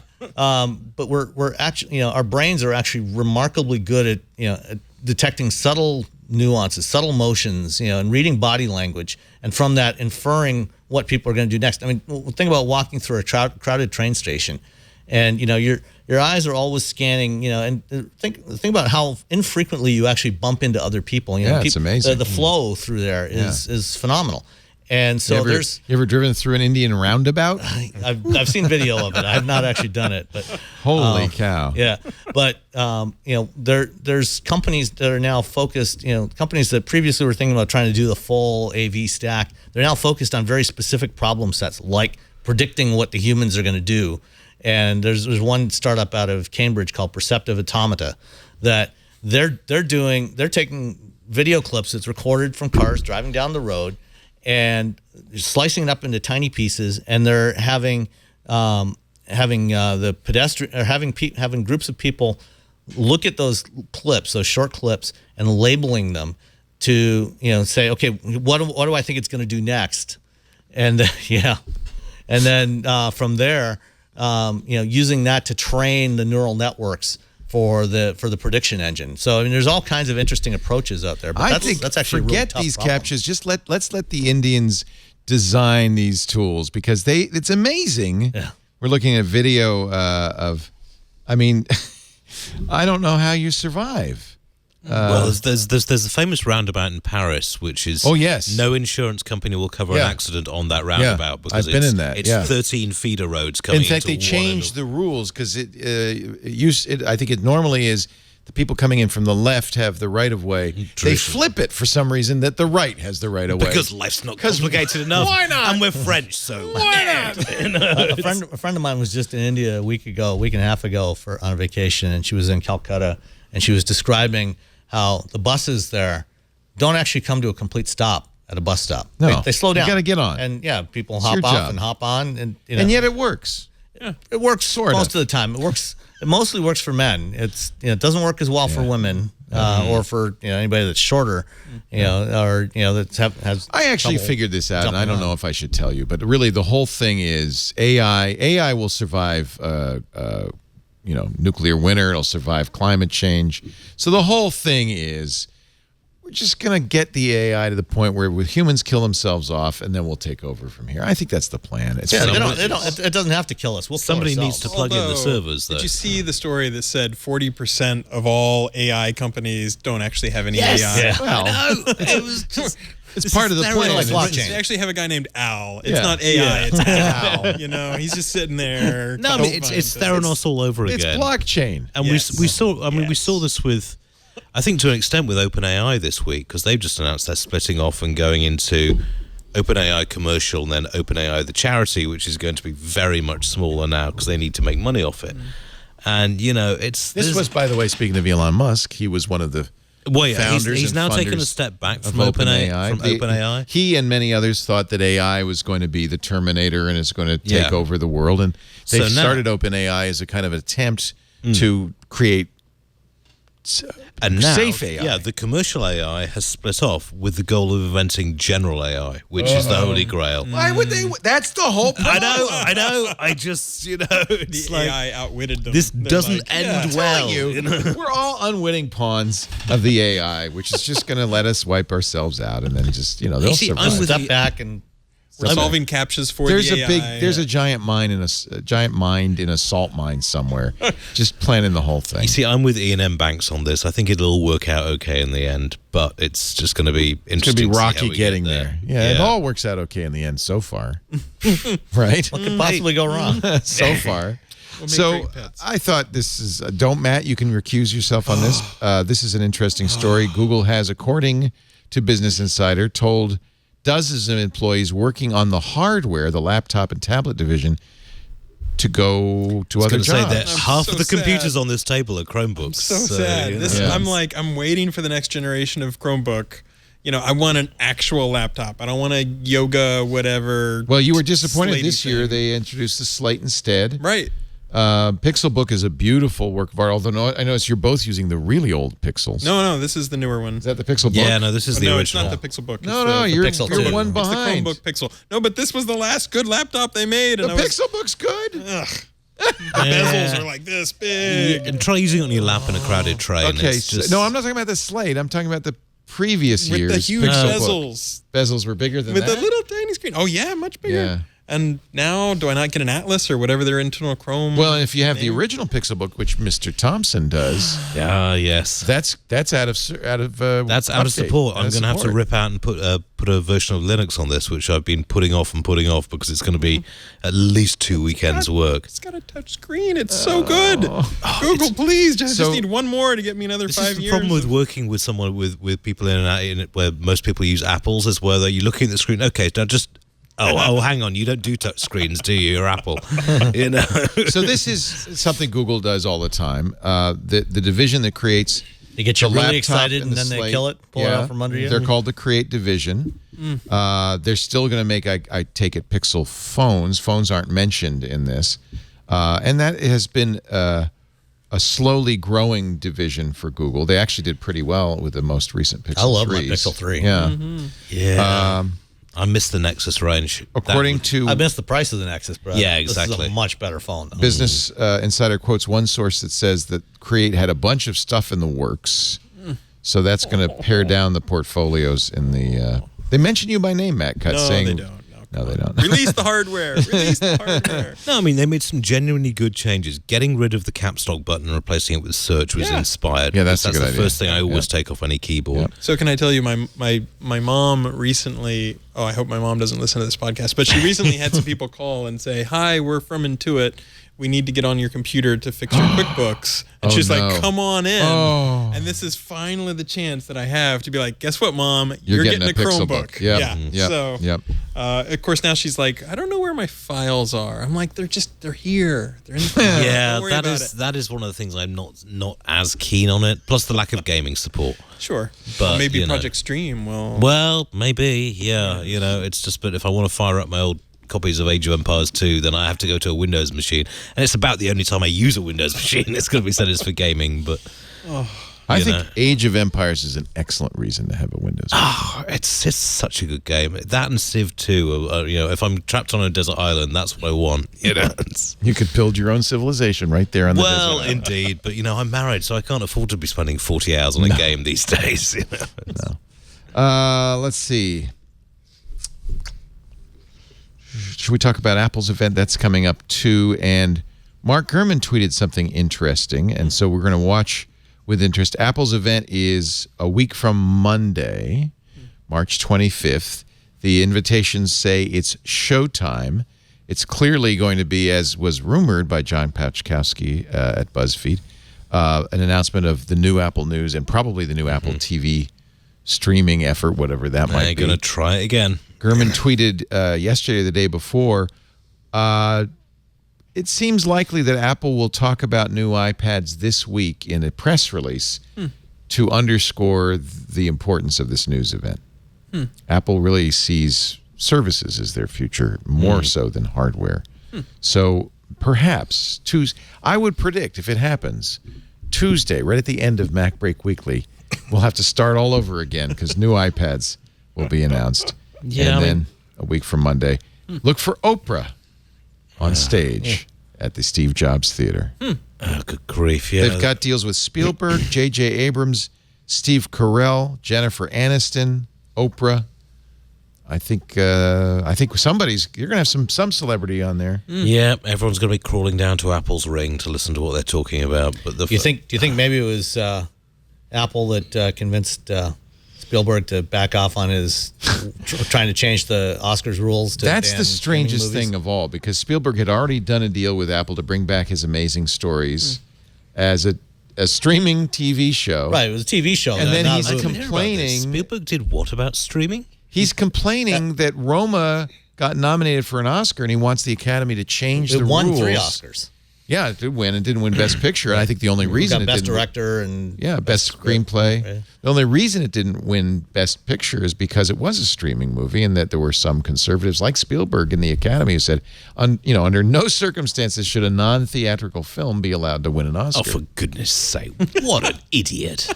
we're actually, our brains are actually remarkably good at detecting subtle nuances, subtle motions, and reading body language, and from that inferring what people are going to do next. I mean, think about walking through a crowded train station, and your eyes are always scanning, and think about how infrequently you actually bump into other people. It's amazing. The flow through there is phenomenal. And so you ever driven through an Indian roundabout? I've seen video of it. I've not actually done it, but holy cow! Yeah, but there's companies that are now focused. Companies that previously were thinking about trying to do the full AV stack. They're now focused on very specific problem sets, like predicting what the humans are going to do. And there's one startup out of Cambridge called Perceptive Automata that they're taking video clips that's recorded from cars driving down the road and slicing it up into tiny pieces, and they're having the pedestrian or having groups of people look at those clips, those short clips, and labeling them to say, okay, what do I think it's going to do next, and and then from there. Using that to train the neural networks for the prediction engine. So I mean, there's all kinds of interesting approaches out there. But that's actually forget a really these tough problem. captchas. Just let's let the Indians design these tools because it's amazing. Yeah. We're looking at video of, I mean, I don't know how you survive. Well, there's the famous roundabout in Paris, which is no insurance company will cover an accident on that roundabout because I've been in that. It's 13 feeder roads coming. In fact, they changed the rules because I think it normally is the people coming in from the left have the right of way. They flip it for some reason that the right has the right of way because life's not complicated enough. Why not? And we're French, so why not? A friend of mine was just in India a week and a half ago on a vacation, and she was in Calcutta, and she was describing how the buses there don't actually come to a complete stop at a bus stop. No, they slow down. You got to get on, and people it's hop off and hop on, and and yet it works. Yeah, it works most of the time. It works. It mostly works for men. It doesn't work as well for women or for anybody that's shorter, or that has. I actually figured this out, and I don't know if I should tell you, but really the whole thing is AI. AI will survive. Nuclear winter. It'll survive climate change. So the whole thing is, we're just going to get the AI to the point where humans kill themselves off, and then we'll take over from here. I think that's the plan. It doesn't have to kill us. Somebody needs to plug in the servers, though. Did you see the story that said 40% of all AI companies don't actually have any AI? Yeah. Well, it was just... It's part of the plan. Like blockchain. They actually have a guy named Al. It's not AI. It's Al. He's just sitting there. No, I mean, it's Theranos all over again. It's blockchain, and we saw. I mean, we saw this with, I think, to an extent, with OpenAI this week because they've just announced they're splitting off and going into OpenAI commercial and then OpenAI the charity, which is going to be very much smaller now because they need to make money off it. And this was, by the way, speaking of Elon Musk, he was one of the. He's now taken a step back from OpenAI. He and many others thought that AI was going to be the Terminator and it's going to take over the world. And they started OpenAI as a kind of attempt to create safe AI. Yeah, the commercial AI has split off with the goal of inventing general AI, which is the holy grail. Why would they? That's the whole problem. I know. I just, the AI outwitted them. This doesn't end well. We're all unwitting pawns of the AI, which is just going to let us wipe ourselves out and then just, they'll survive. Step back and we're solving captchas for the AI. There's a giant mind in a salt mine somewhere, just planning the whole thing. You see, I'm with Iain M. Banks on this. I think it'll all work out okay in the end, but it's just going to be interesting. It's going to be rocky getting there. Yeah, it all works out okay in the end so far, right? What could possibly go wrong? So far. So I thought this is don't Matt. You can recuse yourself on this. This is an interesting story. Google has, according to Business Insider, told dozens of employees working on the hardware, the laptop and tablet division, to go to other jobs. Say that half of the computers on this table are Chromebooks. So sad. I'm waiting for the next generation of Chromebook. I want an actual laptop. I don't want a yoga whatever. Well, you were disappointed this year. They introduced the Slate instead. Right. Pixelbook is a beautiful work of art, although I notice you're both using the really old Pixels. No, this is the newer one. Is that the Pixelbook? Yeah, no, this is the original. No, it's not the Pixelbook. No, you're one behind. It's the Chromebook Pixel. No, but this was the last good laptop they made. The Pixelbook's good. Ugh. Bezels are like this big. And try using it on your lap in a crowded train. Okay, no, I'm not talking about the Slate. I'm talking about the previous years. With the huge bezels. Bezels were bigger than that? With the little tiny screen. Oh, yeah, much bigger. Yeah. And now, do I not get an Atlas or whatever their internal Chrome? Well, if you have the original Pixelbook, which Mr. Thomson does, yes, that's out of support. I'm going to have to rip out and put a version of Linux on this, which I've been putting off because it's going to be at least 2 weekends' work. It's got a touch screen. It's so good. Google, please, just need one more to get me another 5 years. The problem with working with someone with people in it, where most people use Apples, is where you're looking at the screen. Okay, now just. Oh, hang on. You don't do touch screens, do you? You're Apple. So this is something Google does all the time. The division that creates they get you really excited and then they kill it, pull it out from under you. They're called the Create division. They're still going to make, I take it, Pixel phones. Phones aren't mentioned in this. And that has been a slowly growing division for Google. They actually did pretty well with the most recent Pixel 3s. I love my Pixel 3. Yeah. Yeah. I missed the Nexus range. According to... I missed the price of the Nexus, bro. Yeah, exactly. This is a much better phone, though. Business Insider quotes one source that says that Create had a bunch of stuff in the works. So that's going to pare down the portfolios in the... They mention you by name, Matt Cut, saying... they don't. No, they don't. Release the hardware. Release the hardware. No, I mean, they made some genuinely good changes. Getting rid of the caps lock button and replacing it with search was inspired. Yeah, that's a good the idea. first thing I always take off any keyboard. So can I tell you, my mom recently, I hope my mom doesn't listen to this podcast, but she recently had some people call and say, hi, we're from Intuit. We need to get on your computer to fix your QuickBooks. And she's like, come on in. And this is finally the chance that I have to be like, guess what, Mom? You're getting a Chromebook. Yep. Of course, now she's like, I don't know where my files are. I'm like, they're here. They're in the file. Yeah, that is one of the things I'm not as keen on it. Plus the lack of gaming support. Sure. But maybe Project Stream will. Well, maybe, yeah. You know, it's just, but if I want to fire up my old copies of Age of Empires 2, then I have to go to a Windows machine. And it's about the only time I use a Windows machine. It's going to be said it's for gaming, but... I think Age of Empires is an excellent reason to have a Windows machine. Oh, it's such a good game. That and Civ 2, if I'm trapped on a desert island, that's what I want. You know, you could build your own civilization right there on the desert island. Well, indeed, but I'm married, so I can't afford to be spending 40 hours on a game these days. Let's see. Should we talk about Apple's event? That's coming up too. And Mark Gurman tweeted something interesting, and so we're going to watch with interest. Apple's event is a week from Monday, March 25th. The invitations say it's showtime. It's clearly going to be, as was rumored by John Pachkowski at BuzzFeed, an announcement of the new Apple News and probably the new Apple TV streaming effort, whatever that might be. They're going to try it again. Gurman tweeted yesterday or the day before, it seems likely that Apple will talk about new iPads this week in a press release to underscore the importance of this news event. Apple really sees services as their future more so than hardware. So perhaps I would predict, if it happens, Tuesday, right at the end of Mac Break Weekly, we'll have to start all over again because new iPads will be announced. Yeah, and then a week from Monday, look for Oprah on stage at the Steve Jobs Theater. Oh, good grief, yeah. They've got deals with Spielberg, J.J. Abrams, Steve Carell, Jennifer Aniston, Oprah. I think somebody's... You're going to have some celebrity on there. Yeah, everyone's going to be crawling down to Apple's ring to listen to what they're talking about. But do you think maybe it was Apple that convinced... Spielberg to back off on his trying to change the Oscars rules to That's ban the strangest movies? thing of all, because Spielberg had already done a deal with Apple to bring back his Amazing Stories as a streaming TV show. Right, it was a TV show. And then he's complaining. complaining. Spielberg did what about streaming? He's complaining that Roma got nominated for an Oscar and he wants the Academy to change the rules. It won 3 Oscars. Yeah, it did win and didn't win Best Picture. And I think the only reason it Best didn't Director and Best Screenplay. Right. The only reason it didn't win Best Picture is because it was a streaming movie, and that there were some conservatives like Spielberg in the Academy who said, under no circumstances should a non-theatrical film be allowed to win an Oscar. Oh, for goodness sake! What an idiot!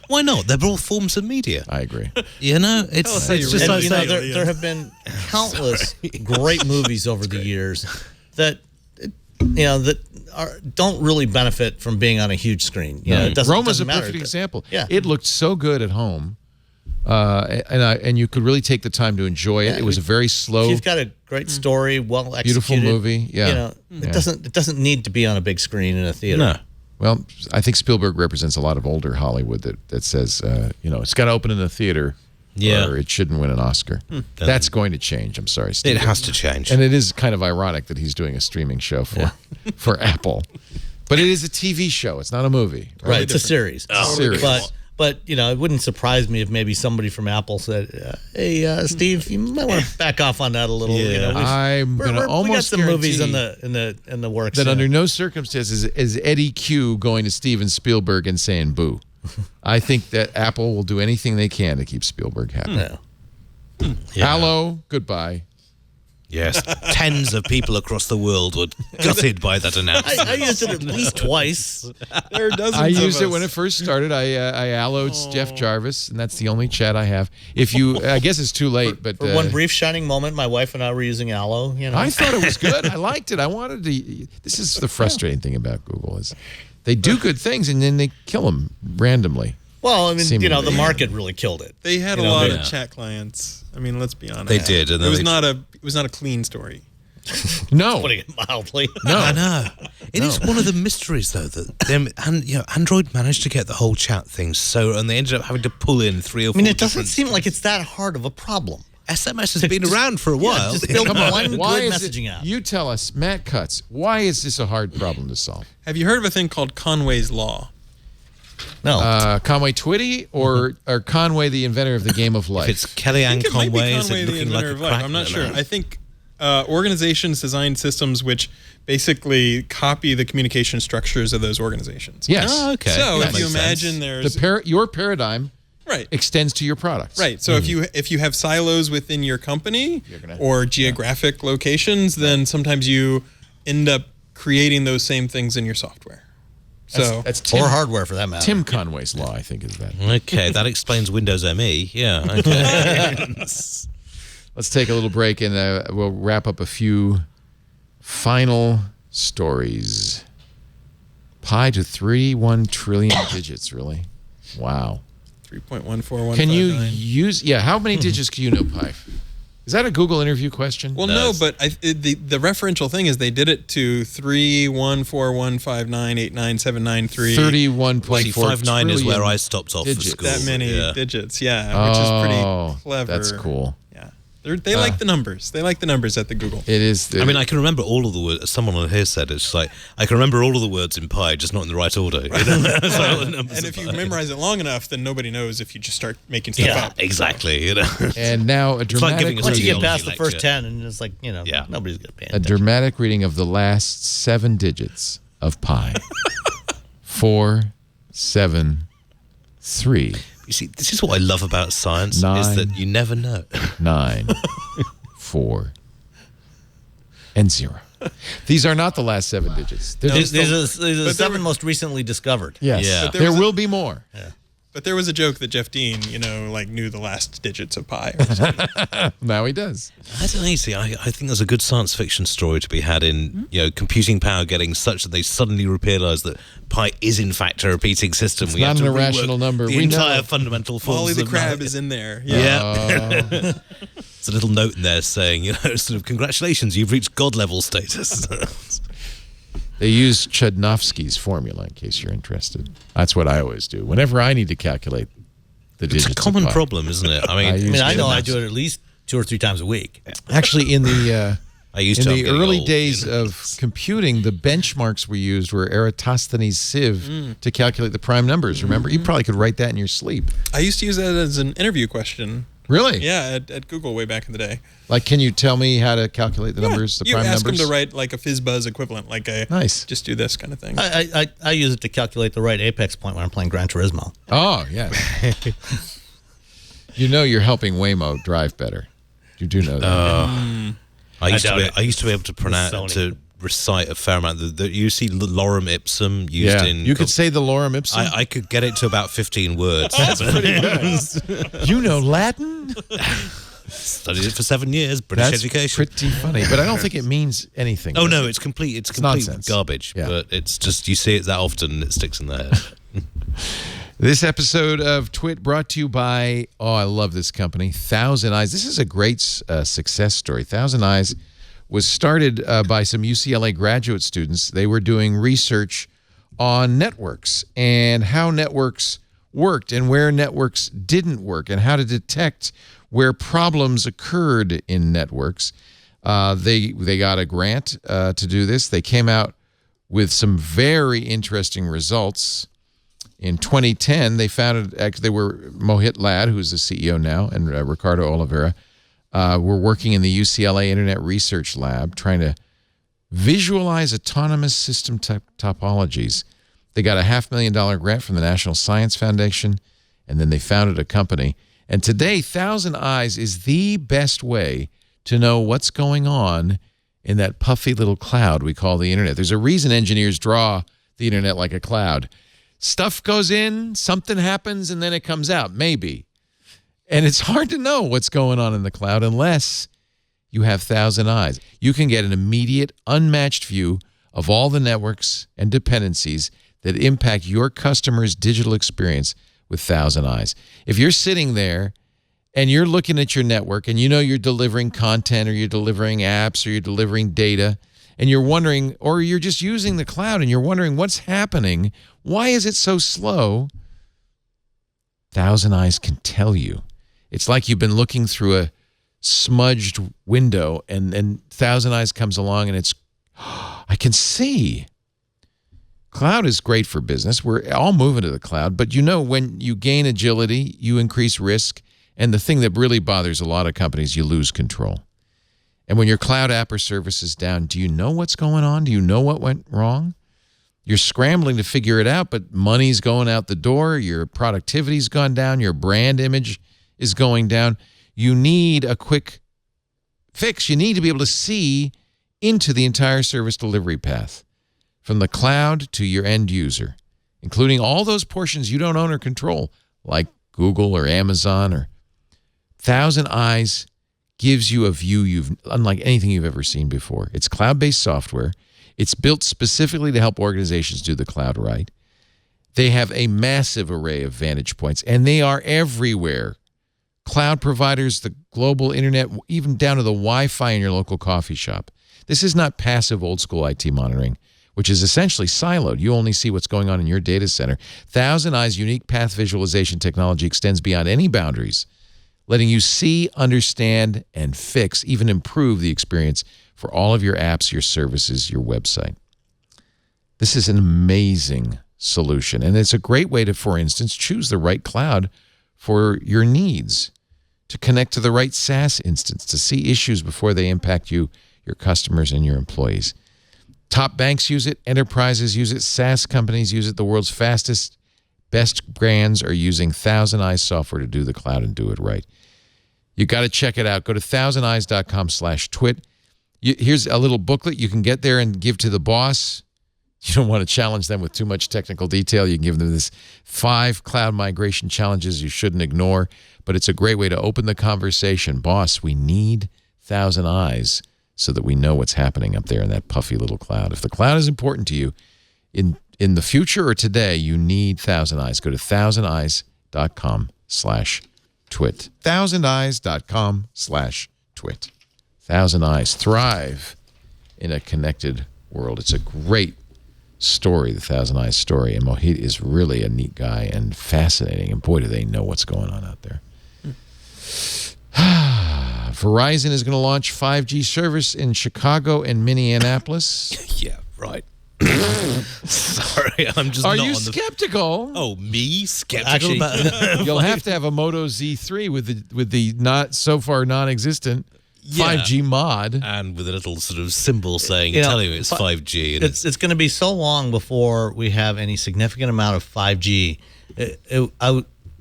Why not? They're all forms of media. I agree. It's just like there have been countless great movies over the years that don't really benefit from being on a huge screen. Roma's a perfect example. Yeah. It looked so good at home, and you could really take the time to enjoy it. It was a very slow. You've got a great story, well executed, beautiful movie. Yeah, it doesn't need to be on a big screen in a theater. No. Well, I think Spielberg represents a lot of older Hollywood that says, it's got to open in the theater. Yeah. Or it shouldn't win an Oscar. That's going to change. I'm sorry, Steve. It has to change. And it is kind of ironic that he's doing a streaming show for Apple. But it is a TV show. It's not a movie. Right, it's a series. Series. But it wouldn't surprise me if maybe somebody from Apple said, "Hey, Steve, you might want to back off on that a little." Yeah. I'm going to almost we got some movies in the works that under no circumstances is Eddie Q going to Steven Spielberg and saying "boo." I think that Apple will do anything they can to keep Spielberg happy. Yeah. Hello, goodbye. Yes, tens of people across the world were gutted by that announcement. I used it at least twice. There are dozens I of used it us. when it first started. I alloed Jeff Jarvis, and that's the only chat I have. If you, I guess it's too late, but For one brief shining moment, my wife and I were using Allo. You know, I thought it was good. I liked it. I wanted to. This is the frustrating thing about Google is they do good things and then they kill them randomly. well, I mean, Seemingly. the market really killed it. They had a lot of chat clients. I mean, let's be honest. They did, and It then was they- not a clean story. No, Putting it mildly. I know. It is one of the mysteries, though, that them and Android managed to get the whole chat thing and they ended up having to pull in 3 or 4. I mean, it doesn't seem like it's that hard of a problem. SMS has been around for a while. just build come on. one Why good is it, messaging app. you tell us, Matt Cutts, why is this a hard problem to solve? Have you heard of a thing called Conway's Law? No. Conway Twitty or Conway, the inventor of the game of life? If it's Kellyanne It might be Conway, is Conway, it the looking like inventor a of life. crack? I'm not I sure. don't know. I think organizations design systems which basically copy the communication structures of those organizations. Yes. Oh, okay. So That if you makes imagine sense. there's Your paradigm right. extends to your products. Right. So if you have silos within your company gonna- or geographic locations, then sometimes you end up creating those same things in your software. So That's Tim, or hardware for that matter. Tim Conway's law, I think, is that. Okay, that explains Windows ME. Yeah, okay. Let's take a little break and we'll wrap up a few final stories. Pi to 31 trillion digits, really? Wow. 3.14159. Can you use, how many digits can you know Pi? Is that a Google interview question? Well, no, but the referential thing is they did it to 31415989793. 31.4 59 is where trillion I stopped off for digits. school. That many yeah. digits, which is pretty clever. That's cool. Yeah, they like the numbers. They like the numbers at the Google. It is. I mean, I can remember all of the words. Someone on here said it's like I can remember all of the words in Pi, just not in the right order. You know? So all the numbers And are if you fine. memorize it long enough, then nobody knows if you just start making stuff yeah, up. exactly. You know, and now a like dramatic giving us Once you reading, get past the lecture. first 10, and it's like, Yeah. nobody's going to pay a attention. dramatic reading of the last 7 digits of Pi. 4, 7, 3, you see, this is what I love about science: is 9. that you never know. 9, 4, and 0. These are not the last 7 digits. They're These just are the but 7 there were- most recently discovered. yes. Yeah. But There there was a- will be more. But there was a joke that Jeff Dean, knew the last digits of pi. Or something. Now he does. I don't know. See, I think there's a good science fiction story to be had in computing power getting such that they suddenly realise that pi is in fact a repeating system. It's we have not to an irrational rework number. The We entire know. fundamental forms. Mollie the of crab math. is in there. Yeah. There's a little note in there saying, sort of, congratulations, you've reached God level status. They use Chudnovsky's formula, in case you're interested. That's what I always do. Whenever I need to calculate the digits It's a common of pi. problem, isn't it? I I mean, I know I Chudnovsky. do it at least 2 or 3 times a week. Actually, in the I used in to. I'm the getting early old, days you know. of computing, the benchmarks we used were Eratosthenes' sieve to calculate the prime numbers. Remember, you probably could write that in your sleep. I used to use that as an interview question. Really? Yeah, at Google way back in the day. Like, can you tell me how to calculate the numbers, the you prime ask numbers? them to write like a FizzBuzz equivalent, like a Nice. just do this kind of thing. I use it to calculate the right apex point when I'm playing Gran Turismo. Oh, yeah. You're helping Waymo drive better. You do know that. I used doubt it. I used to be able to pronounce Sony. to recite a fair amount. You see lorem ipsum used Yeah. in. You could say the lorem ipsum. I could get it to about 15 words. You know Latin? Studied it for 7 years. British That's education. pretty funny, but I don't think it means anything. Oh does no, it? it's complete. It's It's complete nonsense. garbage. Yeah. But it's just you see it that often, and it sticks in the head. This episode of Twit brought to you by, I love this company, Thousand Eyes. This is a great success story. Thousand Eyes was started by some UCLA graduate students. They were doing research on networks and how networks worked and where networks didn't work and how to detect where problems occurred in networks. They got a grant to do this. They came out with some very interesting results. In 2010, they were Mohit Lad, who's the CEO now, and Ricardo Oliveira, were working in the UCLA Internet Research Lab trying to visualize autonomous system topologies. They got a $500,000 grant from the National Science Foundation, and then they founded a company. And today, Thousand Eyes is the best way to know what's going on in that puffy little cloud we call the internet. There's a reason engineers draw the internet like a cloud. Stuff goes in, something happens, and then it comes out, maybe. And it's hard to know what's going on in the cloud unless you have Thousand Eyes. You can get an immediate, unmatched view of all the networks and dependencies that impact your customer's digital experience with Thousand Eyes. If you're sitting there and you're looking at your network and you know you're delivering content or you're delivering apps or you're delivering data and you're wondering, or you're just using the cloud and you're wondering what's happening, why is it so slow? Thousand Eyes can tell you. It's like you've been looking through a smudged window and Thousand Eyes comes along and it's, I can see. Cloud is great for business. We're all moving to the cloud, but you know when you gain agility, you increase risk. And the thing that really bothers a lot of companies, you lose control. And when your cloud app or service is down, do you know what's going on? Do you know what went wrong? You're scrambling to figure it out, but money's going out the door. Your productivity's gone down. Your brand image is going down. You need a quick fix. You need to be able to see into the entire service delivery path from the cloud to your end user, including all those portions you don't own or control, like Google or Amazon or Thousand Eyes gives you a view unlike anything you've ever seen before. It's cloud-based software. It's built specifically to help organizations do the cloud right. They have a massive array of vantage points, and they are everywhere. Cloud providers, the global internet, even down to the Wi-Fi in your local coffee shop. This is not passive old-school IT monitoring, which is essentially siloed. You only see what's going on in your data center. Thousand Eyes' unique path visualization technology extends beyond any boundaries, letting you see, understand, and fix, even improve the experience for all of your apps, your services, your website. This is an amazing solution, and it's a great way to, for instance, choose the right cloud for your needs, to connect to the right SaaS instance, to see issues before they impact you, your customers, and your employees. Top banks use it, enterprises use it, SaaS companies use it. The world's fastest, best brands are using Thousand Eyes software to do the cloud and do it right. You got to check it out. Go to thousandeyes.com/twit. Here's a little booklet you can get there and give to the boss. You don't want to challenge them with too much technical detail. You can give them this 5 cloud migration challenges you shouldn't ignore, but it's a great way to open the conversation. Boss, we need Thousand Eyes so that we know what's happening up there in that puffy little cloud. If the cloud is important to you in the future or today, you need Thousand Eyes. Go to thousandeyes.com/twit. thousandeyes.com/twit. Thousand Eyes thrive in a connected world. It's a great story, the Thousand Eyes story, and Mohit is really a neat guy and fascinating, and boy, do they know what's going on out there. Verizon is going to launch 5G service in Chicago and Minneapolis. Yeah, right. Sorry, I'm just Are not you on the... skeptical? Oh, me? Skeptical Actually, about it? You'll have to have a Moto Z3 with the not so far non-existent 5G mod. And with a little sort of symbol saying, telling you it's 5G. And it's going to be so long before we have any significant amount of 5G.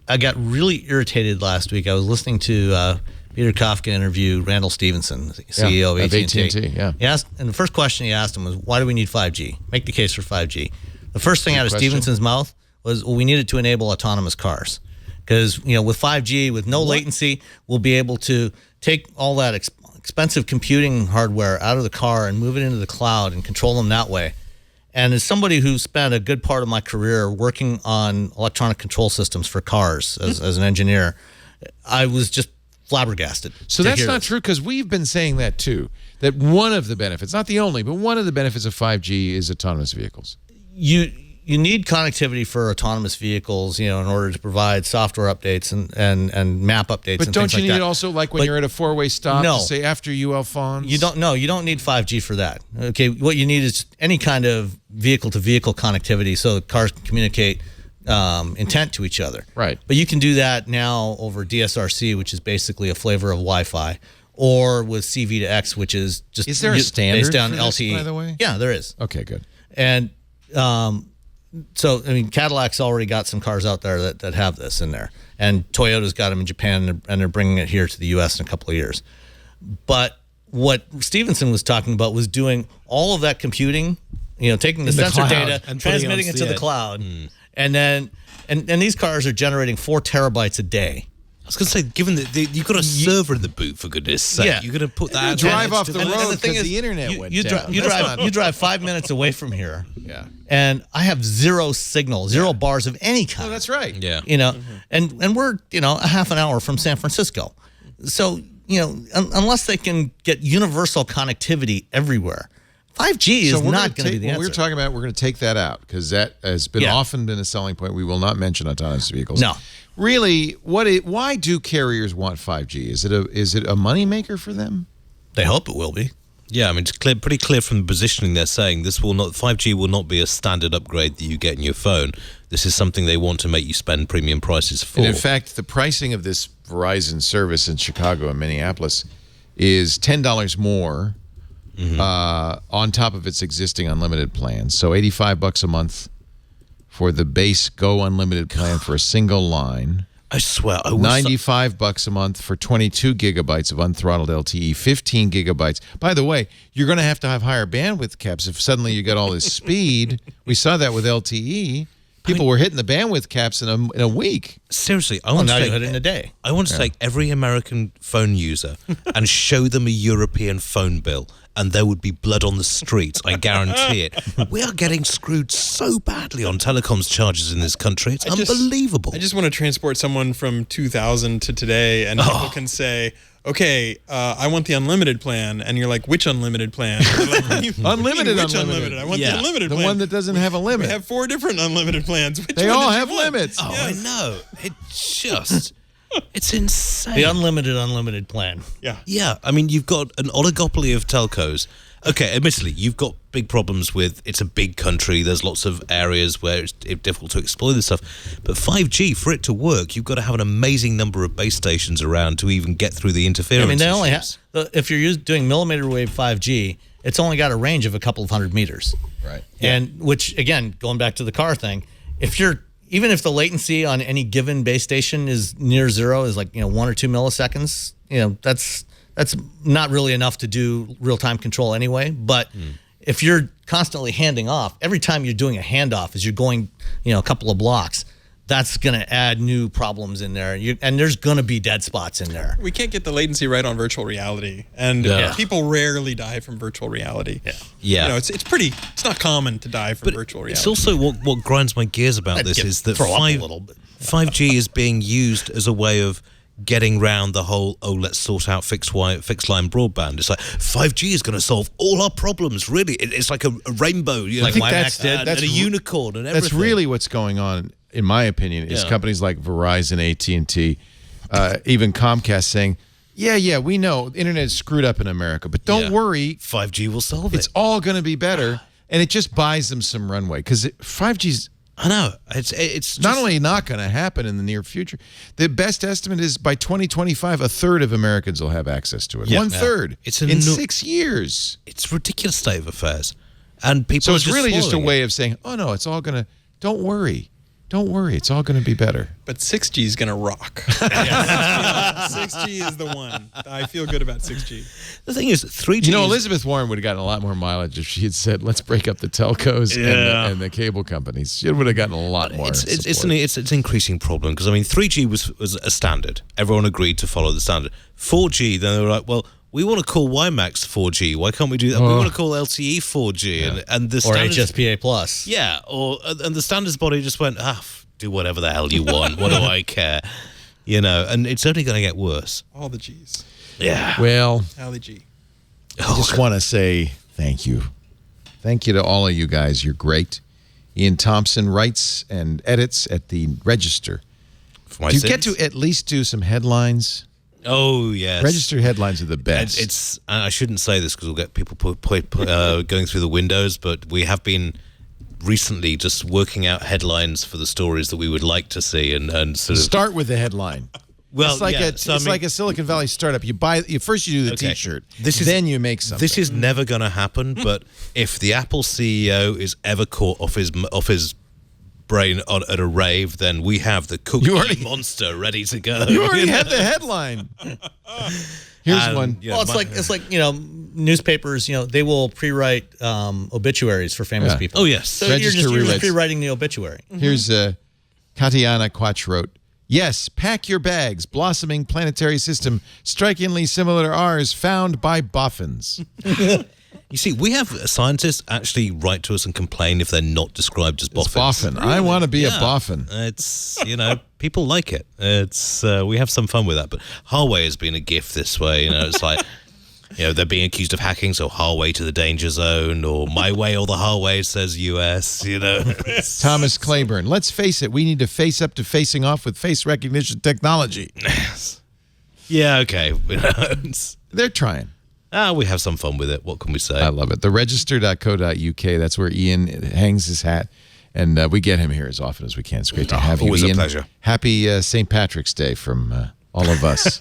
I got really irritated last week. I was listening to Peter Kafka interview Randall Stevenson, CEO of AT&T. Yeah. He asked, and the first question he asked him was, why do we need 5G? Make the case for 5G. The first thing out of Stevenson's mouth was, well, we needed to enable autonomous cars. Because, with 5G, with no latency, we'll be able to take all that expensive computing hardware out of the car and move it into the cloud and control them that way. And as somebody who spent a good part of my career working on electronic control systems for cars as an engineer, I was just flabbergasted. So that's not true, because we've been saying that too, that one of the benefits, not the only, but one of the benefits of 5G is autonomous vehicles. You need connectivity for autonomous vehicles, in order to provide software updates and map updates. But and don't things you like need that. it also like when you're at a four-way stop No. to say after you, Alphonse? You don't need 5G for that. Okay, what you need is any kind of vehicle-to-vehicle connectivity so cars can communicate intent to each other. Right. But you can do that now over DSRC, which is basically a flavor of Wi-Fi, or with CV2X, which is just Is there a standard based on for this, LTE. by the way? Yeah, there is. Okay, good. And so, Cadillac's already got some cars out there that have this in there. And Toyota's got them in Japan, and they're bringing it here to the U.S. in a couple of years. But what Stevenson was talking about was doing all of that computing, taking the sensor data and transmitting it to the cloud. And then and these cars are generating 4 terabytes a day. I was going to say, given that you've got a server in the boot, for goodness sake, you're going to put that drive off the road because the internet went down. You drive 5 minutes away from here. Yeah. And I have 0 signal, 0 bars of any kind. Oh, that's right. Yeah. And we're, a half an hour from San Francisco. So, unless they can get universal connectivity everywhere, 5G is not going to be the answer. We're talking about, we're going to take that out because that has been often been a selling point. We will not mention autonomous vehicles. No. Really, why do carriers want 5G? Is it a moneymaker for them? They hope it will be. Yeah, I mean, it's pretty clear from the positioning they're saying 5G will not be a standard upgrade that you get in your phone. This is something they want to make you spend premium prices for. And in fact, the pricing of this Verizon service in Chicago and Minneapolis is $10 more on top of its existing unlimited plan. So $85 a month for the base Go Unlimited plan for a single line. I swear, $95 a month for 22 gigabytes of unthrottled LTE, 15 gigabytes. By the way, you're going to have higher bandwidth caps if suddenly you get all this speed. We saw that with LTE. People were hitting the bandwidth caps in a week. Seriously, I want to take in a day. I want to take every American phone user and show them a European phone bill, and there would be blood on the streets. I guarantee it. We are getting screwed so badly on telecoms charges in this country. It's unbelievable. I just want to transport someone from 2000 to today, and people can say, okay, I want the unlimited plan. And you're like, which unlimited plan? Like, unlimited. Which unlimited? I want the unlimited plan. The one that doesn't have a limit. We have 4 different unlimited plans. They all have limits. Oh, yes. I know. It's insane. The unlimited plan. Yeah. Yeah. I mean, you've got an oligopoly of telcos. Okay, admittedly, you've got big problems with, it's a big country, there's lots of areas where it's difficult to exploit this stuff. But 5G, for it to work, you've got to have an amazing number of base stations around to even get through the interference. I mean, they only have, if you're doing millimeter wave 5G, it's only got a range of a couple of 100 meters. Right. And which, again, going back to the car thing, even if the latency on any given base station is near 0, is like 1 or 2 milliseconds, that's not really enough to do real-time control anyway. But if you're constantly handing off, every time you're doing a handoff as you're going, a couple of blocks, that's going to add new problems in there. And there's going to be dead spots in there. We can't get the latency right on virtual reality. And people rarely die from virtual reality. Yeah. It's not common to die from virtual reality. It's also what grinds my gears about this is that 5G is being used as a way of getting round the whole, let's sort out fixed line broadband. It's like 5G is going to solve all our problems, really. It's like a rainbow, I think that's and a unicorn and everything. That's really what's going on, in my opinion, is companies like Verizon, AT&T, even Comcast saying, yeah, we know the internet is screwed up in America, but don't worry. 5G will solve it. It's all going to be better, and it just buys them some runway, because 5G's... I know. It's not only not going to happen in the near future. The best estimate is by 2025, a third of Americans will have access to it. Yeah. 1/3 in 6 years. It's a ridiculous state of affairs, and people. So it's really just a way of saying, "Oh no, it's all going to. Don't worry, it's all going to be better." But 6G is going to rock. 6G is the one. I feel good about 6G. The thing is, 3G. Elizabeth Warren would have gotten a lot more mileage if she had said, "Let's break up the telcos and the cable companies." She would have gotten a lot more. It's an increasing problem because 3G was a standard. Everyone agreed to follow the standard. 4G, then they were like, well, we want to call WiMAX 4G. Why can't we do that? We want to call LTE 4G and the or HSPA Plus. Yeah, and the standards body just went, do whatever the hell you want. What do I care? And it's only going to get worse. All the G's. Yeah. Well, Alley G. I just want to say thank you. Thank you to all of you guys. You're great. Iain Thomson writes and edits at the Register. Do you get to at least do some headlines? Oh, yes. Register headlines are the best. I shouldn't say this because we'll get people going through the windows, but we have been recently just working out headlines for the stories that we would like to see and sort of... Start with the headline. Well, it's like a Silicon Valley startup. You first you do the T-shirt, then you make something. This is never going to happen, but if the Apple CEO is ever caught off his brain at a rave, then we have the cookie monster ready to go. You already had the headline. Here's one. Well, it's like newspapers. They will pre-write obituaries for famous people. Oh yes. So you're just pre-writing the obituary. Here's Katiana Quach wrote, yes, pack your bags. Blossoming planetary system, strikingly similar to ours, found by boffins. You see, we have scientists actually write to us and complain if they're not described as boffins. Boffin. Really? I want to be a boffin. It's, people like it. It's we have some fun with that. But Huawei has been a gift this way. It's like, they're being accused of hacking, so Huawei to the danger zone, or my way or the Huawei, says US, Thomas Claiborne. Let's face it, we need to face up to facing off with face recognition technology. Yeah, okay. They're trying. We have some fun with it. What can we say? I love it. Theregister.co.uk. That's where Iain hangs his hat. And we get him here as often as we can. It's great to have you, always Iain. A pleasure. Happy St. Patrick's Day from all of us.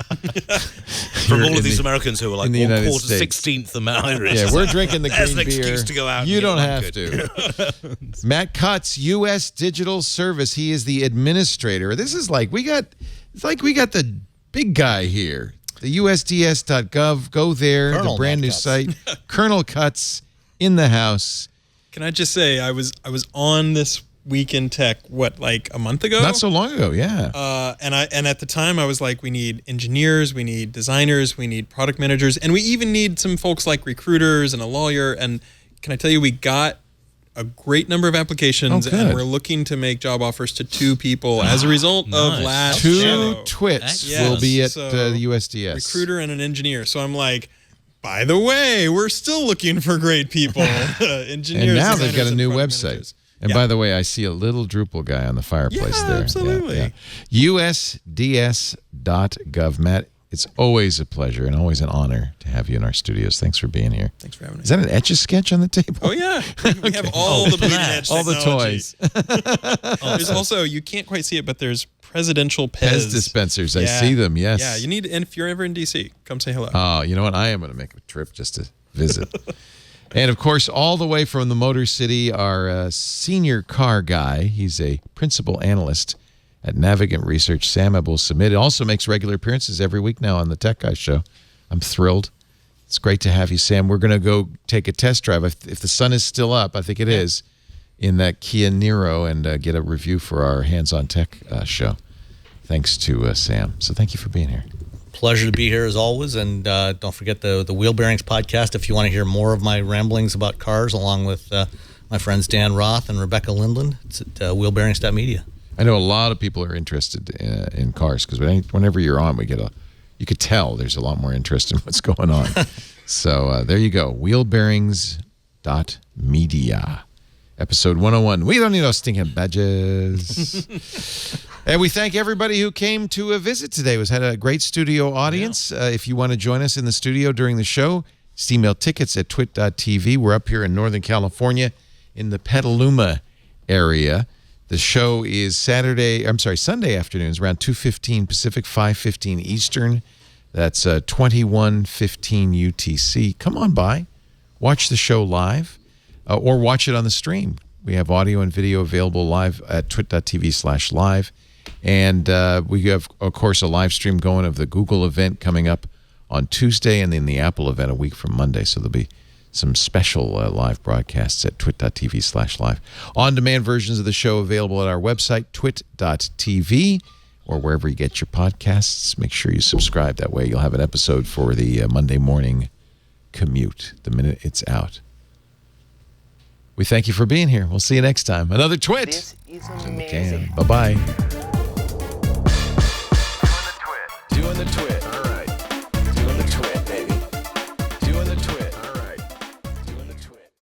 From all of these Americans who are like 1/4, 16th amount Irish. Yeah, we're drinking the green beer. Excuse to go out. You don't have to. Matt Cutts, U.S. Digital Service. He is the administrator. This is like we got the big guy here. The USDS.gov. Go there. Colonel the brand new site. Colonel Cutts in the house. Can I just say I was on this Week in Tech like a month ago? Not so long ago, yeah. And at the time I was like, we need engineers, we need designers, we need product managers, and we even need some folks like recruiters and a lawyer. And can I tell you, we got a great number of applications, and we're looking to make job offers to 2 people as a result of last 2 show. twits will be at the USDS. Recruiter and an engineer. So I'm like, by the way, we're still looking for great people. Engineers. And now they've got a new website. Managers. And by the way, I see a little Drupal guy on the fireplace there. Absolutely. USDS.gov. Matt, it's always a pleasure and always an honor to have you in our studios. Thanks for being here. Thanks for having me. Is that an Etch-a-Sketch on the table? Oh, yeah. We have all the bleeding edge all the toys. There's also, you can't quite see it, but there's presidential Pez dispensers. I see them, yes. Yeah, you need, and if you're ever in D.C., come say hello. Oh, you know what? I am going to make a trip just to visit. And, of course, all the way from the Motor City, our senior car guy. He's a principal analyst at Navigant Research, Sam Abuelsamid. Also makes regular appearances every week now on the Tech Guy Show. I'm thrilled. It's great to have you, Sam. We're going to go take a test drive. If the sun is still up, I think it is, in that Kia Niro and get a review for our Hands on Tech show. Thanks to Sam. So thank you for being here. Pleasure to be here as always, and don't forget the Wheel Bearings podcast if you want to hear more of my ramblings about cars, along with my friends Dan Roth and Rebecca Lindland. It's at wheelbearings.media. I know a lot of people are interested in cars because whenever you're on, you could tell there's a lot more interest in what's going on. So there you go, wheelbearings.media. Episode 101. We don't need no stinking badges. And we thank everybody who came to visit today. We had a great studio audience. Yeah. If you want to join us in the studio during the show, just email tickets at twit.tv. We're up here in Northern California in the Petaluma area. The show is Sunday afternoons around 2:15 Pacific, 5:15 Eastern. That's 21:15 UTC. Come on by. Watch the show live or watch it on the stream. We have audio and video available live at twit.tv/live. And we have, of course, a live stream going of the Google event coming up on Tuesday and then the Apple event a week from Monday. So there'll be some special live broadcasts at twit.tv/live. On-demand versions of the show available at our website, twit.tv, or wherever you get your podcasts. Make sure you subscribe. That way you'll have an episode for the Monday morning commute the minute it's out. We thank you for being here. We'll see you next time. Another Twit. This is amazing. Bye-bye.